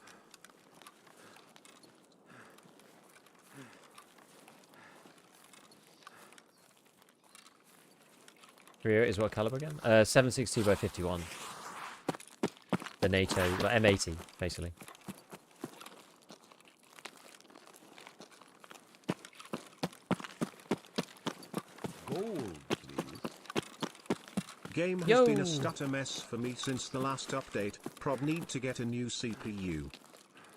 308 is what caliber again? 7.62 by 51. The NATO, like M80, basically. Game has been a stutter mess for me since the last update. Prob need to get a new CPU.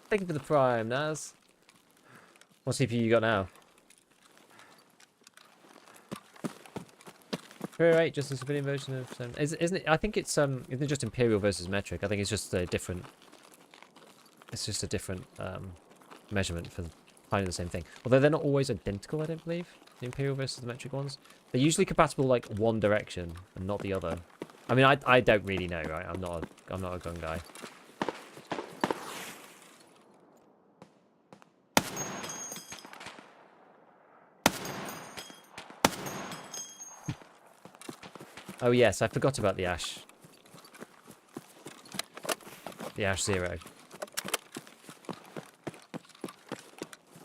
Thank you for the prime, Naz. What CPU you got now? 308, just a civilian version of... isn't it? I think it's isn't it just Imperial versus metric? I think it's just a different... It's just a different measurement for finding the same thing. Although they're not always identical, I don't believe. The Imperial versus the metric ones. They're usually compatible like one direction and not the other. I mean, I don't really know, right? I'm not a gun guy. Oh yes, I forgot about the Ash. The Ash Zero.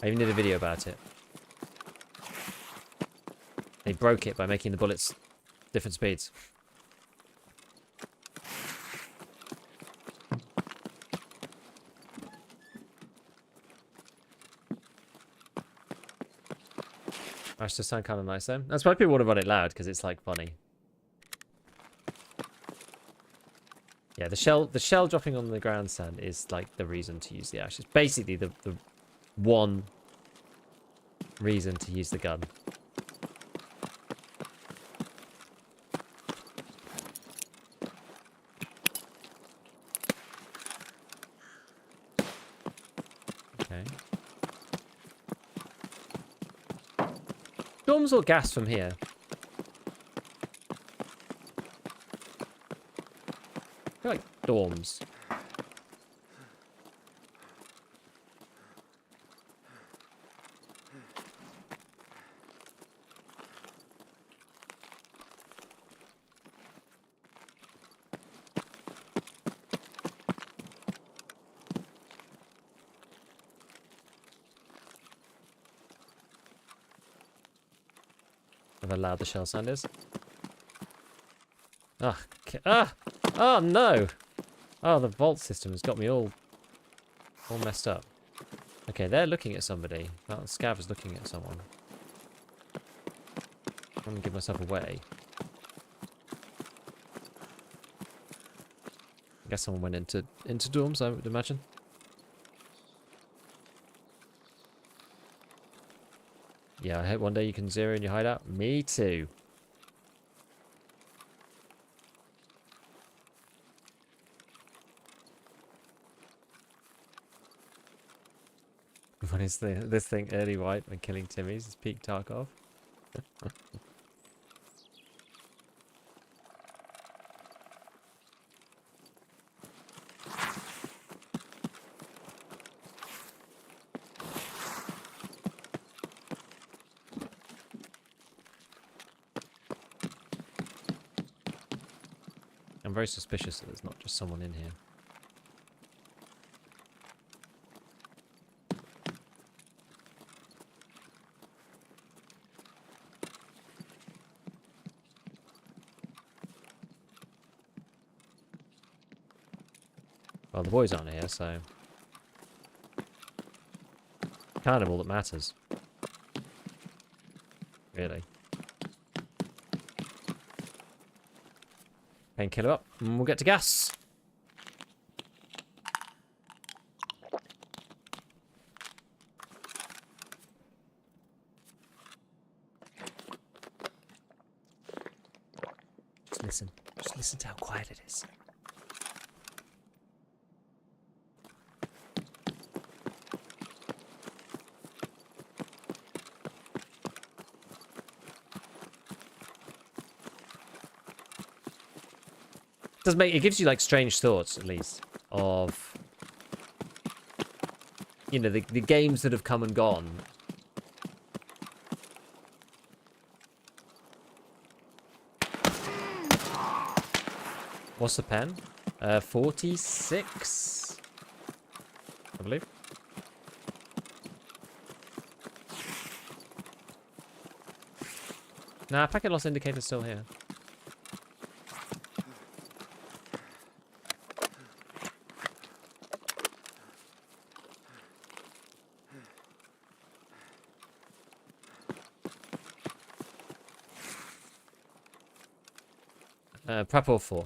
I even did a video about it. They broke it by making the bullets different speeds. That's just sound kind of nice though. That's why people want to run it loud, because it's like funny. Yeah, the shell dropping on the ground sand is like the reason to use the ash. It's basically the one reason to use the gun. Okay. Storms or gas from here? I feel like dorms. How loud the shell sound is. Oh no! Oh, the vault system has got me all messed up. Okay, they're looking at somebody. That scav is looking at someone. I'm gonna give myself away. I guess someone went into dorms, I would imagine. Yeah, I hope one day you can zero in your hideout. Me too. What is this thing early white when killing Timmy's? It's peak Tarkov. I'm very suspicious that there's not just someone in here. Well, the boys aren't here, so kind of all that matters. Really. Painkiller up, and we'll get to gas. Just listen. Just listen to how quiet it is. It gives you like strange thoughts, at least, of, you know, the games that have come and gone. What's the pen? 46, I believe. Nah, packet loss indicator's still here. Prep all 4.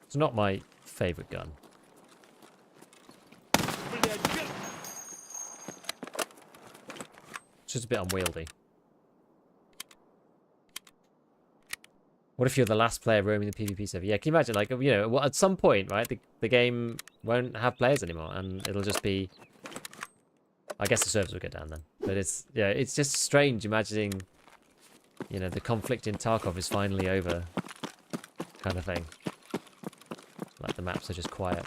It's not my favorite gun. It's just a bit unwieldy. What if you're the last player roaming the PvP server? Yeah, can you imagine, like, you know, at some point, right, the game won't have players anymore, and it'll just be... I guess the servers will go down then. But it's, yeah, it's just strange imagining, you know, the conflict in Tarkov is finally over, kind of thing. Like, the maps are just quiet.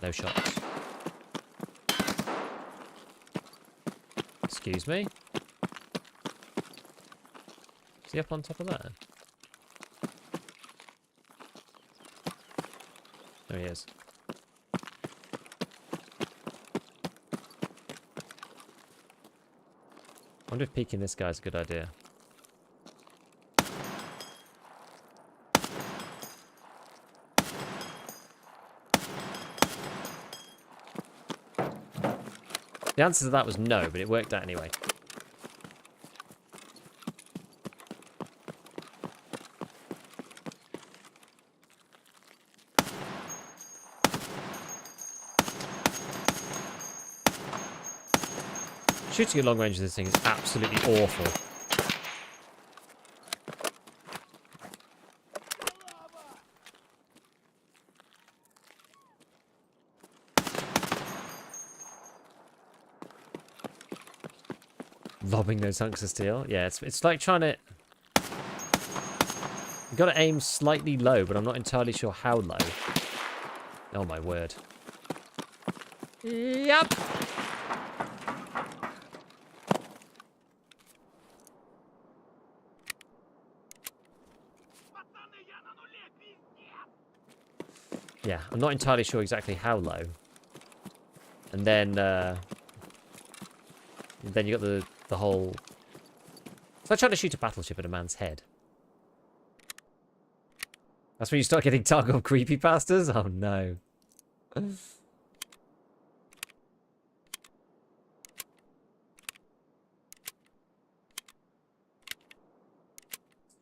No shots. Excuse me? Is he up on top of that? There he is. I wonder if peeking this guy's a good idea. The answer to that was no, but it worked out anyway. Shooting at long range of this thing is absolutely awful. Lobbing those hunks of steel. Yeah, it's like trying to... You've got to aim slightly low, but I'm not entirely sure how low. Oh my word. Yep. Yeah, I'm not entirely sure exactly how low. And then you got the whole... It's like trying to shoot a battleship at a man's head. That's when you start getting Tarkov creepypastas? Oh no.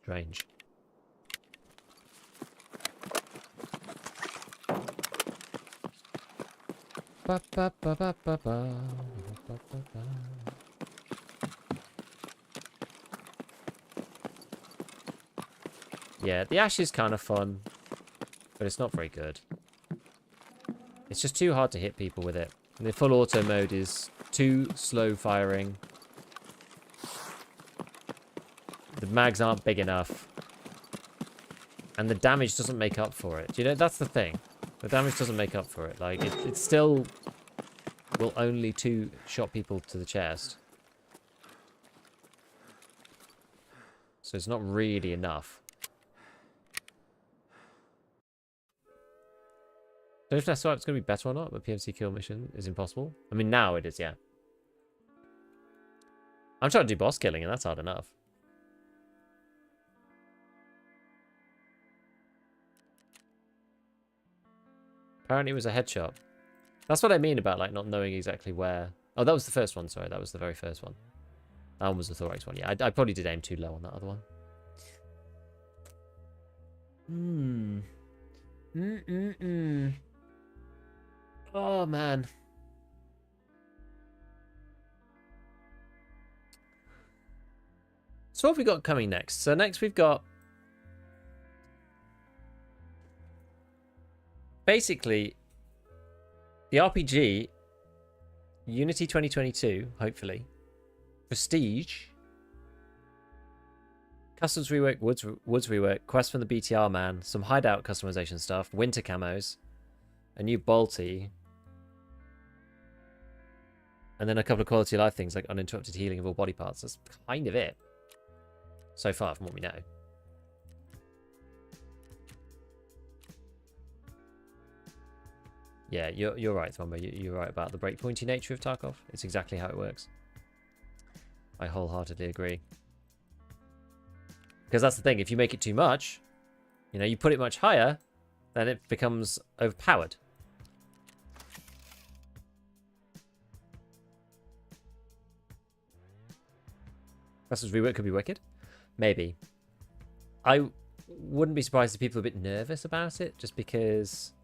Strange. Ba, ba, ba, ba, ba, ba. Ba, ba, ba. Yeah, the ash is kind of fun, but it's not very good. It's just too hard to hit people with it. And the full auto mode is too slow firing. The mags aren't big enough. And the damage doesn't make up for it. You know, that's the thing. The damage doesn't make up for it. Like, it still will only two-shot people to the chest. So it's not really enough. Don't know if that's going to be better or not, but PMC kill mission is impossible. I mean, now it is, yeah. I'm trying to do boss killing, and that's hard enough. Apparently it was a headshot. That's what I mean about, like, not knowing exactly where... Oh, that was the first one, sorry. That was the very first one. That one was the thorax one. Yeah, I probably did aim too low on that other one. Oh, man. So what have we got coming next? So next we've got... Basically, the RPG, Unity 2022, hopefully. Prestige. Customs rework, woods rework, quest from the BTR man, some hideout customization stuff, winter camos, a new Balti, and then a couple of quality of life things like uninterrupted healing of all body parts. That's kind of it. So far, from what we know. Yeah, you're right, Thombo. You're right about the breakpointy nature of Tarkov. It's exactly how it works. I wholeheartedly agree. Because that's the thing. If you make it too much, you know, you put it much higher, then it becomes overpowered. Customs rework could be wicked. Maybe. I wouldn't be surprised if people are a bit nervous about it, just because...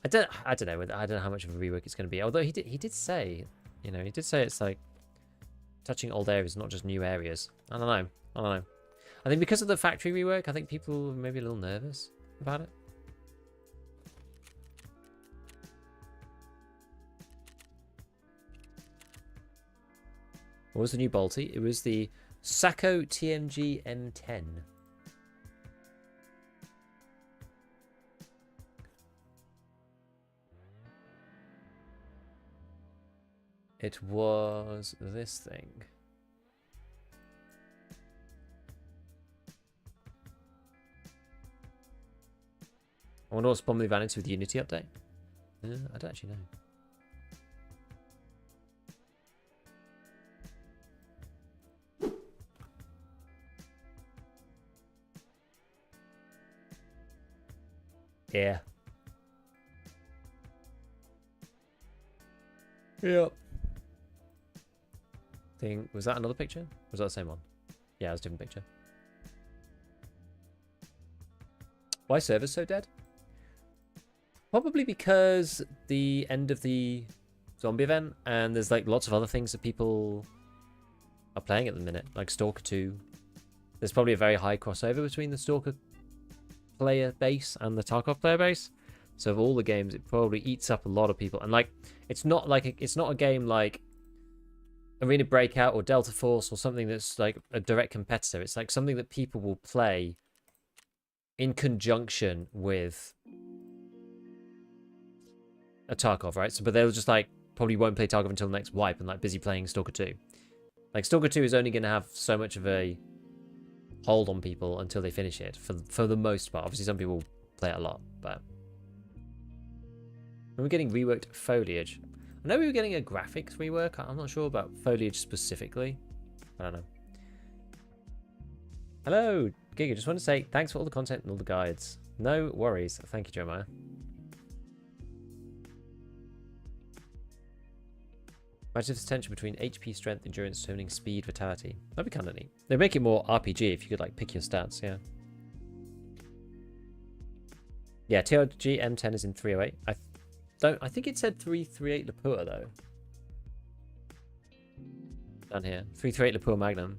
I don't know how much of a rework it's going to be. Although he did say, you know, he did say it's like touching old areas, not just new areas. I don't know. I think because of the factory rework, I think people are maybe a little nervous about it. What was the new Balti? It was the Sacco TMG M10. It was this thing. I wonder what's probably vanished with the Unity update. I don't actually know. Yeah. Yep. Was that another picture? Was that the same one? Yeah, it was a different picture. Why servers so dead? Probably because the end of the zombie event, and there's like lots of other things that people are playing at the minute, like Stalker 2. There's probably a very high crossover between the Stalker player base and the Tarkov player base. So of all the games, it probably eats up a lot of people. And like, it's not a game like Arena Breakout or Delta Force or something that's like a direct competitor. It's like something that people will play in conjunction with a Tarkov, right? So, but they'll just like probably won't play Tarkov until the next wipe and like busy playing Stalker 2. Like Stalker 2 is only going to have so much of a hold on people until they finish it for the most part. Obviously some people play it a lot, but we're getting reworked foliage. I know we were getting a graphics rework. I'm not sure about foliage specifically. I don't know. Hello, Giga. Just want to say thanks for all the content and all the guides. No worries. Thank you, Jeremiah. Imagine this tension between HP, strength, endurance, turning speed, vitality. That'd be kind of neat. They'd make it more RPG if you could like pick your stats, yeah. Yeah, TRG M10 is in 308. I think it said 338 Lapua though. Down here. 338 Lapua Magnum.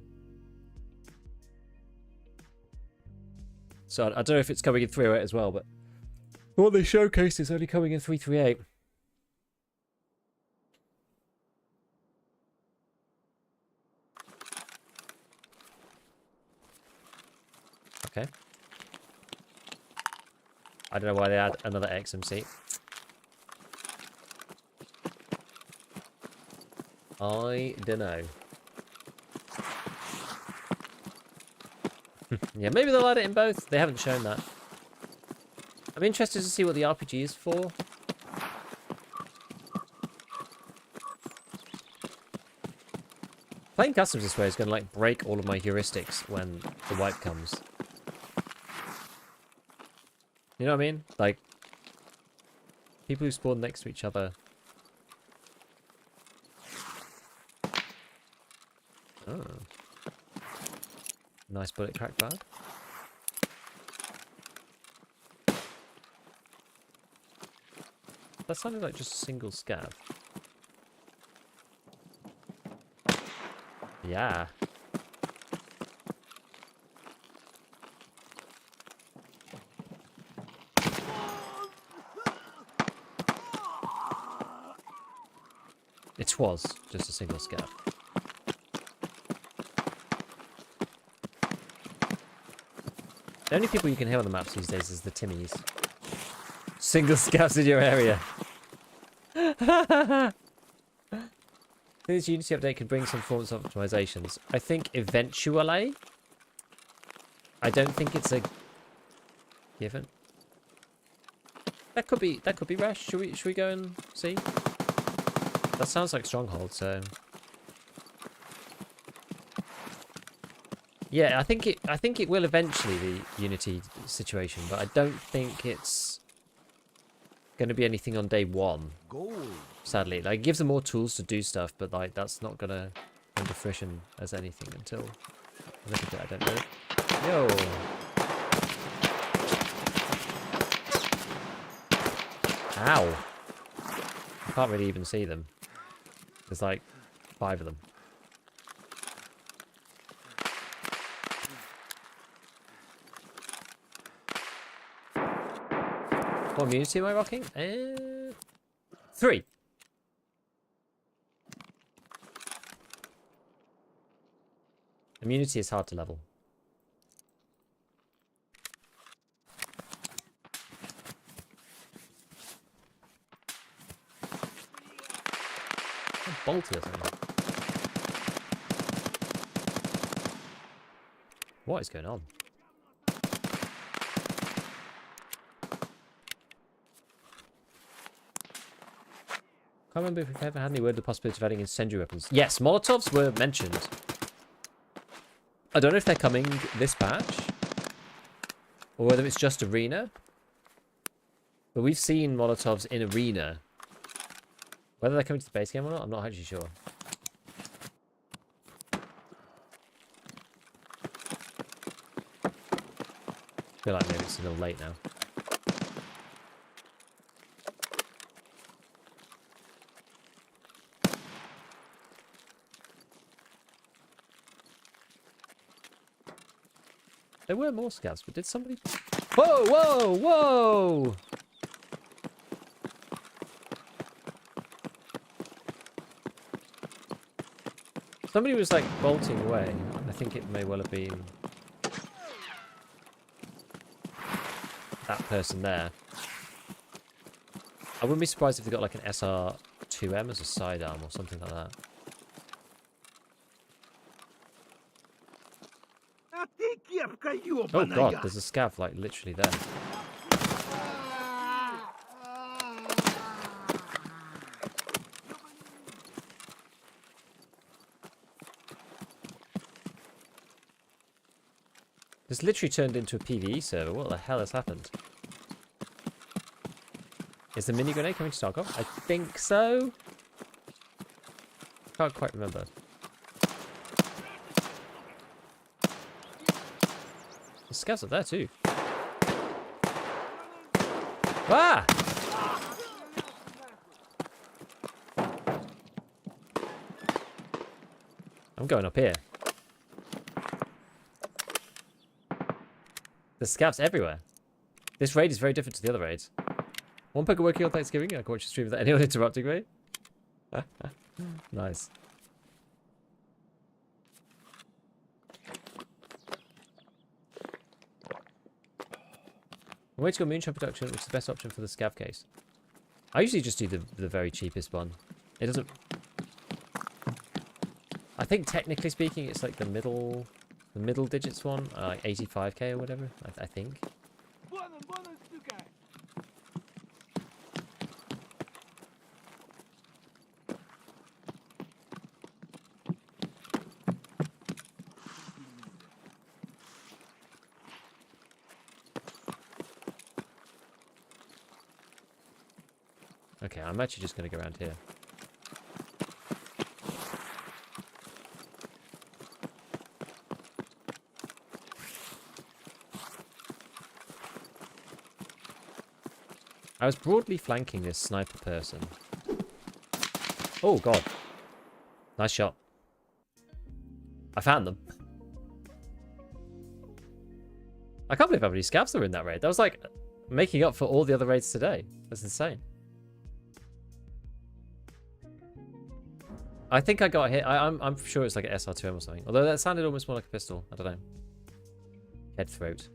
So I don't know if it's coming in 308 as well, but what they showcased is only coming in 338. Okay. I don't know why they add another XMC. I don't know. Yeah, maybe they'll add it in both. They haven't shown that. I'm interested to see what the RPG is for. Playing customs this way is going to like break all of my heuristics when the wipe comes. You know what I mean? Like, people who spawn next to each other. Oh. Nice bullet crack bag. That sounded like just a single scav. Yeah. It was just a single scav. The only people you can hear on the maps these days is the Timmies. Single scavs in your area. I think this Unity update could bring some performance optimizations. I think eventually. I don't think it's a given. That could be Rash. Should we go and see? That sounds like Stronghold, so yeah, I think it will eventually, the Unity situation, but I don't think it's going to be anything on day one. Gold. Sadly, like, it gives them more tools to do stuff, but like that's not going to come to fruition as anything until I look at it. I don't know. Yo. Ow. I can't really even see them. There's like 5 of them. What immunity am I rocking? 3. Immunity is hard to level. bolted or something. What is going on? Can't remember if we've ever had any word of the possibility of adding incendiary weapons. Yes, Molotovs were mentioned. I don't know if they're coming this patch, or whether it's just arena. But we've seen Molotovs in arena. Whether they're coming to the base game or not, I'm not actually sure. I feel like maybe it's a little late now. There were more scouts, but did somebody... Whoa, whoa, whoa! Somebody was, like, bolting away. I think it may well have been... that person there. I wouldn't be surprised if they got, like, an SR2M as a sidearm or something like that. Oh god, there's a scav like literally there. This literally turned into a PvE server. What the hell has happened? Is the mini grenade coming to Tarkov? I think so. Can't quite remember. The scavs are there too. Ah! I'm going up here. There's scavs everywhere. This raid is very different to the other raids. One poker working on Thanksgiving. I can watch the stream without anyone interrupting me. Nice. I'm waiting on moonshot production, which is the best option for the scav case. I usually just do the very cheapest one. It doesn't... I think technically speaking, it's like the middle digits one, like 85k or whatever. I think. Okay, I'm actually just going to go around here. I was broadly flanking this sniper person. Oh god. Nice shot. I found them. I can't believe how many scavs there were in that raid. That was like making up for all the other raids today. That's insane. I think I got hit. I'm sure it's like an SR2M or something. Although that sounded almost more like a pistol. I don't know. Head throat.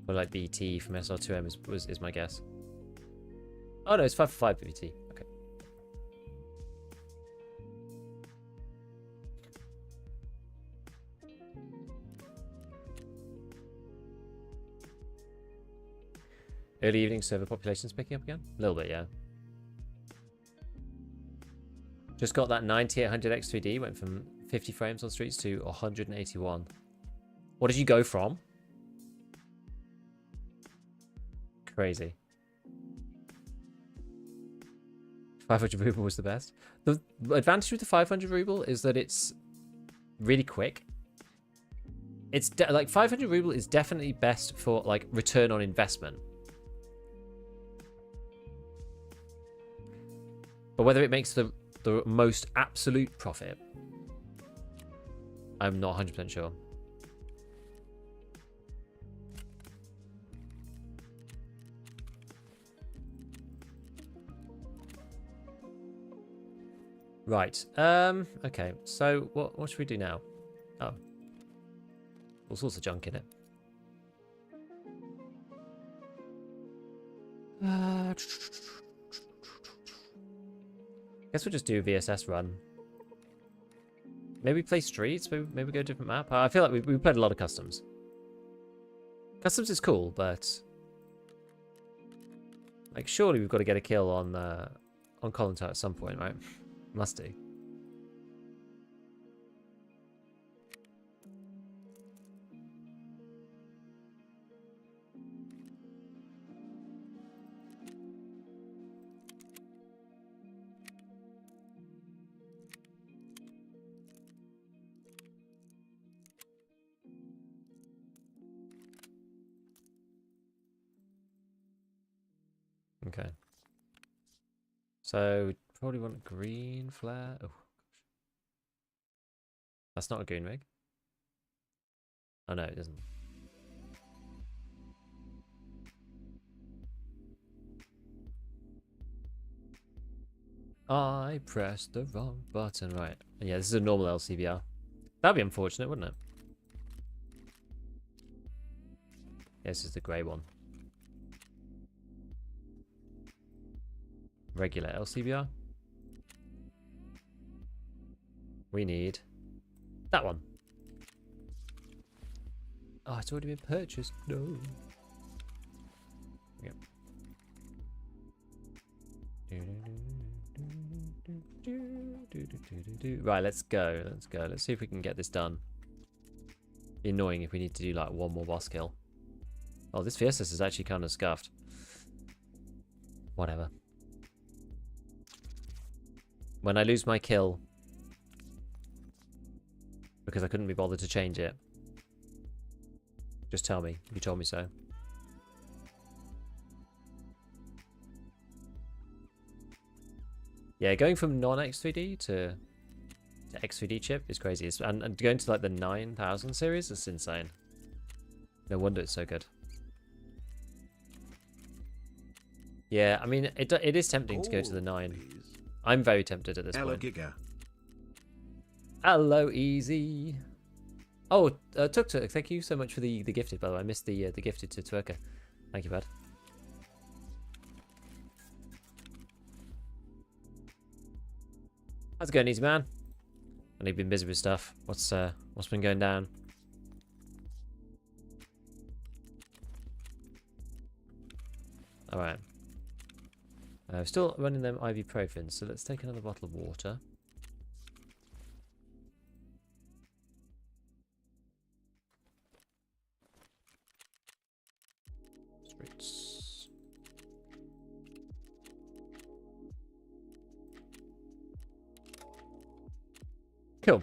Or like BT from SR2M is my guess. Oh no, it's 5 for 5 BT. Okay. Early evening server population's picking up again? A little bit, yeah. Just got that 9800 X3D, went from 50 frames on streets to 181. What did you go from? Crazy. 500 ruble was the best. The advantage with the 500 ruble is that it's really quick. It's like 500 ruble is definitely best for like return on investment. But whether it makes the most absolute profit, I'm not 100% sure. Right. Okay. So what should we do now? Oh, all sorts of junk in it. Guess we'll just do VSS run. Maybe play streets. Maybe go a different map. I feel like we played a lot of customs. Customs is cool, but like surely we've got to get a kill on Colin Tower at some point, right? Must do. Okay. So we probably want a green flare. Oh, gosh. That's not a goon rig. Oh no, it isn't. I pressed the wrong button. Right. Yeah, this is a normal LCBR. That'd be unfortunate, wouldn't it? Yeah, this is the grey one. Regular LCBR. We need that one. Oh, it's already been purchased. No. Yep. Right, let's go. Let's go. Let's see if we can get this done. Be annoying if we need to do like one more boss kill. Oh, this VSS is actually kind of scuffed. Whatever. When I lose my kill because I couldn't be bothered to change it, just tell me. You told me so. Yeah, going from non-X3D to X3D chip is crazy. And going to like the 9000 series is insane. No wonder it's so good. Yeah, I mean, it is tempting to go to the 9. I'm very tempted at this point. Giga. Hello, easy. Oh, Tuk Tuk, thank you so much for the gifted, by the way. I missed the gifted to Twerker. Thank you, bud. How's it going, easy man? I know you've been busy with stuff. What's been going down? All right. Still running them ibuprofen, so let's take another bottle of water. Spritz. Cool.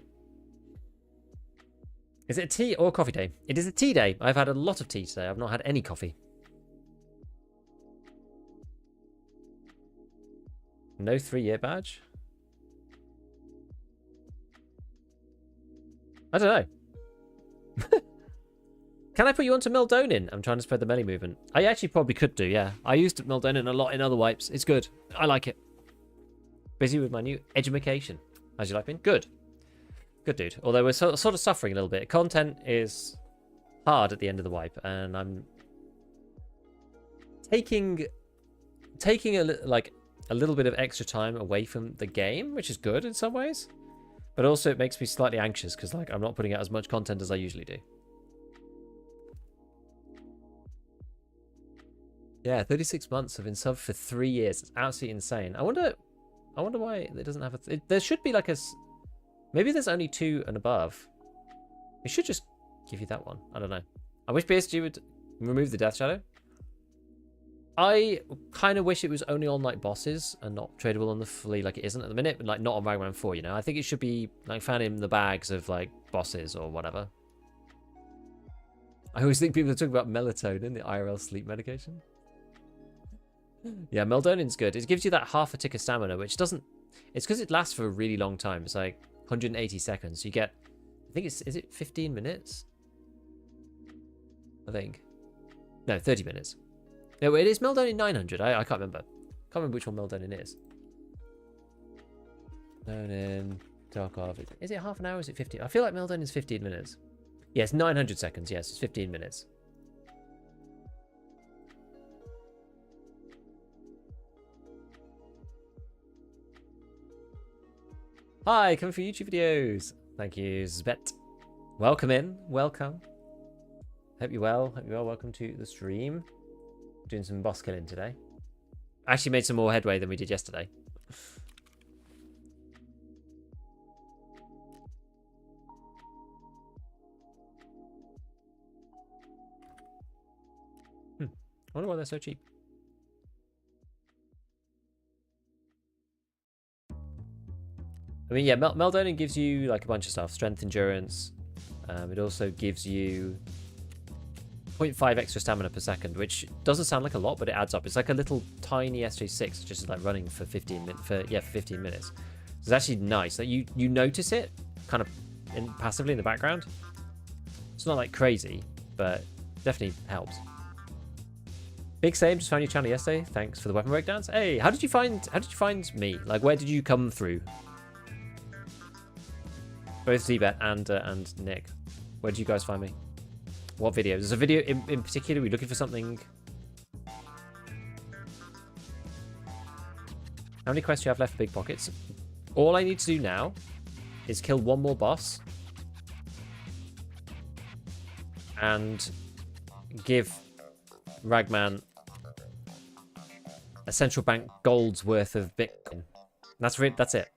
Is it a tea or coffee day? It is a tea day. I've had a lot of tea today. I've not had any coffee. No 3-year badge? I don't know. Can I put you onto Meldonin? I'm trying to spread the melee movement. I actually probably could do, yeah. I used Meldonin a lot in other wipes. It's good. I like it. Busy with my new edumacation. How's your life been? Good. Good, dude. Although we're sort of suffering a little bit. Content is hard at the end of the wipe, and I'm taking a little bit of extra time away from the game, which is good in some ways, but also it makes me slightly anxious because like I'm not putting out as much content as I usually do. Yeah, 36 months. I've been subbed for 3 years. It's absolutely insane. I wonder why it doesn't have a. There should be like a. Maybe there's only 2 and above. It should just give you that one. I don't know. I wish PSG would remove the Death Shadow. I kind of wish it was only on like bosses and not tradable on the flea like it isn't at the minute, but like not on Ragman 4, you know. I think it should be like found in the bags of like bosses or whatever. I always think people are talking about melatonin, the IRL sleep medication. Yeah, Meldonin's good. It gives you that half a tick of stamina, which doesn't. It's because it lasts for a really long time. It's like 180 seconds. You get, I think is it 15 minutes? I think. No, 30 minutes. No, it is Meldonin 900. I can't remember. Can't remember which one Meldonin is. Meldonin, Tarkov. Is it half an hour or is it 15? I feel like Meldonin is 15 minutes. Yes, 900 seconds. Yes, it's 15 minutes. Hi, coming for YouTube videos. Thank you, Zbet. Welcome in. Welcome. Hope you're well. Hope you're well. Welcome to the stream. Doing some boss killing today. Actually made some more headway than we did yesterday. I wonder why they're so cheap. I mean, yeah, Meldoning gives you like a bunch of stuff. Strength, endurance. It also gives you 0.5 extra stamina per second, which doesn't sound like a lot, but it adds up. It's like a little tiny SJ6, just like running for 15 minutes. For 15 minutes. It's actually nice that you notice it kind of passively in the background. It's not like crazy, but definitely helps. Big Same just found your channel yesterday. Thanks for the weapon breakdowns. Hey, how did you find me? Like, where did you come through? Both Zbet and Nick. Where did you guys find me? What video? There's a video in particular. We're looking for something. How many quests do you have left for Big Pockets? All I need to do now is kill one more boss and give Ragman a central bank gold's worth of Bitcoin. That's it. That's it.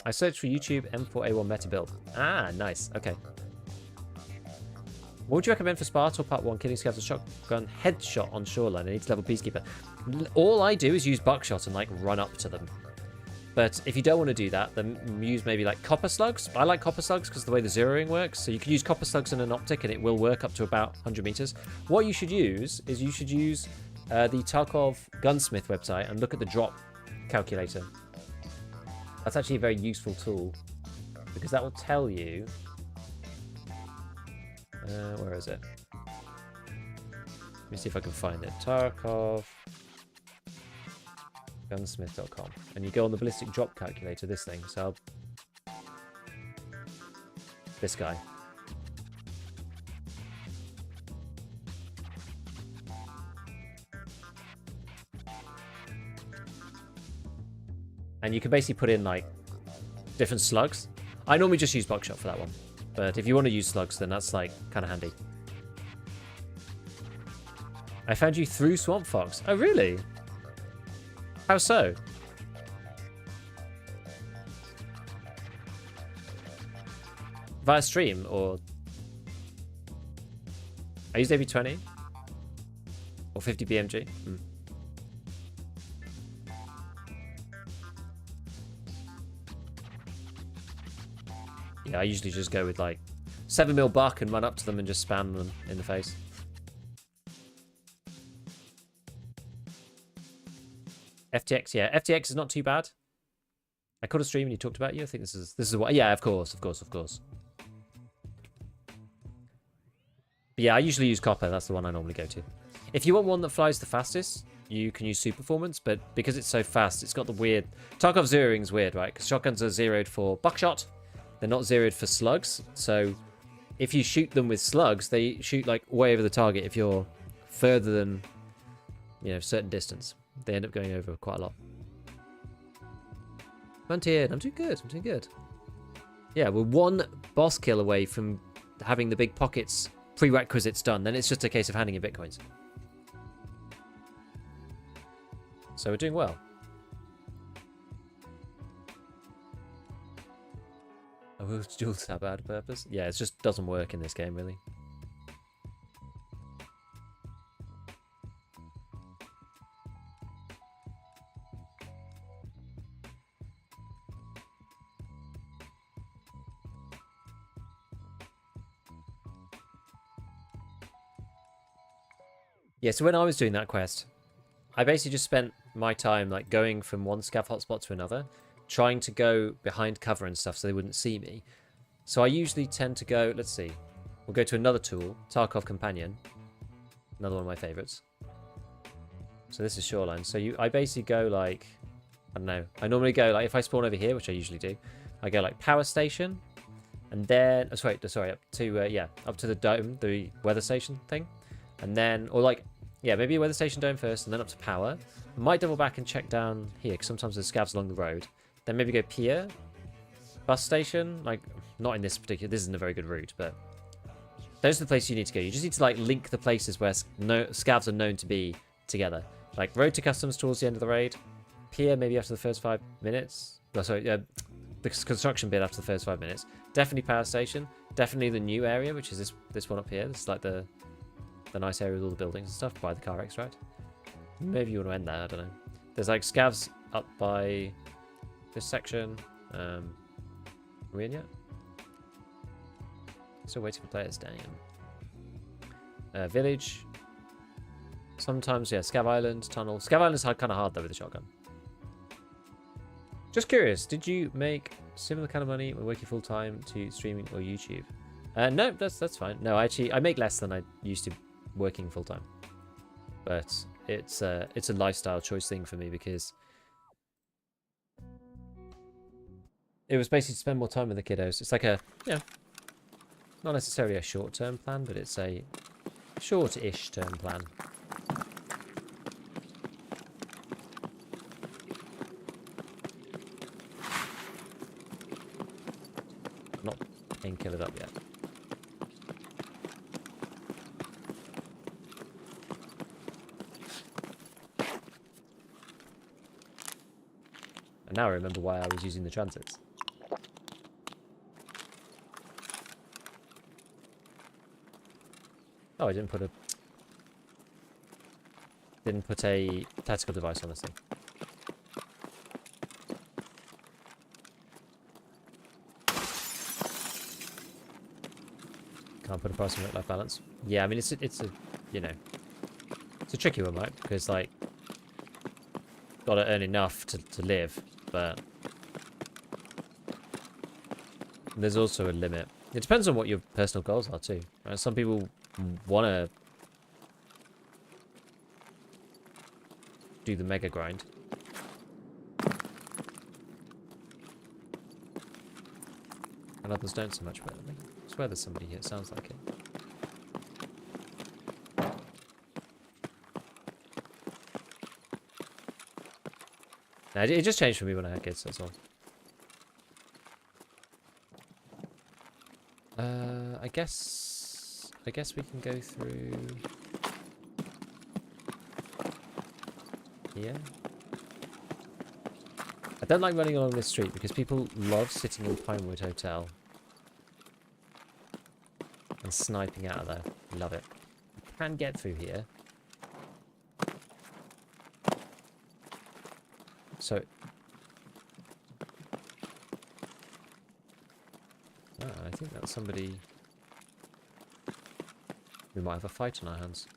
I searched for YouTube M4A1 meta build. Ah, nice. Okay. What would you recommend for Sparta or Part 1? Killing scavs with shotgun headshot on shoreline. I need to level Peacekeeper. All I do is use buckshot and like run up to them. But if you don't want to do that, then use maybe like copper slugs. I like copper slugs because of the way the zeroing works. So you can use copper slugs in an optic and it will work up to about 100 meters. What you should use is the Tarkov gunsmith website and look at the drop calculator. That's actually a very useful tool because that will tell you. Where is it? Let me see if I can find it. Tarkov gunsmith.com, and you go on the ballistic drop calculator. This thing. So this guy. And you can basically put in like different slugs. I normally just use buckshot for that one. But if you want to use slugs, then that's like kind of handy. I found you through Swamp Fox. Oh, really? How so? Via stream or... I used AB20. Or 50 BMG. Yeah, I usually just go with like 7mm buck and run up to them and just spam them in the face. FTX, yeah, FTX is not too bad. I caught a stream and you talked about you. I think this is what. Yeah, of course. But yeah, I usually use copper. That's the one I normally go to. If you want one that flies the fastest, you can use super performance. But because it's so fast, it's got the weird. Tarkov zeroing's weird, right? Because shotguns are zeroed for buckshot. They're not zeroed for slugs. So if you shoot them with slugs, they shoot like way over the target. If you're further than, you know, a certain distance, they end up going over quite a lot. Frontier, I'm doing good. I'm doing good. Yeah, we're one boss kill away from having the big pockets prerequisites done. Then it's just a case of handing in bitcoins. So we're doing well. I will dual tab out of purpose. Yeah, it just doesn't work in this game, really. Yeah, so when I was doing that quest, I basically just spent my time like going from one scav hotspot to another, trying to go behind cover and stuff so they wouldn't see me. So I usually tend to go, let's see, we'll go to another tool, Tarkov Companion, another one of my favorites. So this is Shoreline. So I basically go like, I don't know, I normally go like, if I spawn over here, which I usually do, I go like power station, and then, sorry, up to the dome, the weather station thing. And then, or like, yeah, maybe a weather station dome first, and then up to power. I might double back and check down here, because sometimes there's scavs along the road. Then maybe go pier, bus station. Like, not in this particular... This isn't a very good route, but... Those are the places you need to go. You just need to, like, link the places where scavs are known to be together. Like, road to customs towards the end of the raid. Pier maybe after the first 5 minutes. Oh, sorry, the construction bit after the first 5 minutes. Definitely power station. Definitely the new area, which is this one up here. This is like the nice area with all the buildings and stuff by the car extract. Maybe you want to end there, I don't know. There's like scavs up by this section. Are we in yet? Still waiting for players, damn. Village. Sometimes, yeah, Scav Island, tunnel. Scav Island's kind of hard though with the shotgun. Just curious, did you make similar kind of money when working full time to streaming or YouTube? No, that's fine. No, I make less than I used to working full time. But it's a lifestyle choice thing for me because it was basically to spend more time with the kiddos. It's like a, you know, not necessarily a short-term plan, but it's a short-ish term plan. Not painkiller it up yet. And now I remember why I was using the transits. Oh, I didn't put a tactical device on this thing. Can't put a price on work-life balance. Yeah, I mean it's a you know, it's a tricky one, right? Because like, gotta earn enough to live, but there's also a limit. It depends on what your personal goals are too. Right? Some people want to do the mega grind. And others don't so much, but I swear there's somebody here, it sounds like it. No, it just changed for me when I had kids, that's all. I guess we can go through here. I don't like running along this street because people love sitting in Pinewood Hotel and sniping out of there. Love it. You can get through here. So... I think that's somebody... We might have a fight on our hands.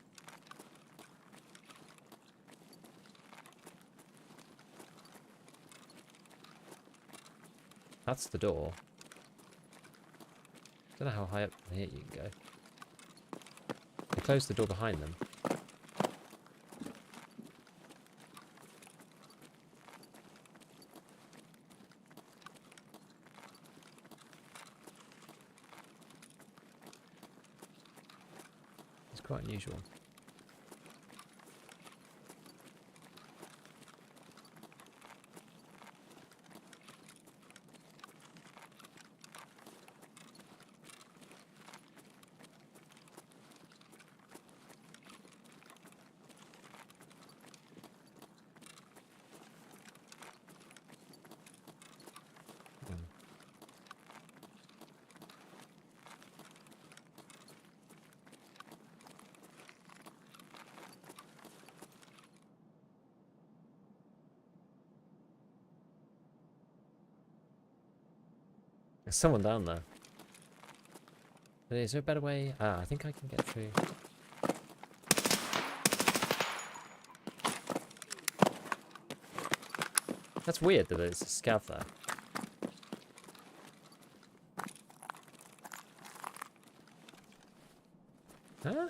That's the door. Don't know how high up here you can go. They closed the door behind them. It's quite unusual. There's someone down there. Is there a better way? Ah, I think I can get through. That's weird that there's a scav there. Huh?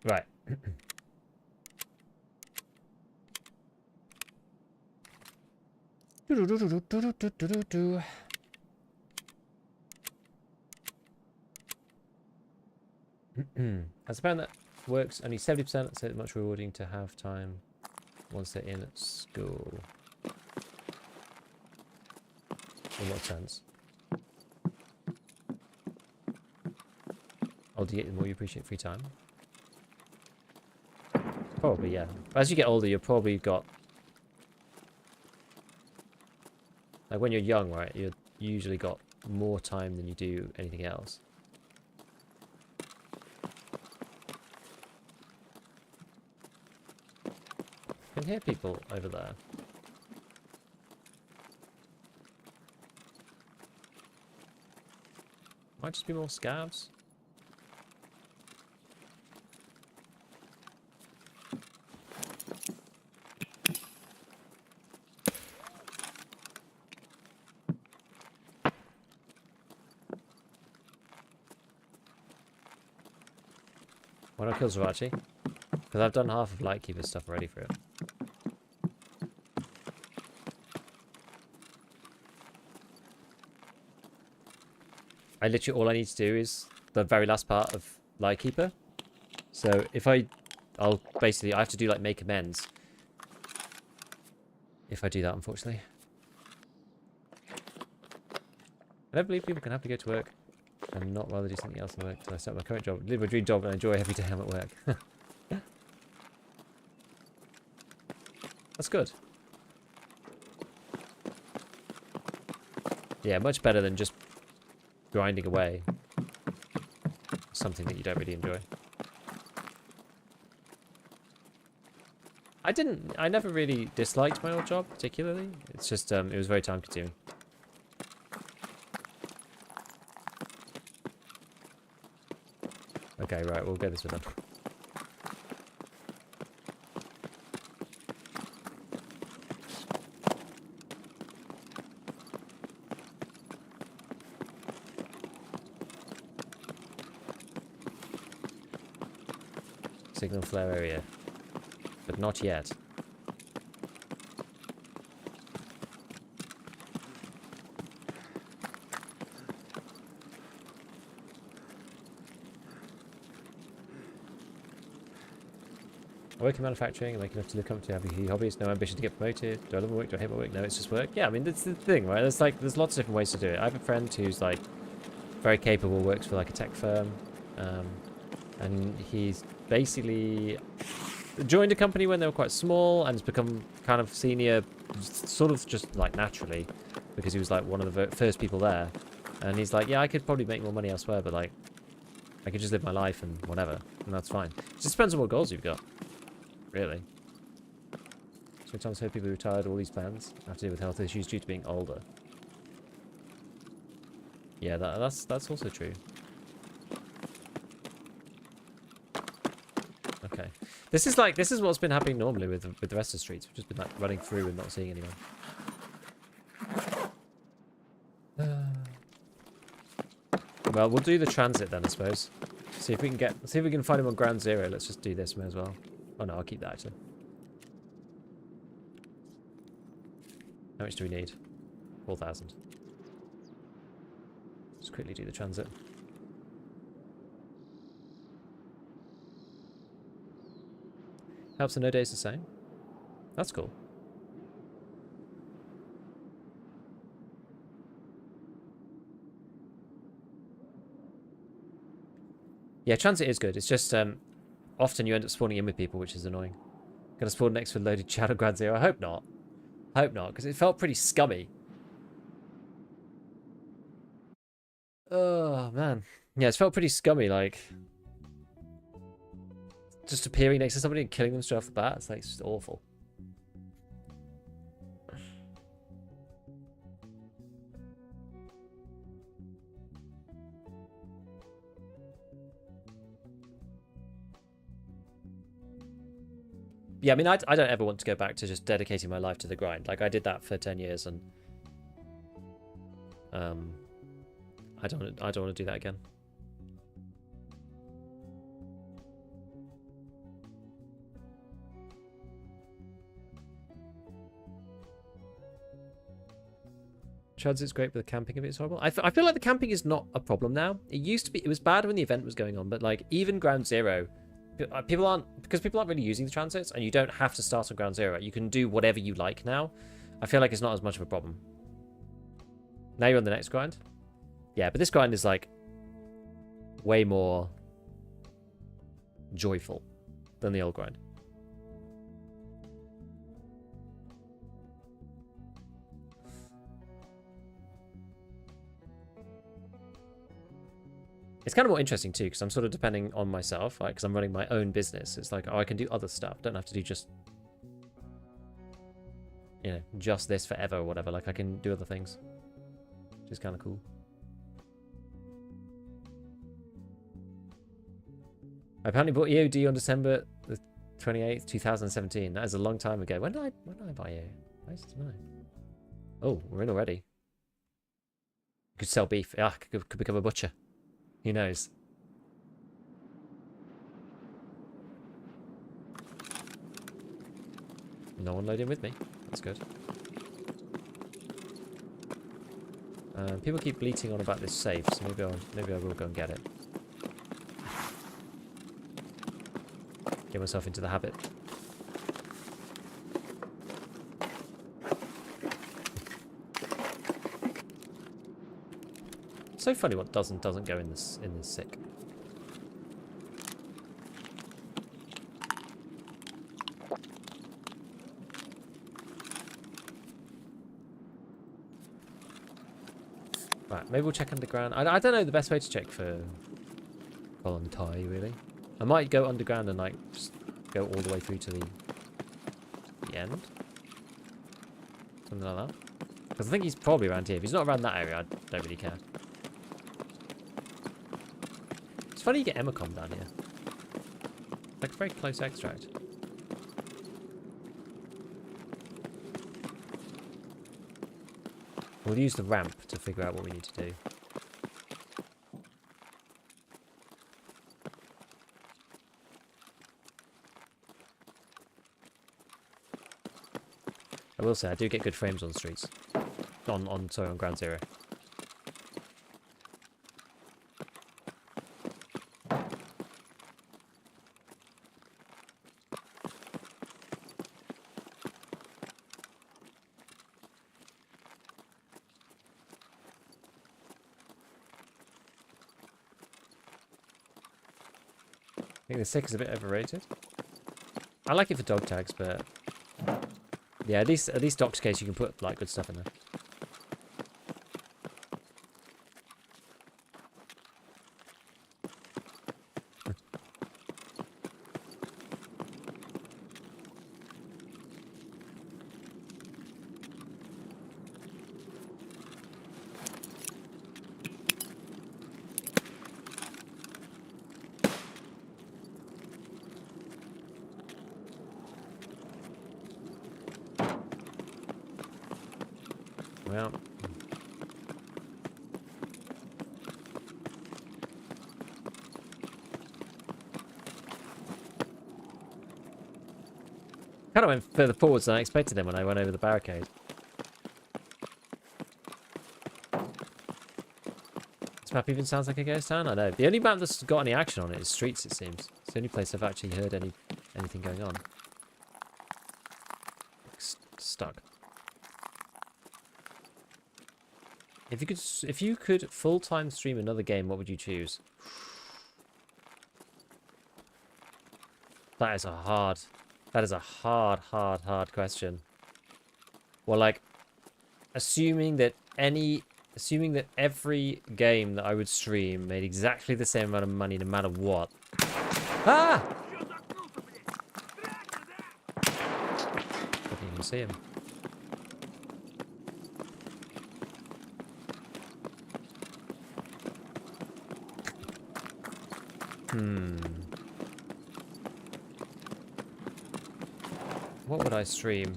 Right. Do-do-do-do-do-do-do-do-do. As a plan that works only 70%, so it's much rewarding to have time once they're in at school. In what sense? Older you get, the more you appreciate free time. Probably, yeah. As you get older, you've probably got... Like, when you're young, right, you usually got more time than you do anything else. I can hear people over there. Might just be more scavs. Why not kill Zerachi? Because I've done half of Lightkeeper's stuff already for it. I literally, all I need to do is the very last part of Lightkeeper. So if I'll basically, I have to do like make amends. If I do that, unfortunately. I don't believe people can have to go to work and not rather do something else in work until I start my current job. Live my dream job and enjoy every day I'm at work. That's good. Yeah, much better than just grinding away. Something that you don't really enjoy. I never really disliked my old job particularly. It's just, it was very time consuming. Okay, right, we'll go this way then. Signal flare area. But not yet. I work in manufacturing and make enough to live comfortably, have a few hobbies, no ambition to get promoted. Do I love my work? Do I hate my work? No, it's just work. Yeah, I mean, that's the thing, right? There's lots of different ways to do it. I have a friend who's like very capable, works for like a tech firm, and he's basically joined a company when they were quite small and has become kind of senior, sort of just like naturally, because he was like one of the first people there. And he's like, yeah, I could probably make more money elsewhere, but like, I could just live my life and whatever, and that's fine. It just depends on what goals you've got, really. Sometimes I heard people who retired all these plans have to deal with health issues due to being older. Yeah, that's also true. Okay. This is what's been happening normally with the rest of the streets. We've just been like running through and not seeing anyone. Well, we'll do the transit then, I suppose. See if we can find him on ground zero. Let's just do this one as well. Oh no, I'll keep that actually. How much do we need? 4,000. Just quickly do the transit. Helps the no days the same. That's cool. Yeah, transit is good. It's just often you end up spawning in with people, which is annoying. Gonna spawn next to a loaded Shadow Ground Zero. I hope not. Hope not, because it felt pretty scummy. Oh man, yeah, it felt pretty scummy. Like just appearing next to somebody and killing them straight off the bat. It's like it's just awful. Yeah, I mean, I don't ever want to go back to just dedicating my life to the grind. Like, I did that for 10 years, and I don't want to do that again. Transit's great, but the camping of it is horrible. I feel like the camping is not a problem now. It used to be. It was bad when the event was going on, but like even Ground Zero, people aren't really using the transits, and you don't have to start on Ground Zero. You can do whatever you like now. I feel like it's not as much of a problem. Now you're on the next grind. Yeah, but this grind is like way more joyful than the old grind. It's kind of more interesting too, because I'm sort of depending on myself, like, because I'm running my own business. It's like, oh, I can do other stuff. Don't have to do just, you know, just this forever or whatever. Like, I can do other things, which is kind of cool. I apparently bought EOD on December the 28th, 2017. That is a long time ago. When did I buy you? I used to know. Oh, we're in already. Could sell beef. Yeah, could become a butcher. Who knows? No one loading with me. That's good. People keep bleating on about this safe, so maybe I will go and get it. Get myself into the habit. So funny what doesn't go in this sick. Right, maybe we'll check underground. I don't know the best way to check for Volunteer, really. I might go underground and like just go all the way through to the end. Something like that. Because I think he's probably around here. If he's not around that area, I don't really care. It's funny you get Emacom down here. Like a very close extract. We'll use the ramp to figure out what we need to do. I will say I do get good frames on streets. On Ground Zero. I think the sick is a bit overrated. I like it for dog tags, but yeah, at least Doc's case you can put like good stuff in there. Well, kind of went further forwards than I expected him when I went over the barricade. This map even sounds like a ghost town. I know. The only map that's got any action on it is streets. It seems it's the only place I've actually heard anything going on. Stuck. If you could full-time stream another game, what would you choose? That is a hard question. Well, like, assuming that every game that I would stream made exactly the same amount of money no matter what. Ah! I didn't even see him. What would I stream?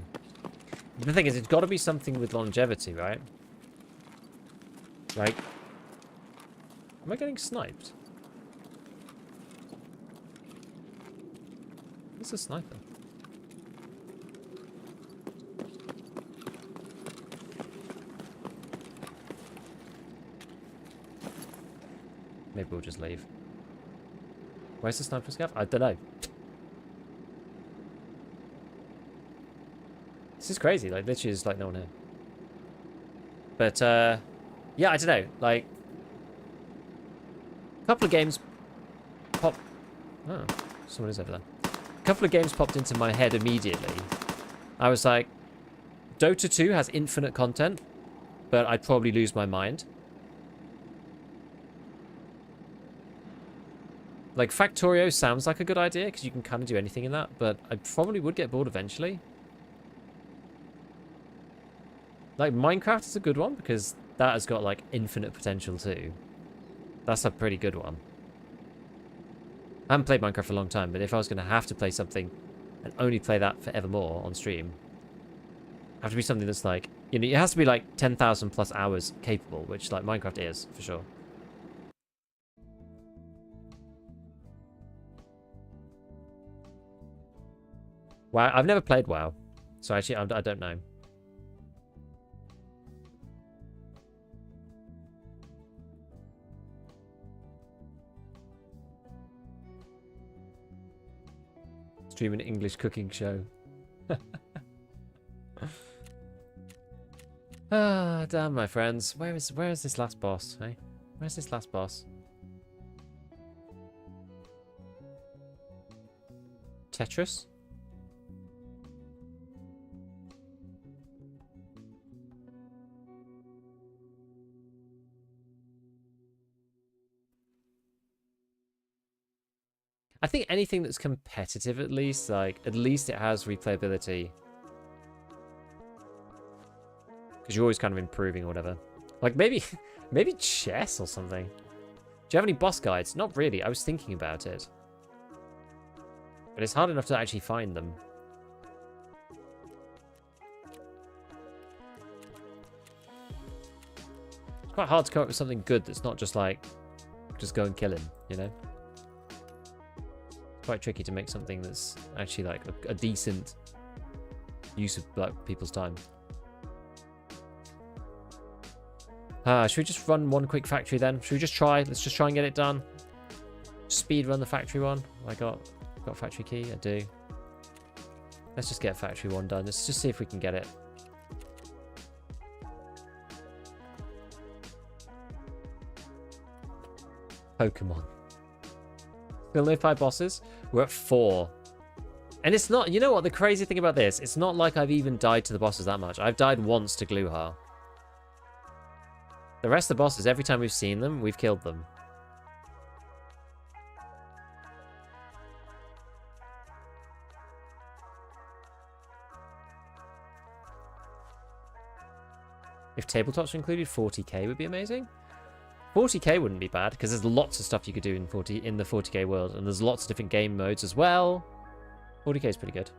The thing is, it's got to be something with longevity, right? Like, am I getting sniped? What's a sniper? maybe we'll just leave. Where's the sniper scav? I don't know. This is crazy. Like, literally, there's like no one here. But, yeah, I don't know. Like, a couple of games pop. Oh, someone is over there. A couple of games popped into my head immediately. I was like, Dota 2 has infinite content, but I'd probably lose my mind. Like, Factorio sounds like a good idea, because you can kind of do anything in that, but I probably would get bored eventually. Like, Minecraft is a good one, because that has got, like, infinite potential too. That's a pretty good one. I haven't played Minecraft for a long time, but if I was going to have to play something and only play that forevermore on stream, it'd have to be something that's like, you know, it has to be like 10,000 plus hours capable, which like Minecraft is, for sure. WoW, I've never played WoW, so actually I don't know. Stream an English cooking show. Ah, damn, my friends. Where is this last boss, hey? Where's this last boss? Tetris? I think anything that's competitive, at least, like, at least it has replayability. Because you're always kind of improving or whatever. Like, maybe chess or something. Do you have any boss guides? Not really. I was thinking about it. But it's hard enough to actually find them. It's quite hard to come up with something good that's not just like, just go and kill him, you know? Quite tricky to make something that's actually like a decent use of like people's time. Should we just run one quick factory then? Should we just try? Let's just try and get it done. Speed run the factory one. I got factory key. I do. Let's just get factory one done. Let's just see if we can get it. Pokemon. Still no 5 bosses. We're at 4. And it's not, you know what, the crazy thing about this, it's not like I've even died to the bosses that much. I've died once to Gluhar. The rest of the bosses, every time we've seen them, we've killed them. If tabletops were included, 40k would be amazing. 40k wouldn't be bad, because there's lots of stuff you could do in the 40k world, and there's lots of different game modes as well. 40k is pretty good.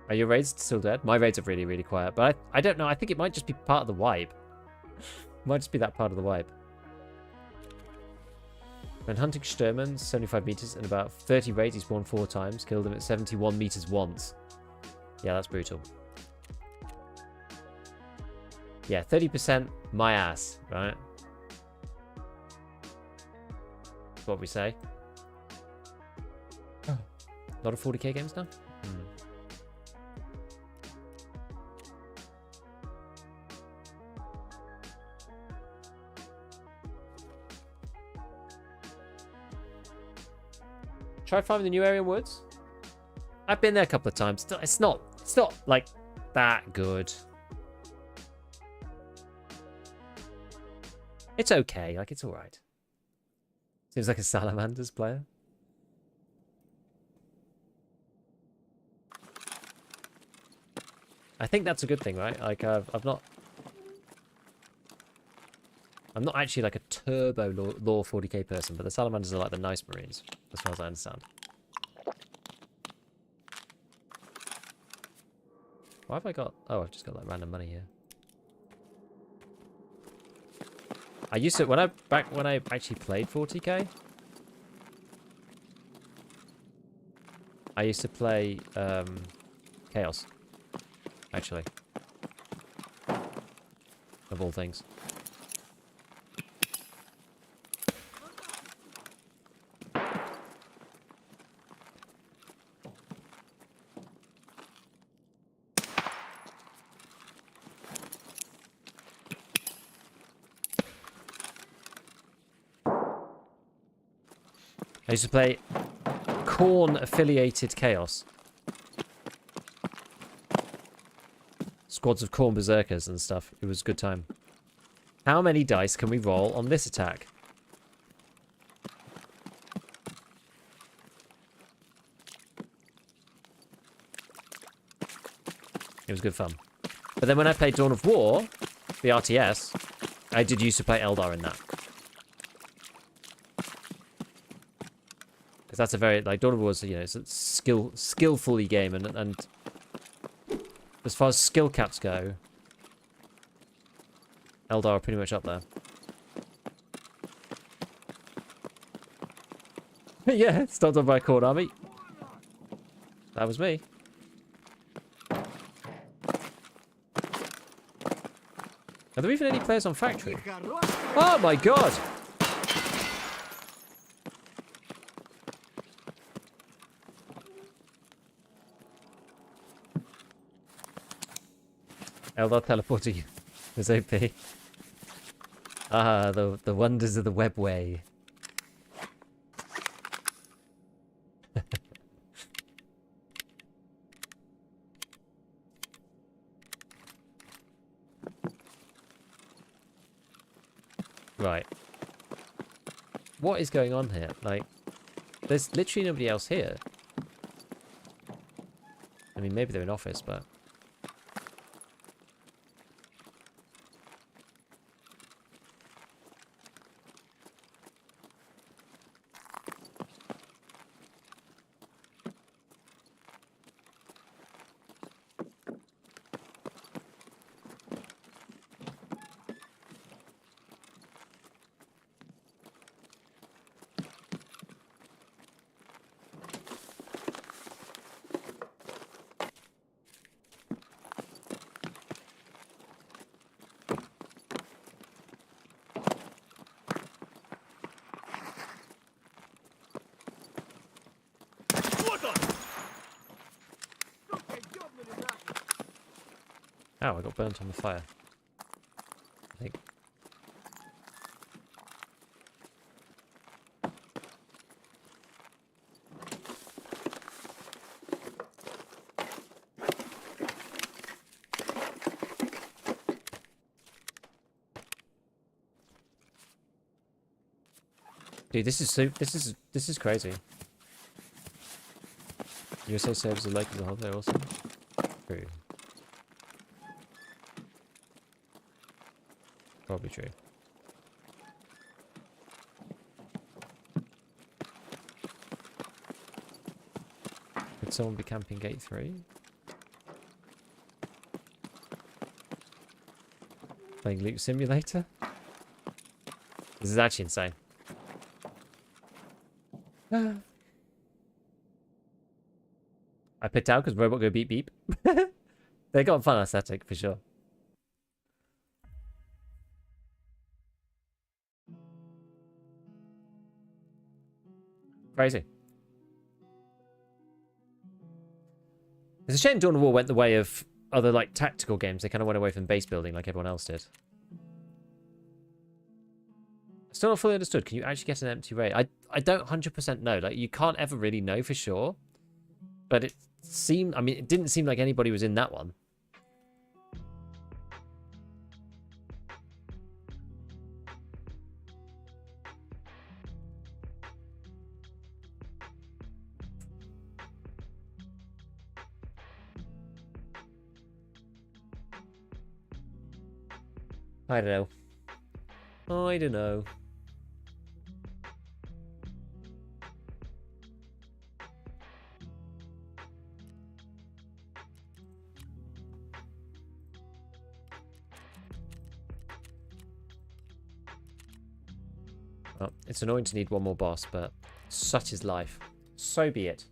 Are your raids still dead? My raids are really, really quiet, but I don't know. I think it might just be part of the wipe. Might just be that part of the wipe. When hunting Sturmans, 75 meters and about 30 raids, he spawned 4 times, killed him at 71 meters once. Yeah, that's brutal. Yeah, 30% my ass, right? That's what we say. Oh. A lot of 40k games now? Try farming the new area in woods. I've been there a couple of times. It's not like that good. It's okay. Like, it's all right. Seems like a Salamanders player. I think that's a good thing, right? Like, I'm not actually like a turbo law 40k person, but the Salamanders are like the nice Marines, as far as I understand. Why have I got... Oh, I've just got like random money here. I used to... Back when I actually played 40k, I used to play Chaos, actually. of all things. I used to play Corn-affiliated Chaos. Squads of Corn Berserkers and stuff. It was a good time. How many dice can we roll on this attack? It was good fun. But then when I played Dawn of War, the RTS, I did used to play Eldar in that. Because that's a very, like, Dawn of War is, you know, it's a skillfully game, and as far as skill caps go, Eldar are pretty much up there. Yeah, stopped on by a Corn army. That was me. Are there even any players on Factory? Oh my god! Eldar teleporting is OP. Ah, the wonders of the webway. Right. What is going on here? Like, there's literally nobody else here. I mean, maybe they're in office, but... Ow, I got burnt on the fire. I think. Dude, this is crazy. USA servers are like as a whole, they're awesome. True. Probably true. Could someone be camping gate 3? Playing Loot Simulator? This is actually insane. I picked out because robot go beep beep. They got a fun aesthetic for sure. Crazy. It's a shame Dawn of War went the way of other like tactical games. They kind of went away from base building like everyone else did. Still not fully understood. Can you actually get an empty raid? I don't 100% know. Like, you can't ever really know for sure. But it seemed... I mean, it didn't seem like anybody was in that one. I don't know. I don't know. Well, it's annoying to need one more boss, but such is life. So be it.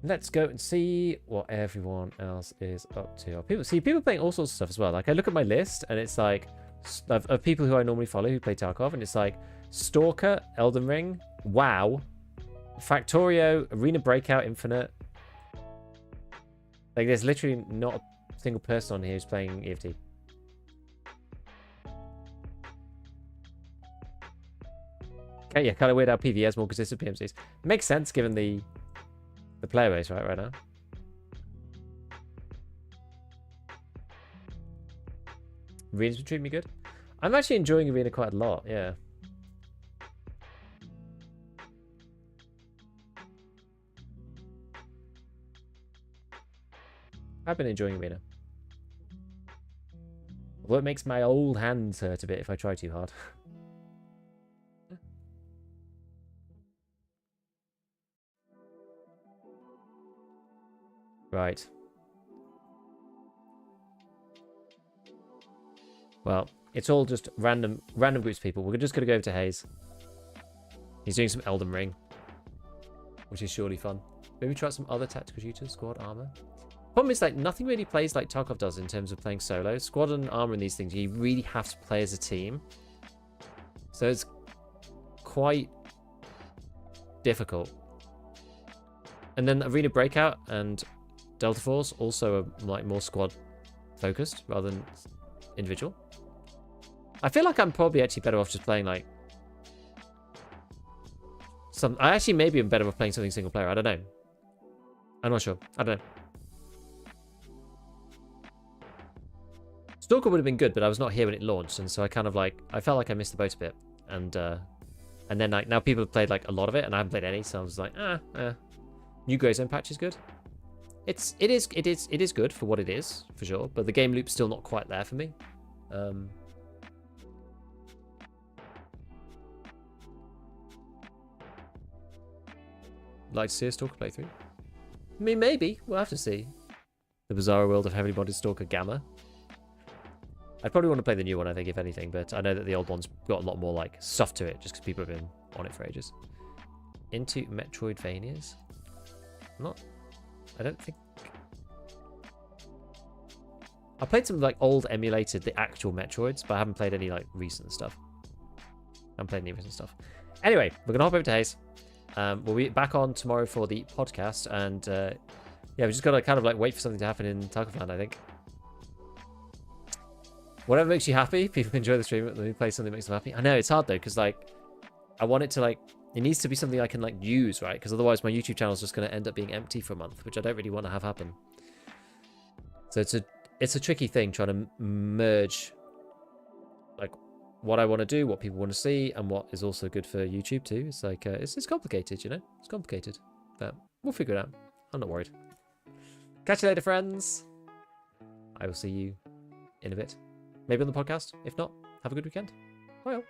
Let's go and see what everyone else is up to. People playing all sorts of stuff as well. Like I look at my list and it's like of people who I normally follow who play Tarkov, and it's like Stalker, Elden Ring, WoW, Factorio, Arena Breakout Infinite. Like there's literally not a single person on here who's playing EFT. Okay, yeah, kind of weird how PvE has more consistent PMCs. Makes sense given the player base right now. Arena's been treating me good. I'm actually enjoying Arena quite a lot, yeah. I've been enjoying Arena. Although it makes my old hands hurt a bit if I try too hard. Right. Well, it's all just random groups of people. We're just going to go over to Hayes. He's doing some Elden Ring, which is surely fun. Maybe try out some other tactical shooters, squad armor. Problem is, like, nothing really plays like Tarkov does in terms of playing solo. Squad and armor and these things, you really have to play as a team. So it's quite difficult. And then Arena Breakout and Delta Force also are like more squad focused rather than individual. I feel like I'm probably actually better off just playing like some. I actually maybe am better off playing something single player. I don't know. I'm not sure. I don't know. Stalker would have been good, but I was not here when it launched, and so I kind of like I felt like I missed the boat a bit. And then like now people have played like a lot of it, and I haven't played any, so I was like, New Grey Zone patch is good. It is good for what it is, for sure, but the game loop's still not quite there for me. Like to see a Stalker playthrough? I mean, maybe. We'll have to see. The bizarre world of heavily modded Stalker Gamma. I'd probably want to play the new one, I think, if anything, but I know that the old one's got a lot more like stuff to it, just because people have been on it for ages. Into Metroidvanias? I don't think... I played some like old emulated, the actual Metroids, but I haven't played any like recent stuff. I haven't played any recent stuff. Anyway, we're going to hop over to Hayes. We'll be back on tomorrow for the podcast, and yeah, we just got to kind of like wait for something to happen in Tarkov Land, I think. Whatever makes you happy, people enjoy the stream, let me play something that makes them happy. I know, it's hard though, because like, I want it to like, it needs to be something I can like use, right? Because otherwise my YouTube channel is just going to end up being empty for a month, which I don't really want to have happen. So it's a tricky thing trying to merge like what I want to do, what people want to see, and what is also good for YouTube too. It's like it's complicated, you know. It's complicated, but we'll figure it out. I'm not worried. Catch you later, friends. I will see you in a bit, maybe on the podcast. If not, have a good weekend. Bye all.